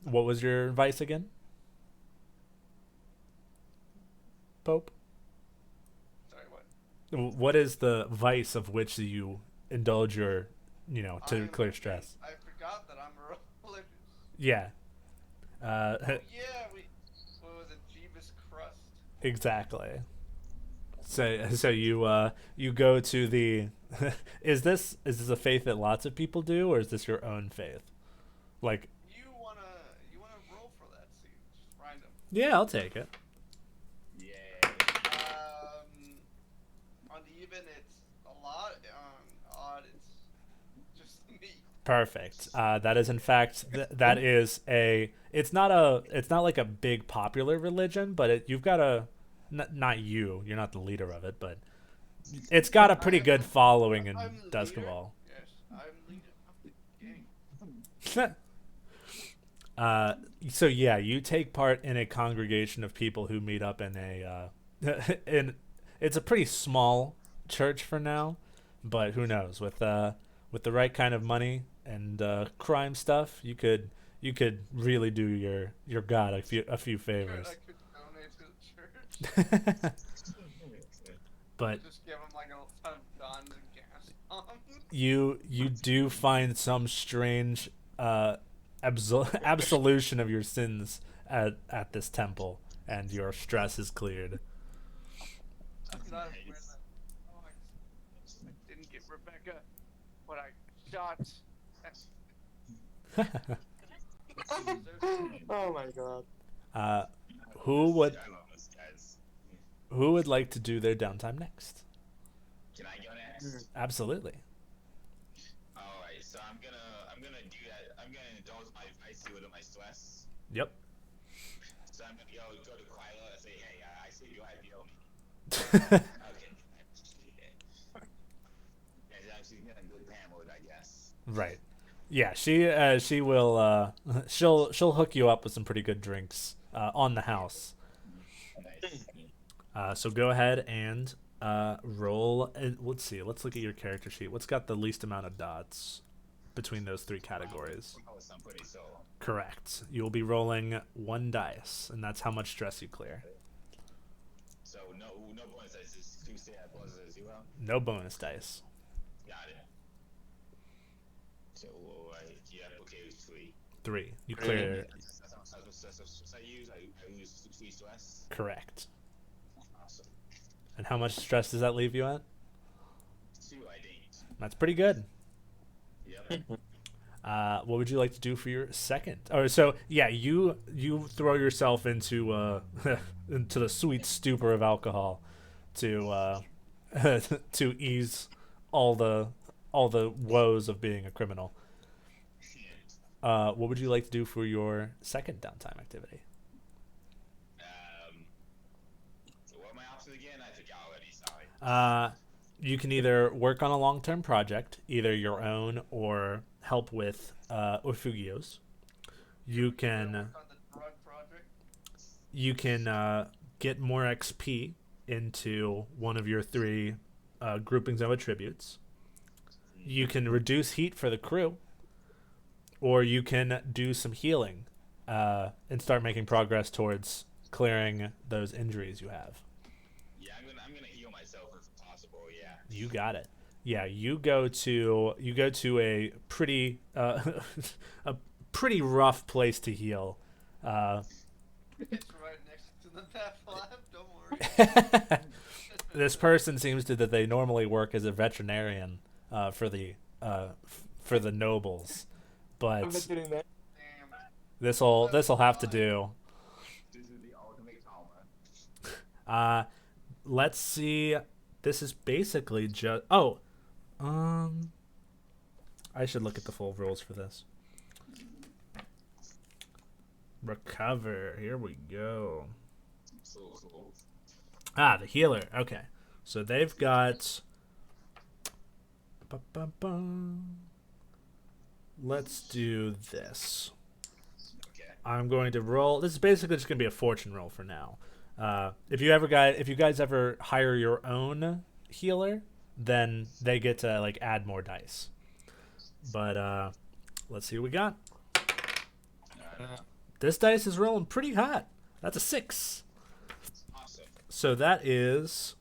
S1: What was your vice again? Pope?
S5: Sorry, what?
S1: What is the vice of which you indulge your, to clear
S5: I
S1: stress?
S5: forgot that I'm religious.
S1: Yeah.
S5: Yeah, what was it, Jeebus Crust?
S1: Exactly. So you go to the is this a faith that lots of people do, or is this your own faith? Like,
S5: You wanna roll for that? See, just random.
S1: yeah, I'll take it.
S2: Yeah.
S5: On the even, it's a lot. On odd, it's just me.
S1: Perfect. That is in fact that is it's not like a big popular religion, but you've got not you're not the leader of it, but it's got a pretty good following in
S5: I'm the
S1: Duskable.
S5: leader. Yes, I'm leader of the gang.
S1: So yeah, you take part in a congregation of people who meet up in a in it's a pretty small church for now, but who knows, with the right kind of money and crime stuff, you could really do your god a few favors.
S5: I could donate to the church.
S1: But
S5: Just give them like a ton of guns and gas bombs.
S1: you do find some strange absolution of your sins at this temple, and your stress is cleared.
S5: That's not where the. Oh, I didn't get Rebecca, but I shot.
S3: Oh my god.
S1: Who would
S2: I love this, guys.
S1: like to do their downtime next?
S2: Can I go next?
S1: Absolutely.
S2: All right, so I'm gonna do that. I'm gonna indulge my vice here with my stress.
S1: Yep.
S2: So I'm gonna go to Quila and say, hey, I see you IPO me. Okay. Yeah, she's in a good pan mode, I guess.
S1: Right. Yeah, she will she'll hook you up with some pretty good drinks on the house.
S2: Nice.
S1: So go ahead and roll. Let's see. Let's look at your character sheet. What's got the least amount of dots between those three categories?
S2: Oh, so I'm pretty sure.
S1: Correct. You will be rolling 1 dice, and that's how much stress you clear.
S2: So no bonus dice. Just 2 stay at plus 0.
S1: No bonus dice.
S2: Got it. So yeah, okay, it was 3.
S1: 3. You clear.
S2: That's I use. I use 3 stress.
S1: Correct.
S2: Awesome.
S1: And how much stress does that leave you at?
S2: 2, I think.
S1: That's pretty good.
S2: Yep.
S1: What would you like to do for your second? Oh, so yeah, you throw yourself into into the sweet stupor of alcohol to to ease all the woes of being a criminal. What would you like to do for your second downtime activity?
S2: So what are my options again? I forgot already. Sorry.
S1: You can either work on a long-term project, either your own or help with Oifugio's. You can
S5: Work on the drug project.
S1: you can get more XP into one of your 3 groupings of attributes. You can reduce heat for the crew, or you can do some healing and start making progress towards clearing those injuries you have.
S2: Yeah, I'm gonna heal myself if possible. Yeah.
S1: You got it. Yeah, you go to a pretty a pretty rough place to heal.
S5: It's right next to the meth lab. Don't worry.
S1: This person seems to that they normally work as a veterinarian for the nobles, but
S5: Damn.
S1: this'll have to do.
S2: This is the ultimate trauma.
S1: Let's see. This is basically just I should look at the full rules for this. Recover. Here we go.
S2: Cool.
S1: The healer. Okay. So they've got. Let's do this.
S2: Okay.
S1: I'm going to roll. This is basically just going to be a fortune roll for now. If you guys ever hire your own healer, then they get to like add more dice. But let's see what we got. This dice is rolling pretty hot. That's a 6.
S2: Awesome.
S1: So that is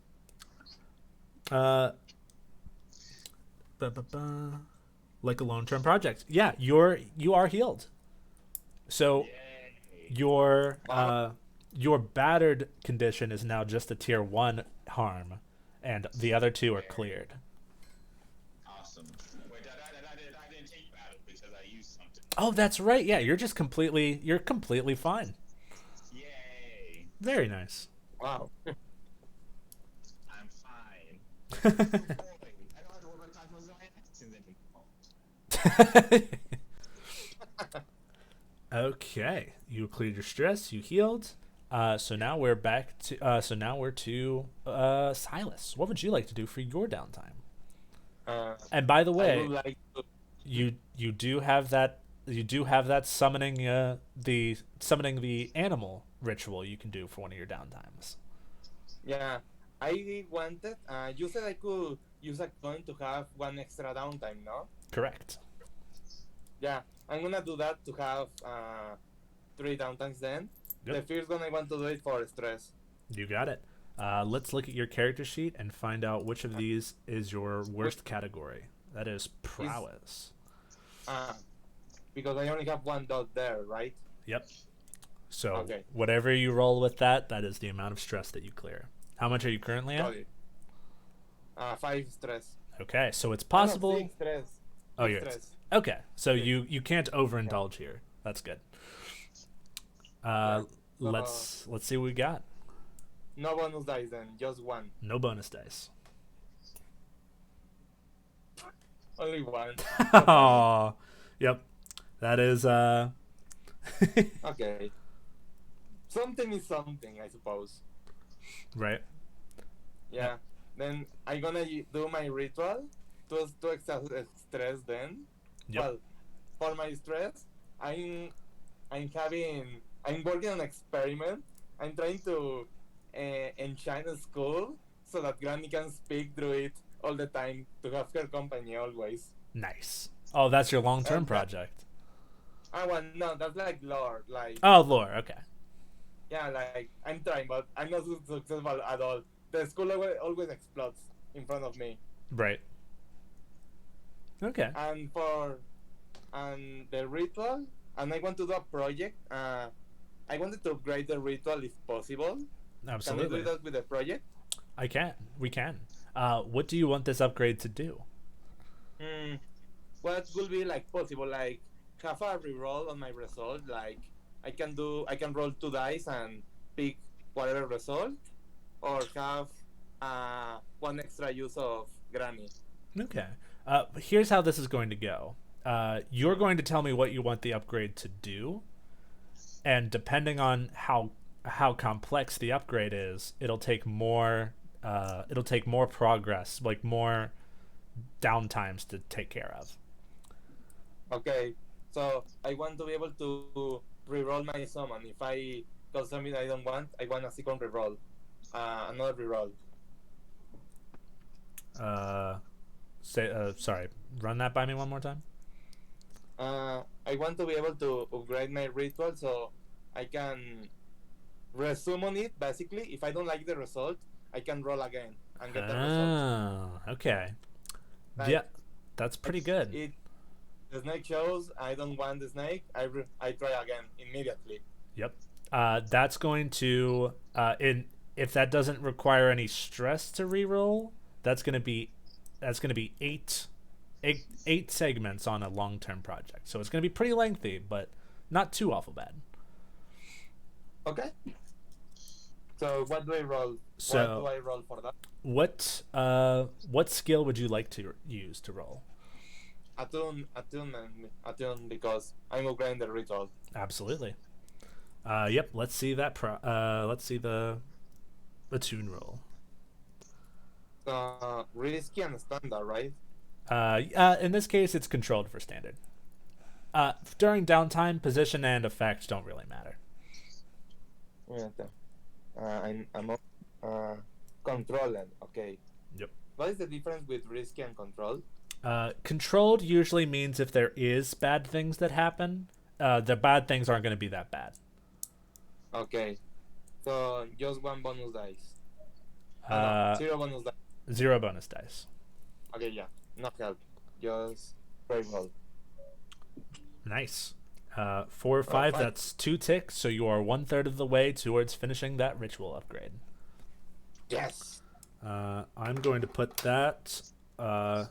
S1: like a long-term project. Yeah, you are healed. So
S2: Yay.
S1: your battered condition is now just a tier 1 harm, and the other 2 are cleared.
S2: Awesome. Wait, I didn't take battle because I used something.
S1: Oh, that's right. Yeah, you're completely fine.
S2: Yay.
S1: Very nice.
S3: Wow.
S2: I'm fine. Boy, I don't have to worry about time for accents anymore.
S1: Okay, you cleared your stress. You healed. So now we're back to. Silas. What would you like to do for your downtime? And by the
S3: I
S1: way,
S3: would like to.
S1: you do have that summoning the animal ritual you can do for one of your downtimes.
S3: Yeah, I wanted. You said I could use a coin to have 1 extra downtime, no?
S1: Correct.
S3: Yeah, I'm gonna do that to have 3 downtimes then.
S1: Yep.
S3: The first one I want to do it for stress.
S1: You got it. Let's look at your character sheet and find out which of these is your worst category. That is prowess.
S3: Because I only have 1 dot there, right?
S1: Yep. So
S3: Okay.
S1: whatever you roll with that is the amount of stress that you clear. How much are you currently
S3: Got
S1: at?
S3: it. 5 stress.
S1: Okay, so it's
S3: No,
S1: possible.
S3: 6 stress.
S1: Oh,
S3: 6
S1: you're
S3: stress.
S1: okay. So you can't overindulge here. That's good. Let's see what we got.
S3: No bonus dice then, just 1.
S1: No bonus dice.
S3: Only one. Okay.
S1: Oh, yep. That is
S3: Okay. Something is something, I suppose.
S1: right.
S3: Yeah. Then I'm gonna do my ritual to stress. Then,
S1: Yep.
S3: well, for my stress, I'm I'm working on an experiment. I'm trying to enchant a school so that Granny can speak through it all the time to have her company always.
S1: Nice. Oh, that's your long-term
S3: And that
S1: project.
S3: I want no, that's like lore. Like
S1: Oh, lore. Okay.
S3: yeah, like I'm trying, but I'm not successful at all. The school always explodes in front of me.
S1: Right. Okay.
S3: And for and the ritual, and I want to do a project. I wanted to upgrade the ritual if possible. Can we do
S1: Absolutely.
S3: that with the project?
S1: I can. We can. What do you want this upgrade to do?
S3: Hmm. What will be like possible? Like have a reroll on my result. Like I can roll 2 dice and pick whatever result, or have one extra use of Granny.
S1: Okay. Here's how this is going to go. You're going to tell me what you want the upgrade to do, and depending on how complex the upgrade is, it'll take more. It'll take more progress, like more downtimes to take care of.
S3: Okay. So I want to be able to reroll my summon. If I got something I don't want, I want a second reroll. Another reroll.
S1: Sorry. Run that by me one more time.
S3: I want to be able to upgrade my ritual so I can resummon it. Basically, if I don't like the result, I can roll again and get the result.
S1: Oh, okay.
S3: Like,
S1: Yeah, that's pretty good.
S3: The snake shows. I don't want the snake. I try again immediately.
S1: Yep. That's going to if that doesn't require any stress to reroll, that's gonna be eight segments on a long term project. So it's gonna be pretty lengthy, but not too awful bad.
S3: Okay. So what do I roll?
S1: So
S3: what do I roll for that?
S1: what skill would you like to use to roll?
S3: Attune because I'm upgrading the ritual.
S1: Absolutely. Yep. Let's see that. Let's see the tune roll.
S3: Risky and standard, right?
S1: In this case, it's controlled for standard. During downtime, position and effect don't really matter.
S3: I'm controlling. Okay.
S1: Yep.
S3: What is the difference with risky and control?
S1: Controlled usually means if there is bad things that happen, the bad things aren't going to be that bad.
S3: Okay. So just one bonus dice.
S1: No,
S3: 0 bonus dice.
S1: 0 bonus dice.
S3: Okay, yeah. Not help. Just straight roll.
S1: Nice. 4 or 5,
S3: five.
S1: that's 2 ticks, so you are 1/3 of the way towards finishing that ritual upgrade.
S3: Yes.
S1: I'm going to put that. I'm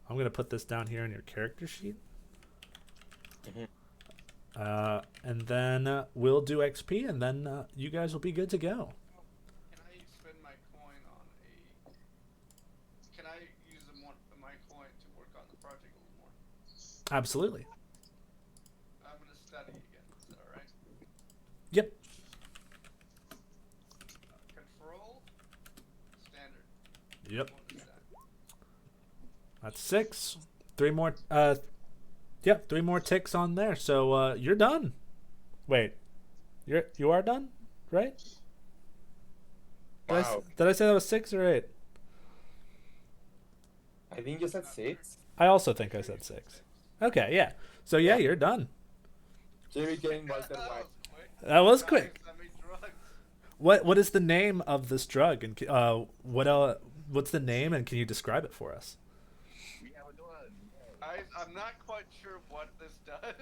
S1: going to put this down here in your character sheet. And then we'll do XP, and then you guys will be good to go.
S5: Can I spend my coin on a? Can I use my coin to work on the project a little more?
S1: Absolutely.
S5: I'm gonna study again. Is that all right?
S1: Yep.
S5: Control. Standard.
S1: Yep.
S5: What is that?
S1: That's 6. 3 more. Yeah, 3 more ticks on there. So you're done. Wait, you are done, right?
S3: Wow.
S1: Did I say that was 6 or 8?
S3: I think you said 6.
S1: I also think I said 6. Okay, yeah. So yeah, you're done.
S3: Jerry getting Walter
S5: That
S3: White.
S5: was quick.
S1: That was
S5: Guys,
S1: quick.
S5: I made drugs.
S1: What is the name of this drug, and what's the name, and can you describe it for us?
S5: I'm not quite sure what this does,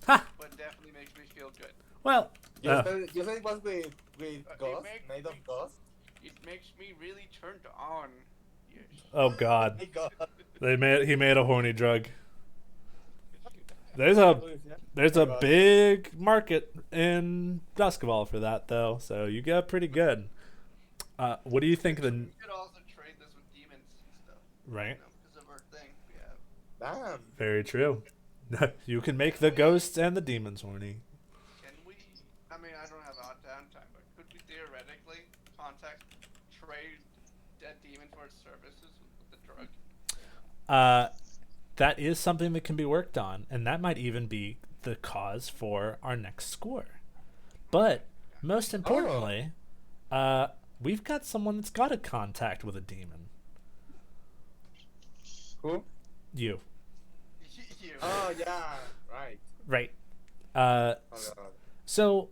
S1: Ha!
S5: but definitely makes me feel good.
S1: Well,
S3: You said it was with Ghost, made of Ghost.
S5: It makes me really turned on. Yes.
S1: oh God,
S3: My God.
S1: he made a horny drug. There's a big market in basketball for that though, so you got pretty good. What do you think
S5: We could also trade this with demons and stuff.
S1: right?
S5: Because of our thing.
S6: Damn.
S1: Very true. You can make the ghosts and the demons horny.
S5: Can we? I mean, I don't have a downtime, but could we theoretically trade that demon for its services with the drug?
S1: That is something that can be worked on, and that might even be the cause for our next score. But most importantly, we've got someone that's got a contact with a demon.
S6: Who?
S1: You.
S5: You.
S6: Oh yeah, right.
S1: Right.
S6: Oh, God.
S1: So,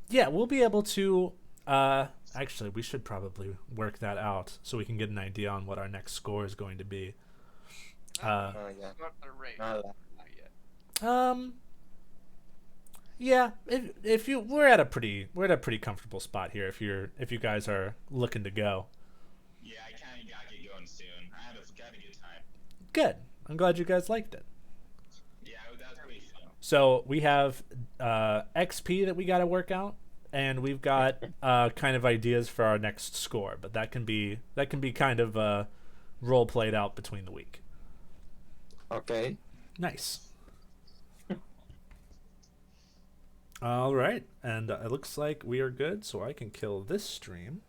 S1: yeah, we'll be able to. Actually, we should probably work that out so we can get an idea on what our next score is going to be.
S6: Oh yeah.
S5: Not the rate.
S6: Nada.
S5: Not yet.
S1: Yeah, if you we're at a pretty comfortable spot here. If you guys are looking to go,
S2: Yeah, I kind of gotta get going soon. I had a good time.
S1: good. I'm glad you guys liked it.
S2: Yeah, that was pretty fun.
S1: So we have XP that we got to work out, and we've got kind of ideas for our next score. But that can be kind of role played out between the week.
S6: Okay.
S1: Nice. All right, and it looks like we are good, so I can kill this stream.